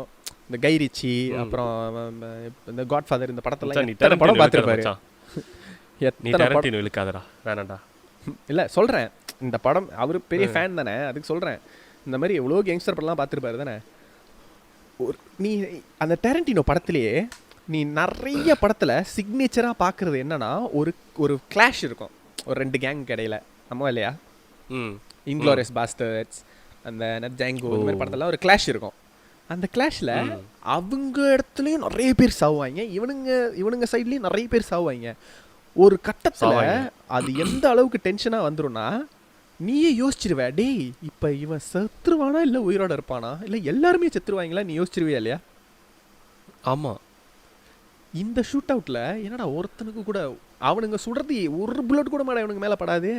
இந்த கை ரிச்சி, அப்புறம் இந்த காட்ஃபாதர், இந்த படத்தெல்லாம் நீ எத்தனை படம் பார்த்துருப்பாரு. நீ எத்தனை படம் டேரண்டினோ இழுக்காதடா, வேணாண்டா. இல்லை சொல்கிறேன், இந்த படம் அவர் பெரிய ஃபேன் தானே, அதுக்கு சொல்கிறேன். இந்த மாதிரி எவ்வளோ கேங்ஸ்டர் படம்லாம் பார்த்துருப்பாரு தானே. ஒரு நீ அந்த டேரண்டினோ படத்துலேயே நீ நிறைய படத்தில் சிக்னேச்சராக பார்க்குறது என்னன்னா ஒரு ஒரு கிளாஷ் இருக்கும் ஒரு 2 கேங் இடையில. ஆமாம் இல்லையா? ம் இன்க்ளோரியஸ் பாஸ்டர்ட்ஸ், அந்த ஜாங்கோ, இந்த மாதிரி படத்தெல்லாம் ஒரு கிளாஷ் இருக்கும். அந்த கிளாஷில் அவங்க இடத்துலையும் நிறைய பேர் சாவுவாங்க, இவனுங்க சைட்லேயும் நிறைய பேர் சாவுவாங்க. ஒரு கட்டத்தில் அது எந்த அளவுக்கு டென்ஷனாக வந்துடும்னா நீயே யோசிச்சிருவே, டேய் இப்போ இவன் செத்துருவானா இல்லை உயிரோட இருப்பானா, இல்லை எல்லாருமே செத்துருவாங்களா, நீ யோசிச்சிருவியா இல்லையா? ஆமாம். இந்த ஷூட் அவுட்டில் என்னடா ஒருத்தனுக்கு கூட அவனுங்க சுடுறது ஒரு புல்லட் கூட மாட இவனுக்கு மேலே படாது.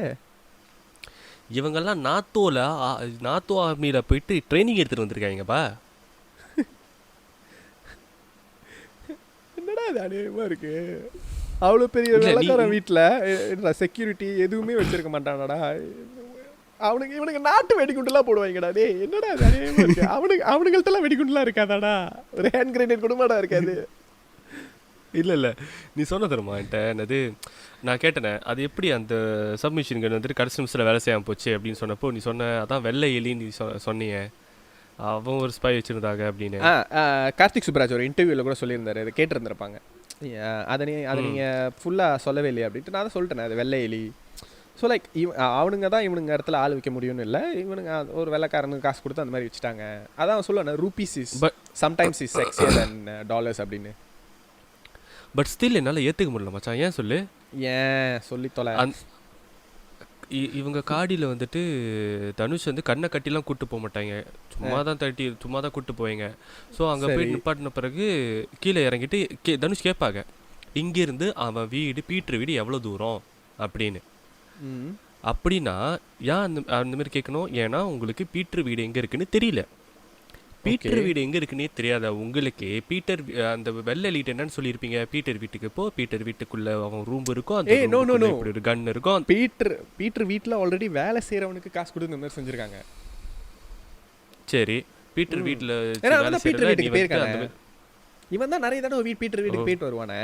இவங்கெல்லாம் நாத்தோ ஆர்மியில் போயிட்டு ட்ரைனிங் எடுத்துகிட்டு வந்திருக்காங்கப்பா. என்னடா அது அநியாயமாக இருக்கு. அவ்வளோ பெரிய வெள்ளக்காரன் வீட்டில் செக்யூரிட்டி எதுவுமே வச்சிருக்க மாட்டானடா. இவனுக்கு நாட்டு வெடிகுண்டுலாம் போடுவாங்கடா. டே என்னடா அது அநியாயமாக இருக்கு. அவனுங்கள்ட்டெல்லாம் வெடிகுண்டுலாம் இருக்காதாடா, ஒரு ஹேண்ட் கிரேனேட் கூடமாடா இருக்காது. இல்லை நீ சொன்ன தருமா என்கிட்ட என்னது, நான் கேட்டேனே அது எப்படி அந்த சப்மிஷன் கன் வந்துட்டு கடைசி நிமிஷத்தில் வேலை செய்யாமல் போச்சு அப்படின்னு சொன்னப்போ நீ சொன்ன அதான் வெள்ளை எலின்னு நீ சொன்னீங்க, அவன் ஒரு ஸ்பை வச்சுருந்தாங்க அப்படின்னு. கார்த்திக் சுப்ராஜ் ஒரு இன்டர்வியூவில் கூட சொல்லியிருந்தாரு, அதை கேட்டிருந்திருப்பாங்க. அதை நீங்கள் ஃபுல்லாக சொல்லவே இல்லையா அப்படின்ட்டு நான் தான் சொல்லிட்டேன், அது வெள்ளை எலி. ஸோ லைக் அவனுங்க தான் இவனுங்க இடத்துல ஆள் வைக்க முடியும்னு இல்லை, இவனுங்க ஒரு வெள்ளைக்காரனுக்கு காசு கொடுத்து அந்த மாதிரி வச்சுட்டாங்க. அதான் சொல்லுவேன், rupees is sometimes is sexier then dollars அப்படின்னு. பட் ஸ்டில் என்னால் ஏற்றுக்க முடியல மச்சான். ஏன் சொல்லு, ஏன் சொல்லி தொலை. இவங்க காடியில் வந்துட்டு தனுஷ் வந்து கண்ணை கட்டிலாம் கூப்பிட்டு போக மாட்டாங்க, சும்மா தான் கூப்பிட்டு போவீங்க. ஸோ அங்கே போய் நிப்பாட்டின பிறகு கீழே இறங்கிட்டு தனுஷ் கேட்பாங்க இங்கேருந்து அவன் வீடு பீட்ரு வீடு எவ்வளோ தூரம் அப்படின்னு. அப்படின்னா ஏன் அந்த மாதிரி கேட்கணும், ஏன்னா உங்களுக்கு பீட்ரு வீடு எங்கே இருக்குன்னு தெரியல. பீட்டர் வீடு எங்கே இருக்குன்னே தெரியாத உங்களுக்கு பீட்டர் அந்த வெள்ளை லீட் என்னன்னு சொல்லியிருப்பீங்க, பீட்டர் வீட்டுக்கு போ, பீட்டர் வீட்டுக்குள்ள அவன் ரூம் இருக்கும், அந்த இப்படி ஒரு கன் இருக்கும். பீட்டர் வீட்டில் ஆல்ரெடி வேலை செய்கிறவனுக்கு காசு கொடுத்து இந்த மாதிரி செஞ்சுருக்காங்க. சரி, பீட்டர் வீட்டில் பீட்டர் வீட்டுக்கு போயிருக்காங்க. இவன் தான் நிறைய தடவை பீட்டர் வீட்டுக்கு போயிட்டு வருவானே.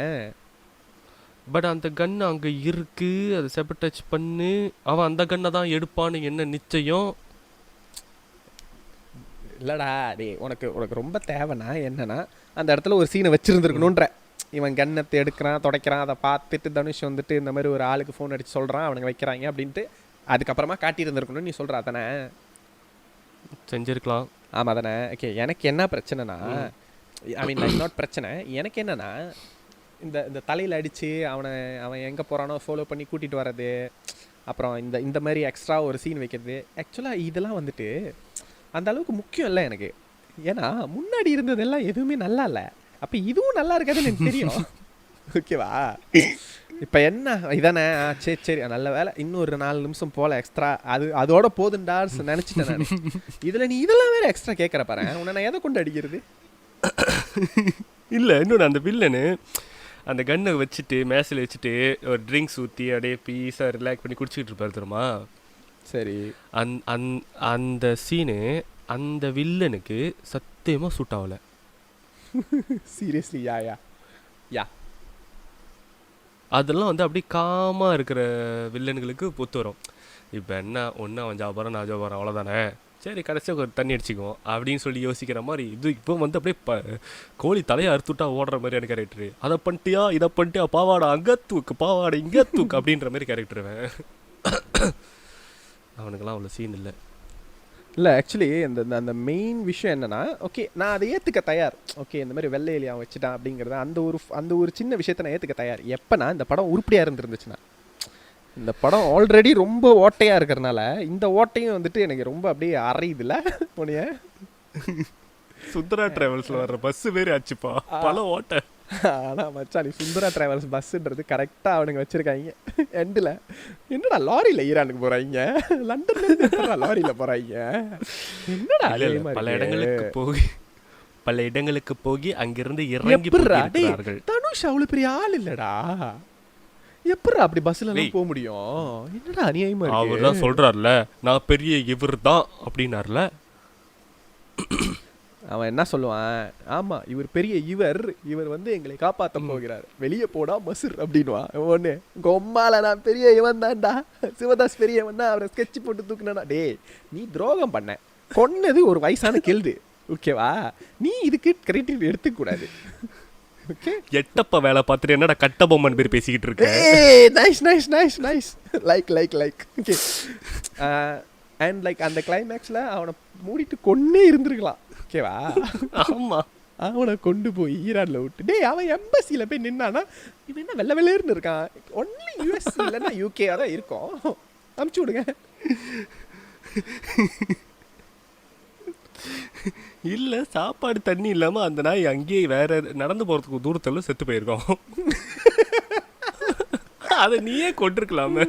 பட் அந்த கன் அங்கே இருக்கு, அதை செபட்டச் பண்ணு, அவன் அந்த கன்னை தான் எடுப்பான்னு என்ன நிச்சயம்? இல்லைடா டே, உனக்கு ரொம்ப தேவைன்னா என்னன்னா அந்த இடத்துல ஒரு சீனை வச்சுருந்துருக்கணுன்ற. இவன் கன்னத்தை எடுக்கிறான் துடைக்கிறான், அதை பார்த்துட்டு தனுஷ் வந்துட்டு இந்த மாதிரி ஒரு ஆளுக்கு ஃபோன் அடித்து சொல்கிறான் அவனுங்க வைக்கிறாங்க அப்படின்ட்டு அதுக்கப்புறமா காட்டியிருந்துருக்கணும்னு நீ சொல்கிறா தானே? செஞ்சுருக்கலாம். ஆமாம் தானே? ஓகே, எனக்கு என்ன பிரச்சனைனா, ஐ மீன் லைக் நாட் பிரச்சனை, எனக்கு என்னென்னா இந்த தலையில் அடித்து அவன் எங்கே போகிறானோ ஃபாலோ பண்ணி கூட்டிகிட்டு வர்றது, அப்புறம் இந்த மாதிரி எக்ஸ்ட்ரா ஒரு சீன் வைக்கிறது, ஆக்சுவலாக இதெல்லாம் வந்துட்டு அந்த அளவுக்கு முக்கியம் இல்லை எனக்கு. ஏன்னா முன்னாடி இருந்ததெல்லாம் எதுவுமே நல்லா இல்லை, அப்போ இதுவும் நல்லா இருக்காதுன்னு எனக்கு தெரியும். ஓகேவா? இப்போ என்ன இதானே, சரி நல்ல வேலை, இன்னும் ஒரு 4 நிமிஷம் போல எக்ஸ்ட்ரா, அதோட போதுண்டா நினச்சிட்டேன் நான். இதில் நீ இதெல்லாம் வேற எக்ஸ்ட்ரா கேட்குற பாரு, உன்னை நான் எதை கொண்டு அடிக்கிறது? இல்லை இன்னொன்று, அந்த வில்லனு அந்த கன்னை வச்சுட்டு மேசில் வச்சுட்டு ஒரு ட்ரிங்க்ஸ் ஊற்றி அப்படியே பீஸாக ரிலாக்ஸ் பண்ணி குடிச்சிக்கிட்டு இருப்பாரு தெரியுமா? சரி, அந்த சீனு அந்த வில்லனுக்கு சத்தியமாக சூட் ஆகலை. சீரியஸ்லி? யா அதெல்லாம் வந்து அப்படியே காமாக இருக்கிற வில்லனுங்களுக்கு பொத்து வரும். இப்போ என்ன ஒன்று அவன் ஜாபரம் நான் ஜாபரம் அவ்வளோதானே, சரி கடைசியாக ஒரு தண்ணி அடிச்சிக்குவோம் அப்படின்னு சொல்லி யோசிக்கிற மாதிரி. இது இப்போ வந்து அப்படியே கோழி தலையை அறுத்துட்டா ஓடுற மாதிரியான கேரக்டரு. அதை பண்ணிட்டியா இதை பண்ணிட்டியா, பாவாடை அங்கே தூக்கு பாவாடை இங்கே தூக்கு அப்படின்ற மாதிரி கேரக்டருவேன். அவனுக்கெல்லாம் அவ்வளோ சீன் இல்லை. இல்லை ஆக்சுவலி அந்த அந்த மெயின் விஷயம் என்னன்னா, ஓகே நான் அதை ஏற்றுக்க தயார். ஓகே இந்த மாதிரி வெள்ளை எலி அவன் வச்சுட்டான் அப்படிங்கிறத அந்த ஒரு சின்ன விஷயத்தை நான் ஏற்றுக்க தயார். எப்போனா இந்த படம் உருப்படியாக இருந்துருந்துச்சுன்னா. இந்த படம் ஆல்ரெடி ரொம்ப ஓட்டையாக இருக்கிறனால இந்த ஓட்டையும் வந்துட்டு எனக்கு ரொம்ப அப்படியே அறையுதுல உனைய. சுந்தரா டிராவல்ஸில் வர்ற பஸ்ஸு பேர் ஆச்சுப்பா பல ஓட்டை. ஆனால் மச்சான் நீ சுந்தரா டிராவல்ஸ் பஸ்ஸுன்றது கரெக்டாக அவனுங்க வச்சுருக்காங்க எண்டில். என்னடா லாரியில் ஈரானுக்கு போகிறாங்க, லண்டன்ல லாரியில் போகிறாங்க, என்னடா பல இடங்களுக்கு போய் அங்கிருந்து இறங்கி போகிறார்கள். தனுஷ் அவ்வளோ பெரிய ஆள் இல்லடா, எப்படா அப்படி பஸ்ல எல்லாம் போக முடியும்? என்னடா அநியாயமா இருக்கு. அவர் தான் சொல்றாருல நான் பெரிய இவர் தான் அப்படின்னார்ல. அவன் என்ன சொல்லுவான், ஆமா இவர் பெரிய இவர் வந்து எங்களை காப்பாற்ற போகிறார், வெளியே போடா மசுர் அப்படின்வான். ஒண்ணு கொம்மால நான் பெரிய இவன் தான்டா, சிவதாஸ் பெரியவன் தான், அவரை ஸ்கெட்ச் போட்டு தூக்குனா. டே நீ துரோகம் பண்ண, கொன்னது ஒரு வயசான கெல்து, ஓகேவா? நீ இதுக்கு கிரெடிட் எடுத்துக்க கூடாது. எட்டப்ப வேலை பார்த்துட்டு என்னடா கட்ட பொம்மன் பேர் பேசிக்கிட்டு இருக்க. Nice nice nice nice like like like okay. And like அந்த கிளைமேக்ஸில் அவனை மூடிட்டு கொன்னே இருந்திருக்கலாம், ஓகேவா? ஆமாம், அவனை கொண்டு போய் ஈரானில் விட்டு, டே அவன் எம்பசியில் போய் நின்னானா இவன் என்ன வெள்ளை வெள்ளையர்னு இருக்கான், ஒன்லி யூஎஸ் இல்லைன்னா யூகேயாக தான் இருக்கும், அமுச்சு விடுங்க. இல்லை சாப்பாடு தண்ணி இல்லாமல் அந்த நாய் அங்கேயே வேற நடந்து போகிறதுக்கு தூரத்தில் செத்து போயிருக்கோம். அதை நீயே கொண்டிருக்கலாமே.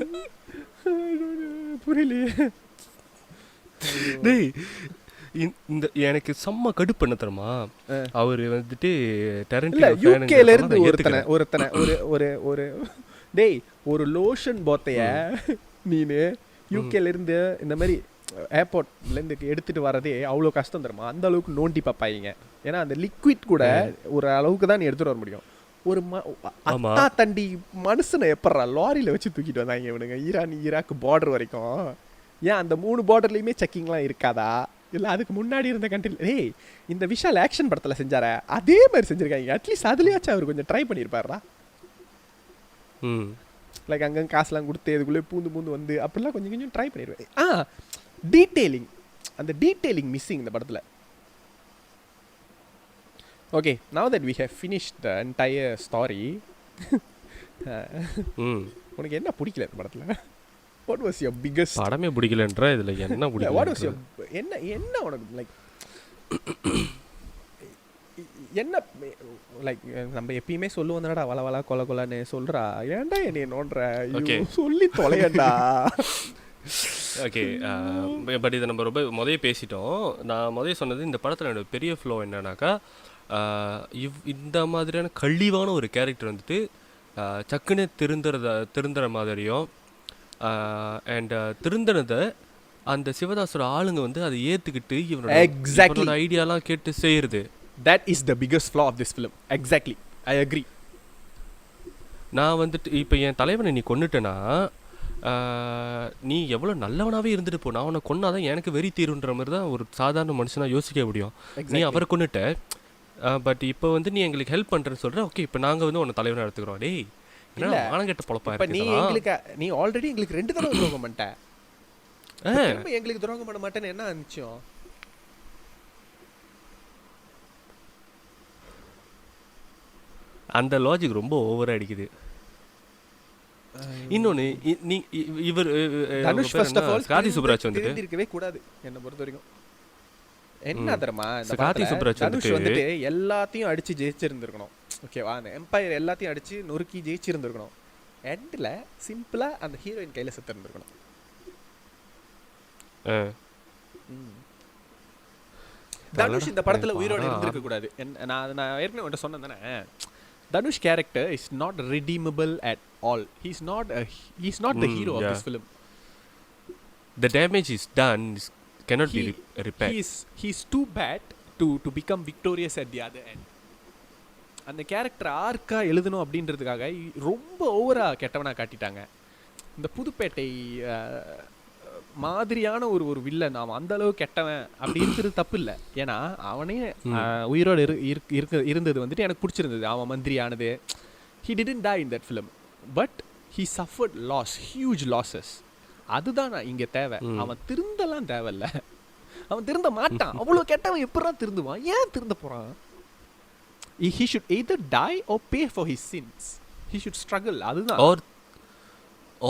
புரியலையே. டேய் இந்த எனக்கு செம்ம கடுப்பு என்ன தெரியுமா, அவர் வந்துட்டு யூகேல இருந்து ஒருத்தனை ஒரு டேய் ஒரு லோஷன் போத்தைய நீனு யூகேல இருந்து இந்த மாதிரி ஏர்போர்ட்லேருந்து எடுத்துகிட்டு வரதே அவ்வளோ கஷ்டம் தருமா, அந்த அளவுக்கு நோண்டி பார்ப்பாங்க. ஏன்னா அந்த லிக்விட் கூட ஒரு அளவுக்கு தான் நீ எடுத்துகிட்டு வர முடியும். ஒரு அத்தா தண்டி மனுஷனை எப்பட்றா லாரியில் வச்சு தூக்கிட்டு வந்தாங்க இவனுங்க ஈராக் பார்டர் வரைக்கும். ஏன் அந்த 3 பார்டர்லேயுமே செக்கிங்லாம் இருக்காதா? இல்லை அதுக்கு முன்னாடி இருந்த கண்ட்ரியில் டேய் இந்த விஷால் ஆக்ஷன் படத்தில் செஞ்சார அதே மாதிரி செஞ்சுருக்காங்க. அட்லீஸ்ட் அதுலேயாச்சும் அவர் கொஞ்சம் ட்ரை பண்ணியிருப்பாரா? லைக் அங்கங்கே காசுலாம் கொடுத்து இதுக்குள்ளே பூந்து வந்து அப்படிலாம் கொஞ்சம் ட்ரை பண்ணிடுவேன். டீட்டெயிலிங், அந்த டீட்டெயிலிங் மிஸ்ஸிங் இந்த படத்தில். Okay, now that we have finished the entire story. உனக்கு என்ன பிடிக்கல இந்த படத்தில்? What was your biggest? படமே பிடிக்கலன்ற இதில் என்ன பிடிக்கல? வாட் வாஸ் யுவர் என்ன உனக்கு லைக் என்ன லைக் நம்ம எப்பயுமே சொல்லுவோம் தானடா வள வள கொல கொலன்னு சொல்கிறா, ஏன்டா என்னை நோண்டுற சொல்லி தொலையண்டா. ஓகே, பட் இதை நம்ம ரொம்ப முதல்ல பேசிட்டோம். நான் முதல்ல சொன்னது இந்த படத்தில் என்னோட பெரிய ஃப்ளோ என்னன்னாக்கா, இந்த மாதிரியான கழிவான ஒரு கேரக்டர் வந்துட்டு சக்குன்னு திருந்துற மாதிரியும் அண்ட் திருந்தினதை அந்த சிவதாஸோட ஆளுங்க வந்து அதை ஏற்றுக்கிட்டு இவனோட ஐடியாலாம் கேட்டு செய்கிறது. That is the biggest flaw of this film. Exactly, I agree. நான் வந்துட்டு இப்போ என் தலைவனை நீ கொன்னுட்டேன்னா நீ எவ்வளோ நல்லவனாகவே இருந்துட்டு போ, நான் அவனை கொன்னாதான் எனக்கு வெறி தீருன்ற மாதிரி தான் ஒரு சாதாரண மனுஷனாக யோசிக்க முடியும். நீ அவரை கொன்னுட்ட, பட் இப்போ வந்து நீ எங்களுக்கு ஹெல்ப் பண்ணுறேன்னு சொல்கிற. ஓகே இப்போ நாங்கள் வந்து உன்னை தலைவனை எடுத்துக்கிறோம். டேய் என்ன மானங்கெட்ட பொழப்பா இருக்கு. நீ ஆல்ரெடி எங்களுக்கு 2 தடவை துரோகம் பண்ணிட்ட, எங்களுக்கு துரோகம் பண்ண மாட்டேன்னு என்ன நினச்சோம்? அந்த லாஜிக் ரொம்ப ஓவரா அடிக்குது. இன்னொன்னு இவர் கார்த்தி சுப்ராஜ் வந்துட்டு இருக்கவே கூடாது என்ன பொறுத்த வரைக்கும். என்ன தெரியுமா, கார்த்தி சுப்ராஜ் வந்துட்டு எல்லாத்தையும் அடிச்சு ஜெயிச்சிருந்துருக்கணும், ஓகேவா? அந்த எம்பையர் எல்லாத்தையும் அடிச்சு நொறுக்கி ஜெயிச்சிருந்துருக்கணும். எண்ட்ல சிம்பிளா அந்த ஹீரோயின் கையில செத்து இருந்திருக்கணும். தனுஷ் இந்த படத்துல உயிரோட இருந்திருக்க கூடாது. நான் ஏற்கனவே உன்கிட்ட சொன்னேன் தானே, Dhanush character is not redeemable at all. He's not the hero of this film. The damage is done, cannot be repaired. He's too bad to become victorious at the other end. அந்த character ஆர்க்கா எழுதணும் அப்படின்றதுக்காக ரொம்ப ஓவரா கெட்டவனா காட்டிட்டாங்க. இந்த புதுப்பேட்டை மாதிரியான ஒரு villain அவன் அந்த அளவு கெட்டவன் அப்படி இருக்கிறது தப்பு இல்லை. ஏன்னா அவனே உயிரோடு இருந்தது வந்துட்டு எனக்கு பிடிச்சிருந்தது. அவன் மந்திரி ஆனது, he didn't die in that film, but he suffered loss, huge losses. அதுதான் நான் இங்க தேவை. ம் அவன் திருந்தலாம் தேவையில்ல. அவன் திருந்த மாட்டான். அவ்வளவு கெட்டவன் எப்படா திருந்துவான்? ஏன் திருந்த போறான்? He should either die or pay for his sins. He should struggle. அதுதான். ஆர்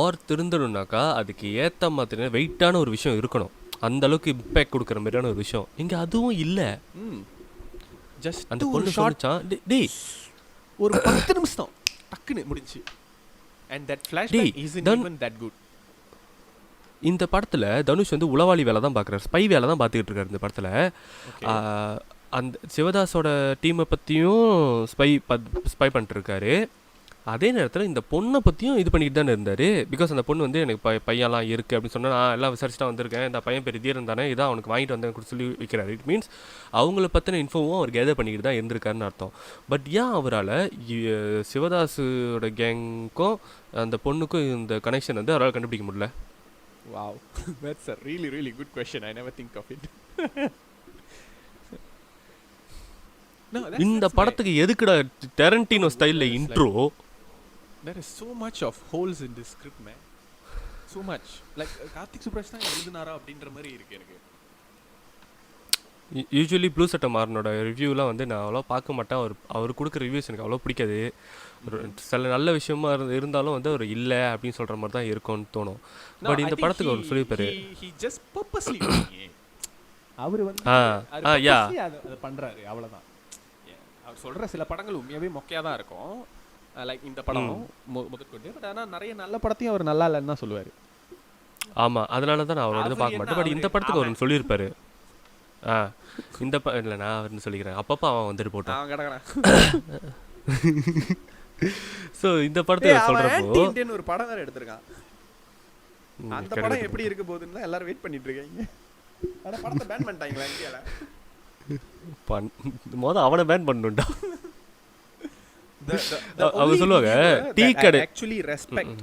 ஆர் திருந்தணும்னாக்கா அதுக்கு ஏற்ற மாதிரி வெயிட்டான ஒரு விஷயம் இருக்கணும். அந்த அளவுக்கு இம்பேக்ட் கொடுக்குற மாதிரியான ஒரு விஷயம் இங்கே அதுவும் இல்லை. ஜஸ்ட் அந்த ஒரு பொண்ணு ஷார்ட் சொல்லிச்சான் டேய் ஒரு 10 நிமிஷம் டக்குன்னு முடிஞ்சு. And that flashback டேய் isn't than even that good. இந்த படத்தில் தனுஷ் வந்து உளவாளி வேலை தான் பார்க்குறாரு, ஸ்பை வேலை தான் பார்த்துக்கிட்டு இருக்காரு இந்த படத்தில். Okay. அந்த சிவதாஸோட டீமை பற்றியும் ஸ்பை பண்ணிட்டுருக்காரு. அதே நேரத்தில் இந்த பொண்ணை பற்றியும் இது பண்ணிட்டு தானே இருந்தார். பிகாஸ் அந்த பொண்ணு வந்து எனக்கு பையன்லாம் இருக்குது அப்படின்னு சொன்னால் நான் எல்லாம் விசாரிச்சுட்டா வந்திருக்கேன், இந்த பையன் பேர் தீரன் தானே, இதான் அவனுக்கு வாங்கிட்டு வந்தேன் கூட சொல்லி வைக்கிறாரு. இட் மீன்ஸ் அவங்கள பற்றின இன்ஃபோவும் அவர் கேதர் பண்ணிக்கிட்டு தான் இருந்திருக்காருன்னு அர்த்தம். பட் ஏன் அவரால் சிவதாஸோட கேங்க்கும் அந்த பொண்ணுக்கும் இந்த கனெக்ஷன் வந்து அவரால் கண்டுபிடிக்க முடியல? Wow. That's a really, really good question. I never think of it. No, இந்த that's my... படத்துக்கு எதுக்குடா டெரண்டினோ ஸ்டைலில் It's like, intro? there is so much of holes in this script, man. So much. Like, Karthik Subbaraj தான் எழுதுனாரா அப்படின்ற மாதிரி இருக்கு எனக்கு. யூஸ்வலி ப்ளூ சட்டை மாறனோட ரிவ்யூலாம் வந்து நான் அவ்வளோ பார்க்க மாட்டேன். அவர் கொடுக்குற ரிவ்யூஸ் எனக்கு அவ்வளோ பிடிக்காது. சில நல்ல விஷயமா இருந்தாலும் வந்து அவர் இல்லை அப்படின்னு சொல்கிற மாதிரி தான் இருக்கும்னு தோணும். No, பட் I இந்த think படத்துக்கு அவர் சொல்லியிருப்பாரு. he just purposely doing it. அவர் வந்து யா அதை பண்றாரு, அவ்வளவுதான். அவர் சொல்ற சில படங்கள் உண்மையாவே மொக்கையா தான் இருக்கும். லைக் இந்த படம் முதற்கொண்டு. பட் ஆனா நிறைய நல்ல படத்தையும் அவர் நல்லா இல்லைன்னு தான் சொல்லுவாரு. ஆமாம், அதனால தான் நான் அவரோட இது பார்க்க மாட்டேன். பட் இந்த படத்துக்கு அவர் சொல்லியிருப்பாரு. இந்த இல்லை நான் அவர்னு சொல்லிக்கிறேன், அப்பப்போ அவன் வந்துட்டு போட்டான். ஸோ இந்த படத்தை சொல்கிறப்போ ஒரு படம் வேற எடுத்திருக்கான். அந்த படம் எப்படி இருக்க போகுதுன்னு எல்லாரும் வெயிட் பண்ணிட்டு இருக்காங்க. ஆனா படத்தை பேன் பண்ணிட்டாங்களா இந்தியால? மொதல் அவனை பேன் பண்ணணும்டா. அவங்க சொல்லுவாங்க டீ கடை actually respect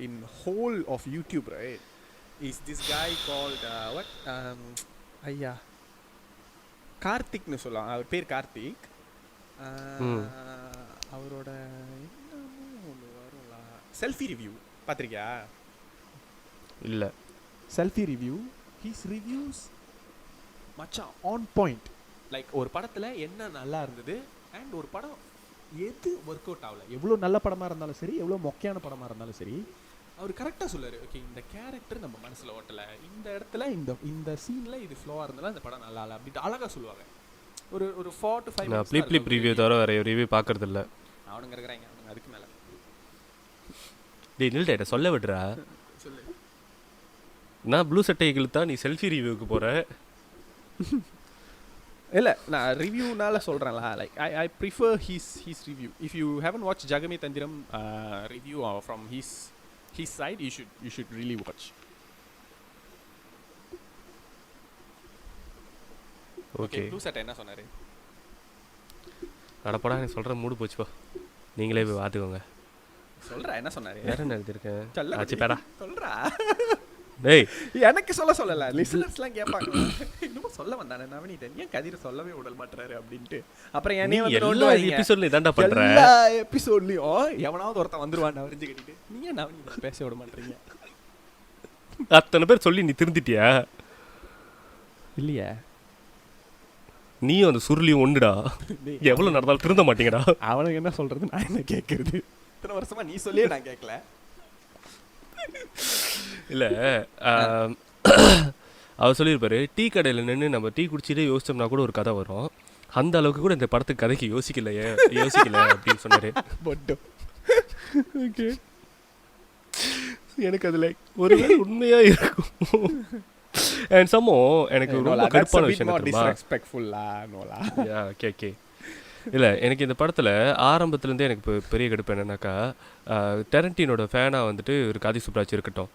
in whole of YouTube, right, is this guy called what ஐயா கார்த்திக்னு சொல்லலாம். அவர் பேர் கார்த்திக். அவரோட என்னமோ ஒன்று வரும்ல, செல்ஃபி ரிவ்யூ பார்த்திருக்கியா? இல்லை. செல்ஃபி ரிவ்யூ, ஹீஸ் ரிவ்யூஸ் மச்சான் ஆன் பாயிண்ட். லைக் ஒரு படத்தில் என்ன நல்லா இருந்தது அண்ட் ஒரு படம் எது ஒர்க் அவுட் ஆகல, எவ்வளோ நல்ல படமாக இருந்தாலும் சரி, எவ்வளோ மொக்கையான படமாக இருந்தாலும் சரி, அவர் கரெக்டாக சொல்லார். ஓகே, இந்த கேரக்டர் நம்ம மனசில் ஓட்டலை, இந்த இடத்துல இந்த சீனில் இது ஃப்ளோவாக இருந்தாலும் இந்த படம் நல்லா இல்லை அப்படின்ட்டு அழகாக சொல்லுவாங்க. ஒரு 4 to 5 நான் ப்ளீப் ரிவ்யூ தவிர வேறு ரிவ்யூ பார்க்கறது இல்லை. அவனுங்க இருக்கிறாங்க, அவனுங்க அதுக்கு மேலே. டேய் நில்டா சொல்ல விடுறா. சொல்லு. நான் ப்ளூ சட்டைகள் தான் நீ செல்ஃபி ரிவ்யூக்கு போகிற. இல்லை, நான் ரிவ்யூனால சொல்கிறேன்ல. Like I prefer his review. If you haven't watch Jagame Thanthiram review from his side, you should really watch. Okay, blue சட்டை என்ன சொன்னாரு? அடப்படா நீ சொல்கிற மூடு போச்சுப்பா, நீங்களே போய் பார்த்துக்கோங்க. சொல்கிறா என்ன சொன்னாரு? வேற என்ன எழுதியிருக்கேன்? சொல்ல ஆச்சு பேடா சொல்கிறா. டேய் எனக்கு சொல்லலை, லிசனர்ஸ்லாம் கேட்பாங்க. இன்னும் சொல்ல வந்தானே நவநீதன், ஏன் கதிரை சொல்லவே விட மாட்டாரு அப்படின்ட்டு. அப்புறம் நீ எல்லா எபிசோட்ல இதான்டா பண்ற. எல்லா எபிசோட்லயும் எவனாவது ஒருத்தன் வந்துருவான் வரிஞ்சு கட்டிட்டு, நீங்க நவநீதன் பேச விட மாட்டீங்க. அத்தனை பேர் சொல்லி நீ திருந்திட்டியா? இல்லையா? நீயும் அந்த சுருளியும் ஒண்ணுடா, எவ்வளவு நடந்தாலும் திருந்த மாட்டீங்கடா. அவனுக்கு என்ன சொல்றது, நான் என்ன கேட்கறது? இத்தனை வருஷமா நீ சொல்லியே நான் கேட்கல. இல்லை அவர் சொல்லியிருப்பாரு, டீ கடையில் நின்று நம்ம டீ குடிச்சிட்டே யோசிச்சோம்னா கூட ஒரு கதை வரும், அந்த அளவுக்கு கூட இந்த படத்துக்கு கதைக்கு யோசிக்கல அப்படின்னு சொன்னாரு. ஓகே, எனக்கு அதில் ஒரு உண்மையா இருக்கும். அண்ட் சம்மோ எனக்கு ரொம்ப கடுப்பான விஷயம் ஓகே இல்லை, எனக்கு இந்த படத்தில் ஆரம்பத்துலேருந்தே எனக்கு இப்போ பெரிய கடுப்பு என்னன்னாக்கா, டெரண்டினோட ஃபேனாக வந்துட்டு ஒரு கார்த்திக் சுப்ராஜ் இருக்கட்டும்,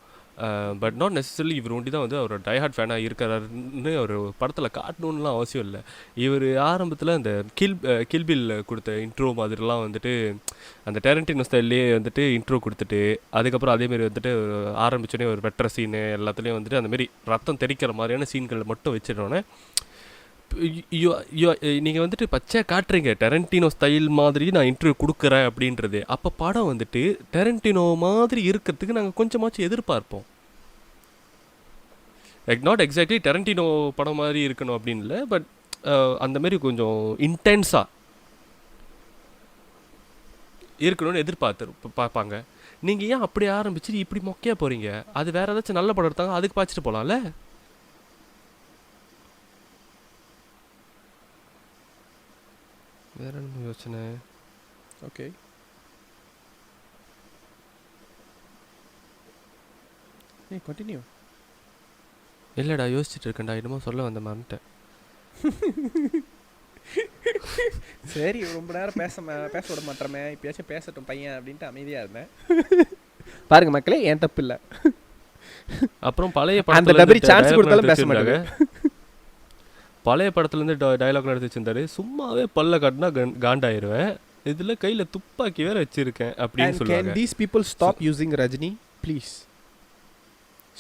பட் நாட் நெசசரிலி இவர் ஒண்டி தான் வந்து அவரோட டைஹார்ட் ஃபேனாக இருக்கிறாருன்னு ஒரு படத்தில் காட்டணுன்னுலாம் அவசியம் இல்லை. இவர் ஆரம்பத்தில் அந்த கில்பில் கொடுத்த இன்ட்ரோ மாதிரிலாம் வந்துட்டு அந்த டெரண்டினோ ஸ்டைல்லே வந்துட்டு இன்ட்ரோ கொடுத்துட்டு, அதுக்கப்புறம் அதேமாரி வந்துட்டு ஆரம்பிச்சோடனே ஒரு வெட்டுற சீனு எல்லாத்துலேயும் வந்துட்டு அந்தமாரி ரத்தம் தெறிக்கிற மாதிரியான சீன்கள் மட்டும் வச்சிடோன்னே நீங்கள் வந்துட்டு பச்சை காட்டுறீங்க டெரண்டினோ ஸ்டைல் மாதிரி நான் இன்டர்வியூ கொடுக்குறேன் அப்படின்றது. அப்போ படம் வந்துட்டு டெரண்டினோ மாதிரி இருக்கிறதுக்கு நாங்கள் கொஞ்சமாச்சும் எதிர்பார்ப்போம். நாட் எக்ஸாக்ட்லி டெரண்டினோ படம் மாதிரி இருக்கணும் அப்படின்னு இல்லை, பட் அந்த மாதிரி கொஞ்சம் இன்டென்ஸாக இருக்கணும்னு பார்ப்பாங்க. நீங்கள் ஏன் அப்படி ஆரம்பிச்சு இப்படி மொக்கையா போகிறீங்க? அது வேறு ஏதாச்சும் நல்ல படம் எடுத்தாங்க, அதுக்கு பார்த்துட்டு போகலாம்ல. வேற என்ன யோசனை? Okay, continue. இல்லைடா, யோசிச்சுட்டு இருக்கேன்டா, என்னமோ சொல்ல வந்த மறந்துட்டேன். சரி, ரொம்ப நேரம் பேச விட மாட்டேறமே, இப்பயாச்சும் பேசட்டும் பையன் அப்படின்ட்டு அமைதியாக இருந்தேன். பாருங்க மக்களே, ஏன் தப்பு இல்லை. அப்புறம் பழைய அந்த டபரி சான்ஸ் கொடுத்தாலும் பேச மாட்டாங்க. பழைய படத்துலேருந்து டயலாக்லாம் எடுத்து வச்சிருந்தாரு. சும்மாவே பல்ல காட்டினா காண்டாயிருவேன், இதில் கையில் துப்பாக்கி வேற வச்சிருக்கேன் அப்படின்னு சொல்லுவாங்க. Can these people stop using Rajini, please?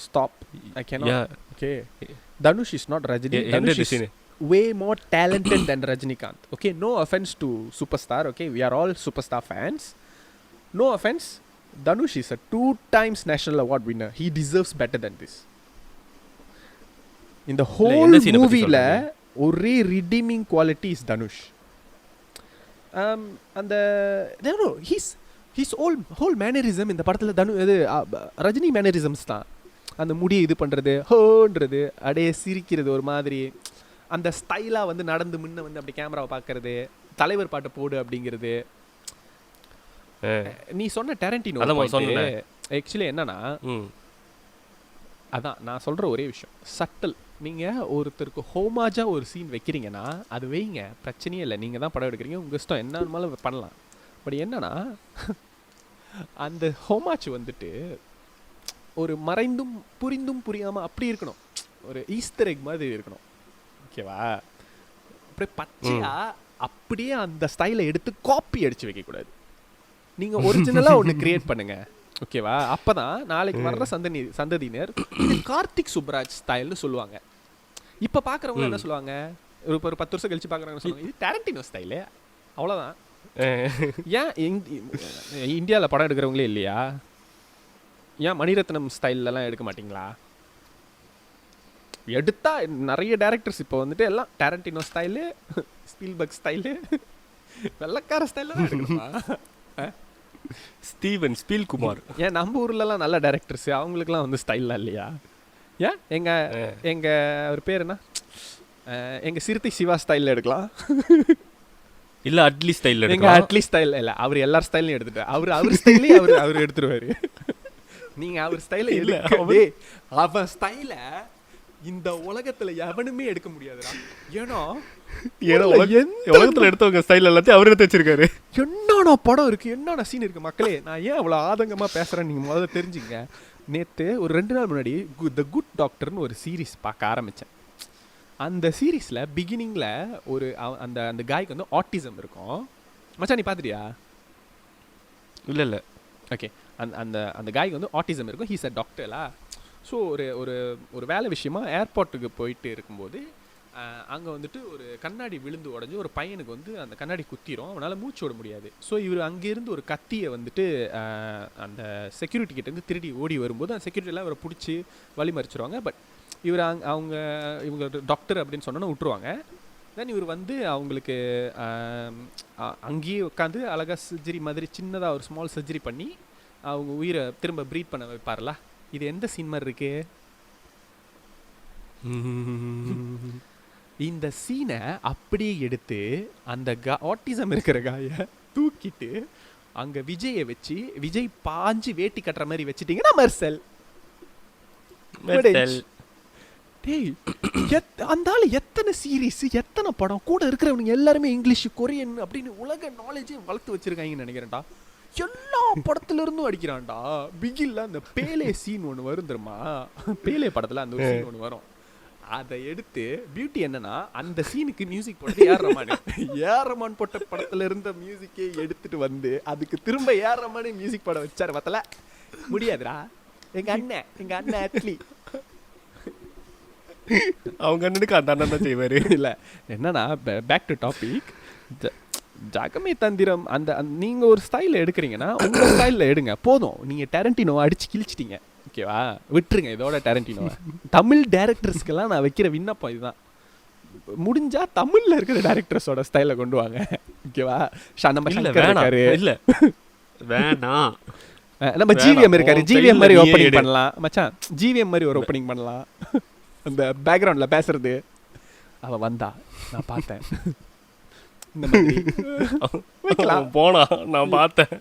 Stop. I cannot. Yeah. Okay. Dhanush is not Rajini. Dhanush is way more talented than Rajinikanth. Okay, no offense to Superstar. Okay, we are all Superstar fans. No offense. Dhanush is a 2 times national award winner. He deserves better than this. In the whole movie la ஒரே redeeming quality is Dhanush. And no, his whole mannerism இந்த படத்துல இது Rajini mannerisms தான். அந்த முடி இது பண்றது, ஹோன்றது, அப்படியே சிரிக்கிறது, ஒரு மாதிரி அந்த ஸ்டைலா வந்து நடந்து முன்ன வந்து அப்படி கேமராவை பார்க்கறது, தலைவர் பாட்டை போடு அப்படிங்கிறது. நீ சொன்ன டெரண்டினோ ஆக்சுவலி என்னன்னா, அதான் நான் சொல்ற ஒரே விஷயம், சட்டல். நீங்க ஒருத்தருக்கு ஹோமாஜா ஒரு சீன் வைக்கிறீங்கன்னா அது வைங்க, பிரச்சனையே இல்லை. நீங்க தான் படம் எடுக்கிறீங்க, உங்க இஷ்டம், என்ன வேணுமாலும் பண்ணலாம். பட் என்னன்னா, அந்த ஹோமாச் வந்துட்டு ஒரு மறைந்தும் புரிந்தும் புரியாம அப்படி இருக்கணும், ஒரு ஈஸ்டர் எக் மாதிரி இருக்கணும். ஓகேவா? அப்படியே பச்சையா அப்படியே அந்த ஸ்டைலை எடுத்து காப்பி அடிச்சு வைக்க கூடாது. நீங்க ஒரிஜினலா ஒன்று கிரியேட் பண்ணுங்க. ஓகேவா? அப்பதான் நாளைக்கு வர்ற சந்ததியினர் இது கார்த்திக் சுப்ராஜ் ஸ்டைல்னு சொல்லுவாங்க. இப்ப பாக்குறவங்க என்ன சொல்லுவாங்க, ஒரு 10 வருஷம் கழிச்சு பாக்குறவங்க சொல்லுவாங்க இது டேரண்டினோ ஸ்டைலு, அவ்வளவுதான். ஏன் இந்தியாவில் படம் எடுக்கிறவங்களே இல்லையா? ஏன் மணிரத்னம் ஸ்டைல்லாம் எடுக்க மாட்டீங்களா? எடுத்தா நிறைய டேரக்டர்ஸ் இப்போ வந்துட்டு எல்லாம் டேரண்டினோ ஸ்டைலு, ஸ்பீல்பர்க் ஸ்டைலு, வெள்ளக்கார ஸ்டைல தான் எடுக்கணுமா? ஸ்டீவன் ஸ்பீல்குமார். ஏன் நம்ம ஊர்லலாம் நல்ல டேரக்டர்ஸ், அவங்களுக்குலாம் வந்து ஸ்டைல்லாம் இல்லையா? ஏன் எங்க ஒரு பேர் என்ன, எங்க சிறுத்தை சிவா ஸ்டைலில் எடுக்கலாம், இல்ல அட்லி ஸ்டைல் எங்க அட்லி ஸ்டைல் இல்ல, அவர் எல்லார் ஸ்டைலையும் எடுத்துட்டு அவர் ஸ்டைலே அவர் எடுத்துருவாரு. நீங்க அவர் ஸ்டைல இல்ல, அவன் ஸ்டைல இந்த உலகத்துல எவனுமே எடுக்க முடியாதுடா. ஏன்னா உலகத்துல எடுத்தவங்க ஸ்டைல் எல்லாத்தையும் அவர் எடுத்து வச்சிருக்காரு. என்னென்ன படம் இருக்கு, என்னென்ன சீன் இருக்கு மக்களே. நான் ஏன் அவ்வளவு ஆதங்கமா பேசுறேன்னு நீங்க முதல்ல தெரிஞ்சுங்க. நேத்து ஒரு 2 நாள் முன்னாடி த குட் டாக்டர்னு ஒரு சீரீஸ் பார்க்க ஆரம்பிச்சேன். அந்த சீரீஸ்ல பிகினிங்ல ஒரு அந்த அந்த காய்க்கு வந்து ஆட்டிசம் இருக்கும். மச்சான் நீ பாத்துட்டியா? இல்ல. ஓகே, அந்த அந்த காய்க்கு வந்து ஆட்டிசம் இருக்கும். He's a டாக்டர்லா. ஸோ ஒரு வேலை விஷயமா ஏர்போர்ட்டுக்கு போயிட்டு இருக்கும்போது அங்கே வந்துட்டு ஒரு கண்ணாடி விழுந்து உடஞ்சி ஒரு பையனுக்கு வந்து அந்த கண்ணாடி குத்திரும், அவனால் மூச்சு விட முடியாது. ஸோ இவர் அங்கேருந்து ஒரு கத்தியை வந்துட்டு அந்த செக்யூரிட்டி கிட்டேருந்து திருடி ஓடி வரும்போது அந்த செக்யூரிட்டிலாம் இவரை பிடிச்சி வழி மறிச்சிருவாங்க. பட் இவர் இவங்க டாக்டர் அப்படின்னு சொன்னோன்னா விட்டுருவாங்க. தென் இவர் வந்து அவங்களுக்கு அங்கேயே உட்காந்து அழகாக சர்ஜரி மாதிரி சின்னதாக ஒரு ஸ்மால் சர்ஜரி பண்ணி அவங்க உயிரை திரும்ப ப்ரீத் பண்ண வைப்பார்ல. இது எந்த சீன் மாதிரி இருக்கு? இந்த சீனை அப்படியே எடுத்து அந்த ஆட்டிசம் இருக்கிற காயை தூக்கிட்டு அங்க விஜயை வச்சு விஜய் பாஞ்சு வேட்டி கட்டுற மாதிரி வச்சுட்டீங்கன்னா மெர்சல். டேய், அந்த ஆளு எத்தனை சீரீஸ், எத்தனை படம், கூட இருக்கிறவனுங்க எல்லாருமே இங்கிலீஷ், கொரியன் அப்படின்னு உலக நாலேஜே வளர்த்து வச்சிருக்காங்கன்னு நினைக்கிறேன்டா. எல்லா படத்துல இருந்தும் அடிக்கிறான்டா. பிகில்ல அந்த பேலே சீன் ஒன்று வரும் தெரியுமா? பேலே படத்துல அந்த ஒரு சீன் ஒன்று வரும். அதை எடுத்து பியூட்டி என்னன்னா, அந்த சீனுக்கு மியூசிக் போட்டு ஏஆர் ரஹ்மான் போட்ட படத்துல இருந்த மியூசிக்கே எடுத்துட்டு வந்து அதுக்கு திரும்ப ஏஆர் ரஹ்மானே மியூசிக் போட வச்சாரு. பத்தல முடியாதுடா. எங்க அண்ணன் அட்லி அவங்க அண்ணனுக்கு அந்த அண்ணன் தான் செய்வாரு. இல்ல என்னன்னா, back to topic, Jagame Thandhiram. அந்த நீங்க ஒரு ஸ்டைல எடுக்கிறீங்கன்னா உங்க ஸ்டைல்ல எடுங்க போதும். நீங்க டேரண்டினோ அடிச்சு கிழிச்சிட்டீங்க. ஓகேவா? விட்டுருங்க இதோட டாரண்டினோவை. தமிழ் டேரக்டர்ஸ்க்கெல்லாம் நான் வைக்கிற விண்ணப்பம் இதுதான். முடிஞ்சா தமிழ்ல இருக்கிற டேரக்டர்ஸோட ஸ்டைல கொண்டு வாங்க. ஓகேவா? நம்ம சங்கர் இருக்காரு. இல்ல வேணாம். நம்ம ஜிவிஎம் இருக்காரு. ஜிவிஎம் மாதிரி ஓப்பனிங் பண்ணலாம் மச்சான். ஜிவிஎம் மாதிரி ஒரு ஓப்பனிங் பண்ணலாம். அந்த பேக்ரவுண்ட்ல பேசுறது அவ வந்தா நான் பார்த்தேன். இந்த மாதிரி போனா நான் பார்த்தேன்.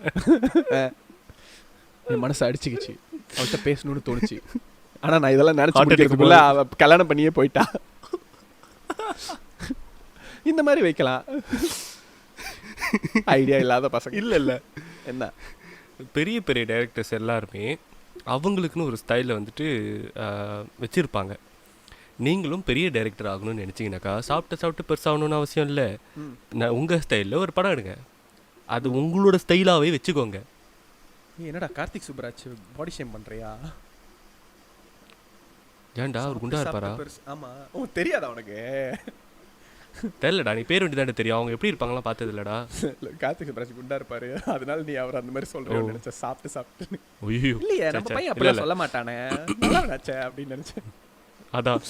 என் மனசு அடிச்சுக்கிச்சு. அவள்கிட்ட பேசணும்னு தோணுச்சு. ஆனா நான் இதெல்லாம் நினைச்சு முடிக்கிறதுக்குள்ள அவ கல்யாணம் பண்ணியே போயிட்டா. இந்த மாதிரி வைக்கலாம். ஐடியா இல்லாத பசங்க. இல்ல என்ன பெரிய பெரிய டைரக்டர்ஸ் எல்லாருமே அவங்களுக்குன்னு ஒரு ஸ்டைலில் வந்துட்டு வச்சுருப்பாங்க. நீங்களும் பெரிய டைரக்டர் ஆகணும்னு நினச்சிங்கனாக்கா சாப்பிட்டு பெருசாகணும்னு அவசியம் இல்லை. நான் உங்கள் ஸ்டைலில் ஒரு படம் எடுங்க, அது உங்களோட ஸ்டைலாகவே வச்சுக்கோங்க. என்னடா கார்த்திக் சுப்ராஜ் பாடி ஷேம் பண்ணுறியா? ஏன்டா அவர் குண்டா இருப்பாரா? ஆமாம். ஓ தெரியாதா உனக்கு? தெரியலடா, நீ பேர் வேண்டி தானே தெரியும். அவங்க எப்படி இருப்பாங்கலாம் பார்த்தது இல்லடா. கார்த்திக் சுப்ராஜ் குண்டா இருப்பாரு, அதனால நீ அவர் அந்த மாதிரி சொல்றேன்னு நினைச்ச. சாப்பிட்டு ஐயோ இல்லையே, நம்ம பையன் அப்படிலாம் சொல்ல மாட்டானே, நல்லா நினைச்சேன் அப்படின்னு நினைச்சேன். அதான்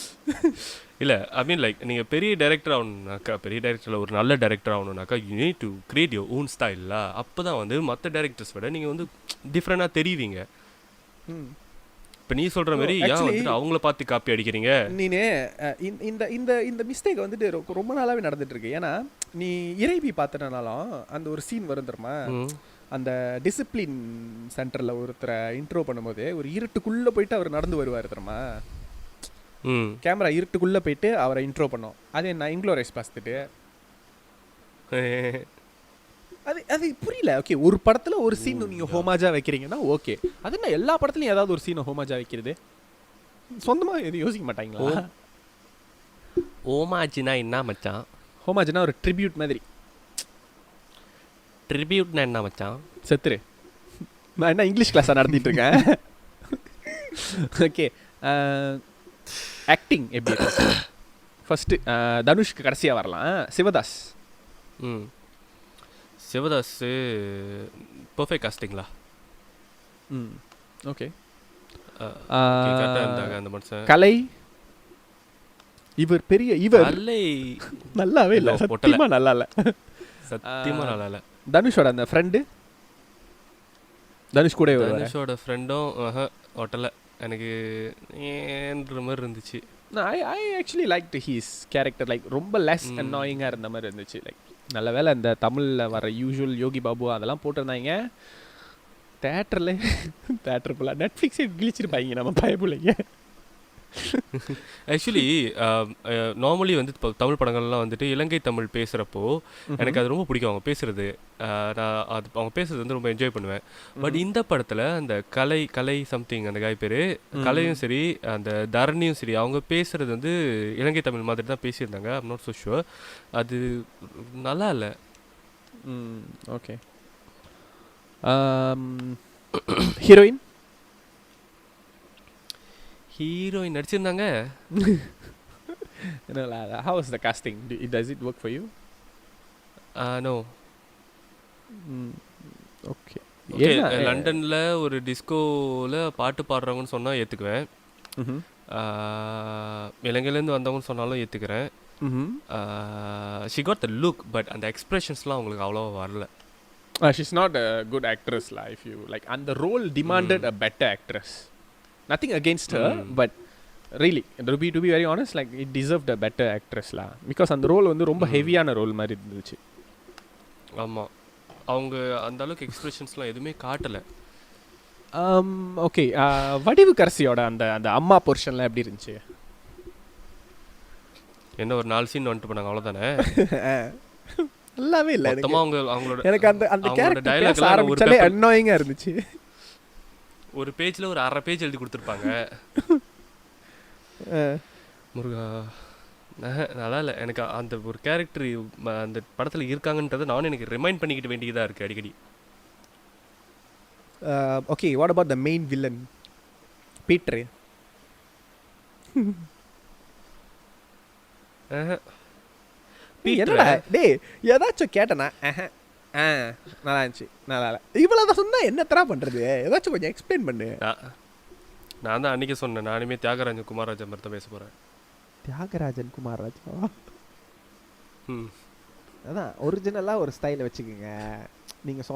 இல்லை ஐ மீன் லைக் நீங்கள் பெரிய டைரக்டர் ஆகணுன்னாக்கா, பெரிய டைரக்டரில் ஒரு நல்ல டைரக்டர் ஆகணுன்னாக்கா you need to create your own ஸ்டைலில். அப்போ தான் வந்து மற்ற டைரக்டர்ஸ் விட நீங்கள் வந்து டிஃப்ரெண்டாக தெரிவிங்க. இப்போ நீ சொல்கிற மாதிரி ஏன் வந்துட்டு அவங்கள பார்த்து காப்பி அடிக்கிறீங்க? நீனே இந்த இந்த இந்த மிஸ்டேக் வந்துட்டு ரொம்ப நாளாகவே நடந்துட்டு இருக்கு. ஏன்னா நீ இறைவி பார்த்தனாலும் அந்த ஒரு சீன் வரும் தெரியுமா? அந்த டிசிப்ளின் சென்டரில் ஒருத்தரை இன்ட்ரோ பண்ணும்போது ஒரு இருட்டுக்குள்ளே போயிட்டு அவர் நடந்து வருவார் தெரியுமா? கேமரா இருட்டுக்குள்ளே போயிட்டு அவரை இன்ட்ரோ பண்ணோம். அதே நான் இன்க்ளோரைஸ் பார்த்துட்டு அது அது புரியல. ஓகே, ஒரு படத்தில் ஒரு சீன் நீங்கள் ஹோமாஜா வைக்கிறீங்கன்னா ஓகே, அது என்ன எல்லா படத்துலையும் ஏதாவது ஒரு சீனை ஹோமாஜா வைக்கிறது? சொந்தமாக எதுவும் யோசிக்க மாட்டாங்களா? ஹோமாஜினா என்ன மச்சான்? ஹோமாஜினா ஒரு ட்ரிபியூட் மாதிரி. ட்ரிபியூட்னா என்ன மச்சான்? செத்துரு. நான் என்ன இங்கிலீஷ் கிளாஸாக நடத்திட்டு இருக்கேன்? ஓகே, ஆக்டிங் எப்படி? ஃபஸ்ட்டு தனுஷ்க்கு கடைசியாக வரலாம். சிவதாஸ். சிவதாஸ் பர்ஃபெக்ட் காஸ்டிங்களா? ஓகே. அந்த மனுஷன் கலை இவர் பெரிய இவர் கலை நல்லாவே இல்லை, சத்தியமா நல்லா இல்லை, சத்தியமா நல்லா இல்லை. தனுஷோட அந்த ஃப்ரெண்டு, தனுஷ் கூட தனுஷோட ஃப்ரெண்டும் ஹோட்டலில் எனக்கு ஏன்ற மாதிரி இருந்துச்சு. I actually like he's character, like ரொம்ப லெஸ் அன்னாயிங்காக இருந்த மாதிரி இருந்துச்சு. லைக் நல்ல வேலை இந்த தமிழில் வர யூஷுவல் யோகி பாபு அதெல்லாம் போட்டிருந்தாங்க. தேட்டர் போல நெட்ஃப்ளிக்ஸே கிழிச்சிருப்பாங்க நம்ம பயப்பிள்ளைங்க. ஆக்சுவலி நார்மலி வந்து இப்போ தமிழ் படங்கள்லாம் வந்துட்டு இலங்கை தமிழ் பேசுகிறப்போ எனக்கு அது ரொம்ப பிடிக்கும். அவங்க பேசுகிறது, நான் அது அவங்க பேசுறது வந்து ரொம்ப என்ஜாய் பண்ணுவேன். பட் இந்த படத்தில் அந்த கலை சம்திங் அந்த காய் பேர் கலையும் சரி அந்த தரணியும் சரி அவங்க பேசுகிறது வந்து இலங்கை தமிழ் மாதிரி தான் பேசியிருந்தாங்க. ஐம் நாட் ஸோ ஷுர், அது நல்லா இல்லை. ஓகே. ஹீரோயின் நடிச்சிருந்தாங்க. How was the casting? Does it work for you? No. Okay. லண்டன்ல ஒரு டிஸ்கோவில் பாட்டு பாடுறவங்கன்னு சொன்னால் ஏற்றுக்குவேன். இலங்கையிலேருந்து வந்தவங்கன்னு சொன்னாலும் ஏற்றுக்கிறேன். she got the look, but அந்த எக்ஸ்பிரஷன்ஸ்லாம் அவங்களுக்கு அவ்வளோவா வரல. She's not a good actress la, if you like, and the role demanded a better actress. Nothing against her, but really to be very honest, like it deserved a better actress la, because அந்த role வந்து ரொம்ப ஹெவியான role மாதிரி இருந்துச்சு. ஆமாம், அவங்க அந்த அளவுக்கு எக்ஸ்பிரஷன்ஸ்லாம் எதுவுமே காட்டலை. ஓகே, வடிவுக்கரசியோட அந்த அந்த அம்மா போர்ஷன்லாம் எப்படி இருந்துச்சு? என்ன ஒரு 4 சீன் வந்துட்டு போனாங்க அவ்வளோதானே? நல்லாவே இல்லை அவங்களோட எனக்கு அந்த அந்த கேரக்டர் பேச ஆரம்பிச்சாலே அன்னாயிங்கா இருந்துச்சு. ஒரு பேஜில் ஒரு 1/2 பேஜ் எழுதி கொடுத்துருப்பாங்க. முருகா நல்லா இல்லை எனக்கு. அந்த ஒரு கேரக்டர் அந்த படத்தில் இருக்காங்கன்றதை நானும் எனக்கு ரிமைண்ட் பண்ணிக்கிட்டு வேண்டியதாக இருக்குது அடிக்கடி. Okay, what about the main villain Peter? என்னடா டேய் ஏதாச்சும் கேட்டனா? நல்லா இருந்துச்சு, நல்லா இல்லை, இவ்வளோ தான் சொன்னா என்ன தரா பண்ணுறது? ஏதாச்சும் கொஞ்சம் எக்ஸ்பிளைன் பண்ணு. நான் தான் அன்றைக்கி சொன்னேன், நானுமே தியாகராஜன் குமாரராஜன் மாதிரி தான் பேச போகிறேன். தியாகராஜன் குமாரராஜாவா? ம் அதான் ஒரிஜினலாக ஒரு ஸ்டைலை வச்சுக்கோங்க. நீங்கள்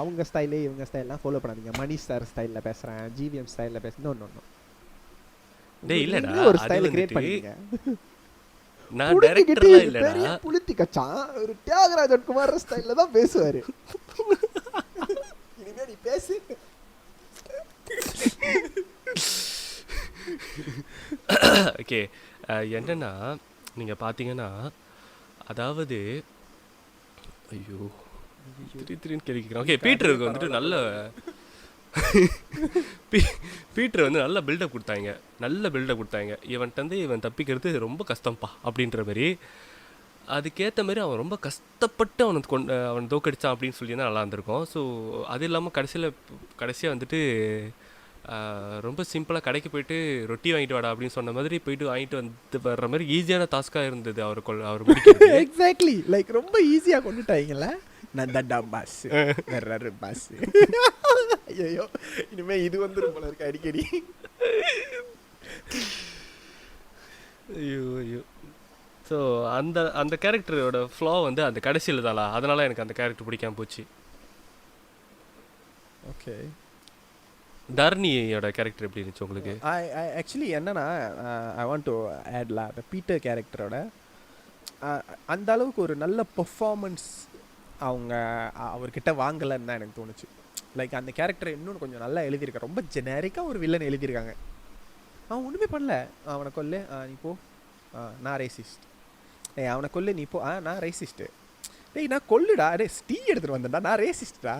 அவங்க ஸ்டைலே இவங்க ஸ்டைல்லாம் ஃபாலோ பண்ணாதீங்க. மணிஷ் சார் ஸ்டைலில் பேசுகிறேன், ஜிவிஎம் ஸ்டைலில் பேசுகிறேன். நோ டேய் இல்லைடா, ஒரு அது ஸ்டைலை கிரியேட் வந்துட்டு பண்ணிக்கங்க. நான் டைரக்டர்லாம் இல்லைடா. பெரிய புலித்தி கச்சான் ஒரு தியாகராஜன் குமார் ஸ்டைலில் தான் பேசுவார். இனிமே நீ பேசு. ஓகே, என்னன்னா நீங்கள் பார்த்தீங்கன்னா, அதாவது ஐயோ திடீர்னு கேள்விக்கிறேன். ஓகே, பீட்டருக்கு வந்துட்டு நல்ல பீட்டர் வந்து நல்ல பில்டப் கொடுத்தாங்க. இவன் தப்பிக்கிறது ரொம்ப கஷ்டம்ப்பா அப்படின்ற மாதிரி. அதுக்கேற்ற மாதிரி அவன் ரொம்ப கஷ்டப்பட்டு அவன் தோக்கடிச்சான் அப்படின்னு சொல்லி தான் நல்லா இருந்திருக்கும். ஸோ அது இல்லாமல் கடைசியாக வந்துட்டு ரொம்ப சிம்பிளாக கடைக்கு போயிட்டு ரொட்டி வாங்கிட்டு வாடா அப்படின்னு சொன்ன மாதிரி போயிட்டு வாங்கிட்டு வந்து வர்ற மாதிரி ஈஸியான டாஸ்க்காக இருந்தது அவர் முடிக்கிறது. எக்ஸாக்ட்லி, லைக் ரொம்ப ஈஸியாக கொண்டுட்டாங்களே. நான் தண்டா பாஸ் வேற பாஸ். ஐயோ, இனிமே இது வந்துடும் போல இருக்கு அடிக்கடி. ஐயோ. ஸோ அந்த கேரக்டரோட ஃப்ளோ வந்து அந்த கடைசியில் தானா, அதனால எனக்கு அந்த கேரக்டர் பிடிக்காம போச்சு. ஓகே, தர்னியோட கேரக்டர் எப்படி இருந்துச்சு உங்களுக்கு? ஆக்சுவலி என்னன்னா, ஐ வாண்ட் டு ஆட்ல அந்த பீட்டர் கேரக்டரோட அந்த அளவுக்கு ஒரு நல்ல பெர்ஃபார்மன்ஸ் அவர்கிட்ட வாங்கலைன்னு தான் எனக்கு தோணுச்சு. லைக் அந்த கேரக்டரை இன்னும் கொஞ்சம் நல்லா எழுதியிருக்காங்க. ரொம்ப ஜெனரிக்காக ஒரு வில்லன் எழுதியிருக்காங்க. அவன் ஒன்றுமே பண்ணல. அவனை கொல்லு, நீ போ, நான் ரேசிஸ்ட். அவனை கொல்லு, நீ போ, நான் ரேசிஸ்ட்டு. டேய் நான் கொல்லுடா, டே டீ எடுத்துகிட்டு வந்தேன்டா, நான் ரேசிஸ்டா.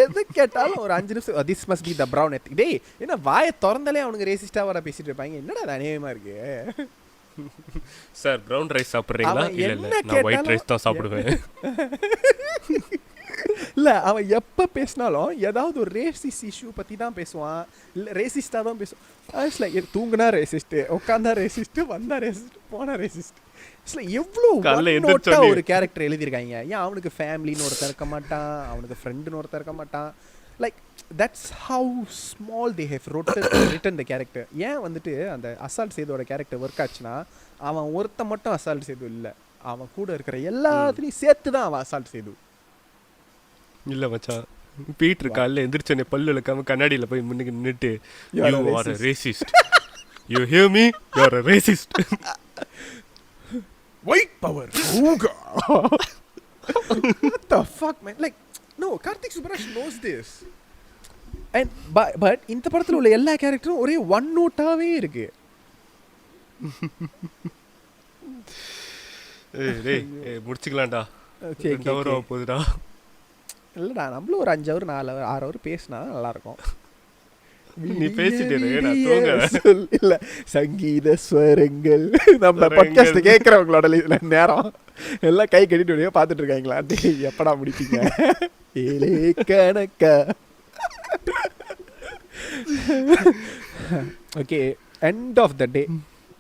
எது கேட்டாலும் ஒரு 5 நிமிஷம் this must be the brown ethic. டேய் என்ன வாயை திறந்தாலே அவனுக்கு ரேசிஸ்டாக வர பேசிட்டு இருப்பாங்க. என்னடா அது அநியாயமாக இருக்கு. சார் ப்ரௌன் ரைஸ் சாப்பிட்றீங்களா? இல்லை நான் ஒயிட் ரைஸ் தான் சாப்பிடுவேன். இல்லை, அவன் எப்போ பேசினாலும் ஏதாவது ஒரு ரேசிஸ்ட் இஷ்யூ பற்றி தான் பேசுவான். இல்லை ரேசிஸ்டாக தான் பேசுவான். இட்ஸ் லைக் தூங்குனா ரேசிஸ்ட்டு, உட்காந்தா ரேசிஸ்ட்டு, வந்தா ரேசிஸ்ட், போனா ரேசிஸ்ட். இட்ஸ் லைக் எவ்வளோ ஒரு கேரக்டர் எழுதியிருக்காங்க. ஏன் அவனுக்கு ஃபேமிலின்னு ஒருத்தர் இருக்க மாட்டான், அவனுக்கு ஃப்ரெண்டுன்னு ஒருத்தர் இருக்க மாட்டான். Like that's how small they have return the character. ஏன் வந்துட்டு அந்த அசால்ட் சேதுவோட கேரக்டர் ஒர்க் ஆச்சுன்னா, அவன் ஒருத்த மட்டும் அசால்ட் சேது இல்லை, அவன் கூட இருக்கிற எல்லாத்துலேயும் சேர்த்து தான் அவன் அசால்ட் சேது. இல்லை மச்சான், பீட்டர் காலையில் எந்திரிச்சோன்னே பல்லு இழக்காம கண்ணாடியில் போய் முன்னுக்கு நின்றுட்டு you are a racist, you hear me, you are a racist. White power. Ooga. What the fuck man? Like no, Karthik Subbarash knows this. And but இந்த படத்துல உள்ள எல்லா கேரக்டரும் ஒரே ஒன் நோட்டாவே இருக்கு. டேய் முடிச்சுக்கலாம்டா. Okay hour போகுதுடா. இல்லடா, நம்மளும் ஒரு 5 ஹவர் 4 ஹவர் 6 ஹவர் பேசினா நல்லா இருக்கும். நீ பேசிட்டே நான் தூங்கறேன். இல்ல சங்கீத ஸ்வரங்கள் நம்ம பாட்காஸ்ட் கேக்குறவங்களோட நேரம் எல்லாம் கை கட்டிட்டு வெளியே பார்த்துட்டு இருக்காங்களா? எப்படா முடிப்பீங்க? ஏலே கணக்கா. ஓகே, எண்ட் ஆஃப் த டே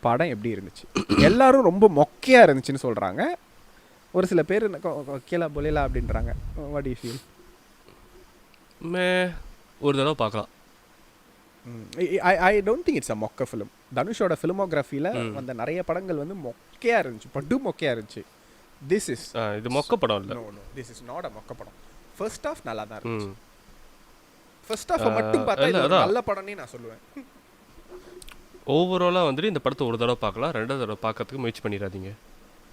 படம் எப்படி இருந்துச்சு? எல்லாரும் ரொம்ப மொக்கையா இருந்துச்சுன்னு சொல்றாங்க. ஒரு சில பேர் கேலா பொலேலா அப்படின்றாங்க. What do you feel? ஒரு தடவை பார்க்கலாம். I don't think it's a மொக்க ஃபிலிம். தனுஷோட ஃபிலிமோகிராஃபியில் வந்த நிறைய படங்கள் வந்து மொக்கையாக இருந்துச்சு, படு மொக்கையாக இருந்துச்சு. திஸ் இஸ் இது மொக்க படம் இல்லை. No this is not a மொக்க படம். ஃபர்ஸ்ட் ஹாஃப் நல்லா தான் இருந்துச்சு. ஃபர்ஸ்ட் ஹாஃப் மட்டும் பார்த்தா இது ஒரு நல்ல படம்னே நான் சொல்லுவேன். ஓவராலாக வந்துட்டு இந்த படத்தை ஒரு தடவை பார்க்கலாம், ரெண்டாவது தடவை பார்க்கறதுக்கு முயற்சி பண்ணிடாதீங்க.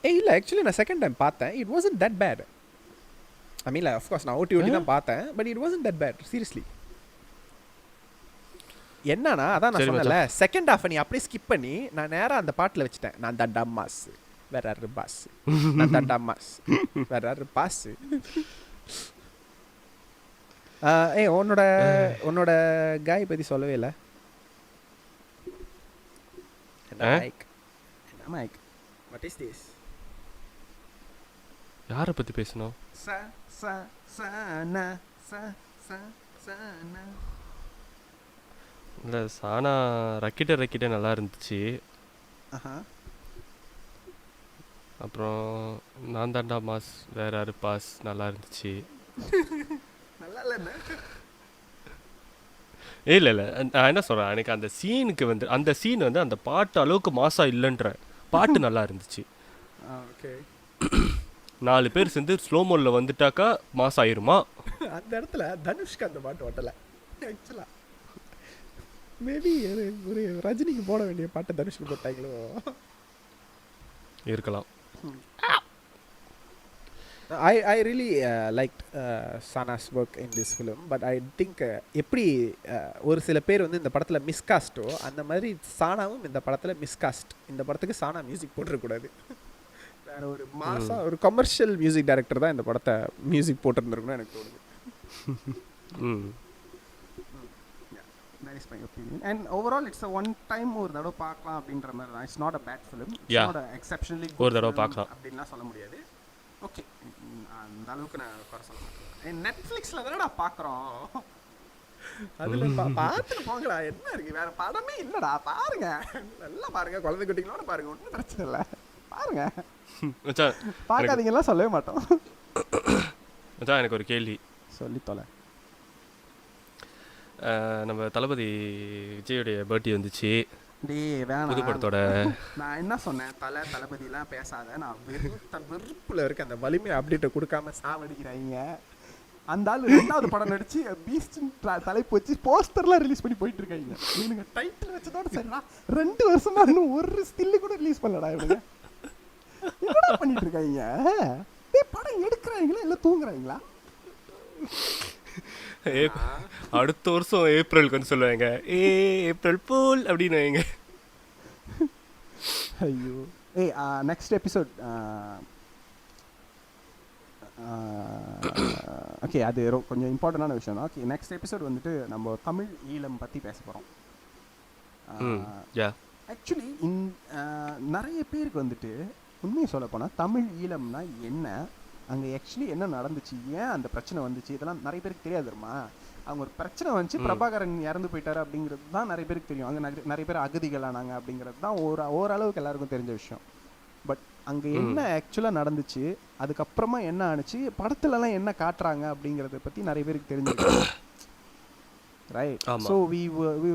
இல்லை ஆக்சுவலி நான் செகண்ட் டைம் பார்த்தேன். It wasn't that bad. I mean of course நான் ஓட்டி தான் பார்த்தேன், but it wasn't that bad seriously. என்னன்னா அதான் நான் சொன்னல, செகண்ட் ஹாஃப் நீ அப்படியே ஸ்கிப் பண்ணி நான் நேராக அந்த பாட்டில் வச்சுட்டேன். நான் தண்டா மாஸ் வேற பாஸ், நான் தண்டா மாஸ் வேற பாஸ். உன்னோட காய் பற்றி சொல்லவே இல்லை. What is this? யாரை பற்றி பேசணும்? இல்லை சானா ரக்கிட்ட நல்லா இருந்துச்சு. அப்புறம் நான் தாண்டா மாஸ் வேற யாரு பாஸ் நல்லா இருந்துச்சு. நல்லா இல்லைண்ணே. இல்லை நான் என்ன சொல்கிறேன், எனக்கு அந்த சீனுக்கு வந்து அந்த சீன் வந்து அந்த பாட்டு அளவுக்கு மாசா இல்லைன்ற பாட்டு நல்லா இருந்துச்சு. ஓகே. 4 பேர் சேர்ந்து ஸ்லோமோவில் வந்துட்டாக்கா மாஸ் ஆயிருமா? அந்த இடத்துல தனுஷ்க்கு அந்த பாட்டு ஓட்டலை ஆக்சுவலாக. மேபி ஒரு ரஜினிக்கு போட வேண்டிய பாட்டை தனுஷ்க்கு போட்டாங்களோ இருக்கலாம். I really liked Sana's work in this film, but I think எப்படி ஒரு சில பேர் வந்து இந்த படத்தில் மிஸ்காஸ்ட்டோ அந்த மாதிரி சானாவும் இந்த படத்தில் மிஸ்காஸ்ட். இந்த படத்துக்கு சானா மியூசிக் போட்டிருக்கக்கூடாது. வேற ஒரு மாசா ஒரு கமர்ஷியல் மியூசிக் டைரக்டர் தான் இந்த படத்தை மியூசிக் போட்டிருந்துருக்குன்னு எனக்கு தோணுது. That is my opinion. And overall it's a one time ஒரு தடவை பார்க்கலாம் அப்படின்ற மாதிரி தான். It's not a bad film. It's not a exceptionally good ஒரு தடவை பார்க்கலாம் அப்படின்லாம் சொல்ல முடியாது. ஓகே, அந்த அளவுக்கு நான் குறை சொல்ல மாட்டேன். நெட்ஃப்ளிக்ஸில் தானடா பார்க்குறோம், அதில் பார்த்துட்டு போங்களா, என்ன இருக்குது, வேறு படமே இல்லைடா, பாருங்க, நல்லா பாருங்க, குழந்தை குட்டிங்களோட பாருங்க, ஒன்றும் பிரச்சனை இல்லை, பாருங்க, பார்க்காதீங்கலாம் சொல்லவே மாட்டோம். அதான் எனக்கு ஒரு கேள்வி சொல்லி தொலை. நம்ம தளபதி விஜயோடைய பர்த்டே வந்துச்சு, புது படத்தோட. நான் என்ன சொன்னேன், தளபதிலாம் பேசாத, நான் வெறுப்புல இருக்க அந்த வலிமை அப்டேட்டை கொடுக்காம சாவடிக்கிறாங்க. அந்த ஆள் 2வது படம் நடிச்சு பீஸ்ட் தலைப்பு வச்சு போஸ்டர்லாம் ரிலீஸ் பண்ணி போயிட்டு இருக்காங்க. இவனுங்க டைட்டில் வச்சதோட சரிடா 2 வருஷமா இன்னும் ஒரு ஸ்டில்லு கூட ரிலீஸ் பண்ணலடா. இவனுங்க என்னடா பண்ணிட்டு இருக்காங்க? படம் எடுக்கிறாங்களா இல்லை தூங்குறாங்களா? அடுத்த வருஷம் ஏப்ரலுக்கு வந்து சொல்லுவாங்க, ஏப்ரல் பூல் அப்படின்னு வைங்க. ஐயோ. நெக்ஸ்ட் எபிசோட் ஓகே, அது கொஞ்சம் இம்பார்ட்டண்டான விஷயம் தான். ஓகே, நெக்ஸ்ட் எபிசோட் வந்துட்டு நம்ம தமிழ் ஈழம் பற்றி பேச போகிறோம். ஆக்சுவலி நிறைய பேருக்கு வந்துட்டு உண்மையை சொல்ல போனால் தமிழ் ஈழம்னா என்ன, அங்கே ஆக்சுவலி என்ன நடந்துச்சு, ஏன் அந்த பிரச்சனை வந்துச்சு, இதெல்லாம் நிறைய பேருக்கு தெரியாது தெரியுமா? அவங்க ஒரு பிரச்சனை வந்துச்சு, பிரபாகரன் இறந்து போயிட்டாரு அப்படிங்கிறது தான் நிறைய பேருக்கு தெரியும். அங்கே நிறைய பேர் அகதிகளானாங்க அப்படிங்கிறது தான் ஓரளவுக்கு எல்லாருக்கும் தெரிஞ்ச விஷயம். பட் அங்கே என்ன ஆக்சுவலாக நடந்துச்சு, அதுக்கப்புறமா என்ன ஆணுச்சு, படத்துலலாம் என்ன காட்டுறாங்க அப்படிங்கிறத பற்றி நிறைய பேருக்கு தெரிஞ்சிருக்கு, right? So we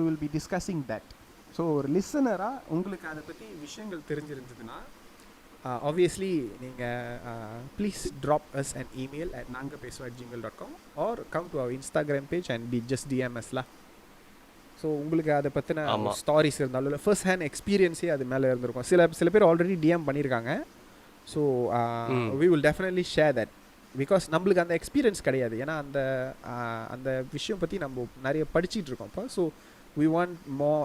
will be discussing that. So ஒரு லிசனராக உங்களுக்கு அதை பற்றி விஷயங்கள் தெரிஞ்சிருந்ததுன்னா obviously நீங்கள் please drop us an email at nangapesuva@gmail.com or come to our Instagram page and just DM us lah. So உங்களுக்கு அதை பற்றின ஸ்டாரிஸ் இருந்தாலும் இல்லை ஃபர்ஸ்ட் ஹேண்ட் எக்ஸ்பீரியன்ஸே அது மேலே இருந்திருக்கும். சில பேர் ஆல்ரெடி டிஎம் பண்ணியிருக்காங்க. So we will definitely share that because நம்மளுக்கு அந்த எக்ஸ்பீரியன்ஸ் கிடையாது. ஏன்னா அந்த விஷயம் பற்றி நம்ம நிறைய படிச்சுட்டு இருக்கோம் இப்போ. So we want more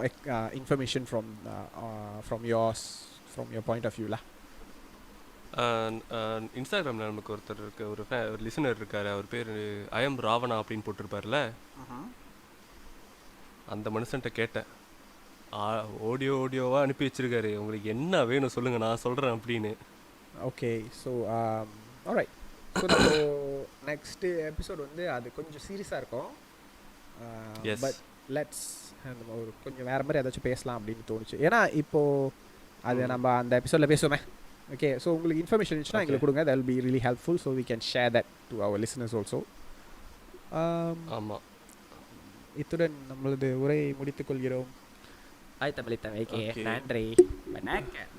information from your point of view lah. இன்ஸ்டாகிராமில் நமக்கு ஒருத்தர் இருக்க ஒரு லிசனர் இருக்கார், அவர் பேர் ஐஎம் ராவணா அப்படின்னு போட்டிருப்பார்ல, அந்த மனுஷன்ட்ட கேட்டேன், ஆடியோவாக அனுப்பி வச்சிருக்காரு, உங்களுக்கு என்ன வேணும் சொல்லுங்கள் நான் சொல்கிறேன் அப்படின்னு. Okay, so alright. ஸோ நம்ம நெக்ஸ்ட் எபிசோட் வந்து அது கொஞ்சம் சீரியஸாக இருக்கும். பட் லெட்ஸ் நம்ம ஒரு கொஞ்சம் வேறு மாதிரி ஏதாச்சும் பேசலாம் அப்படின்னு தோணுச்சு. ஏன்னா இப்போது அது நம்ம அந்த எபிசோடில் பேசுவோமே. ஓகே, ஸோ உங்களுக்கு இன்ஃபர்மேஷன் இருந்துச்சுன்னா எங்களுக்கு கொடுங்க, that will be really helpful so we can share that to our listeners also. ஆமாம், இத்துடன் நம்மளது உரையை முடித்துக் கொள்கிறோம். நன்றி. வணக்கம்.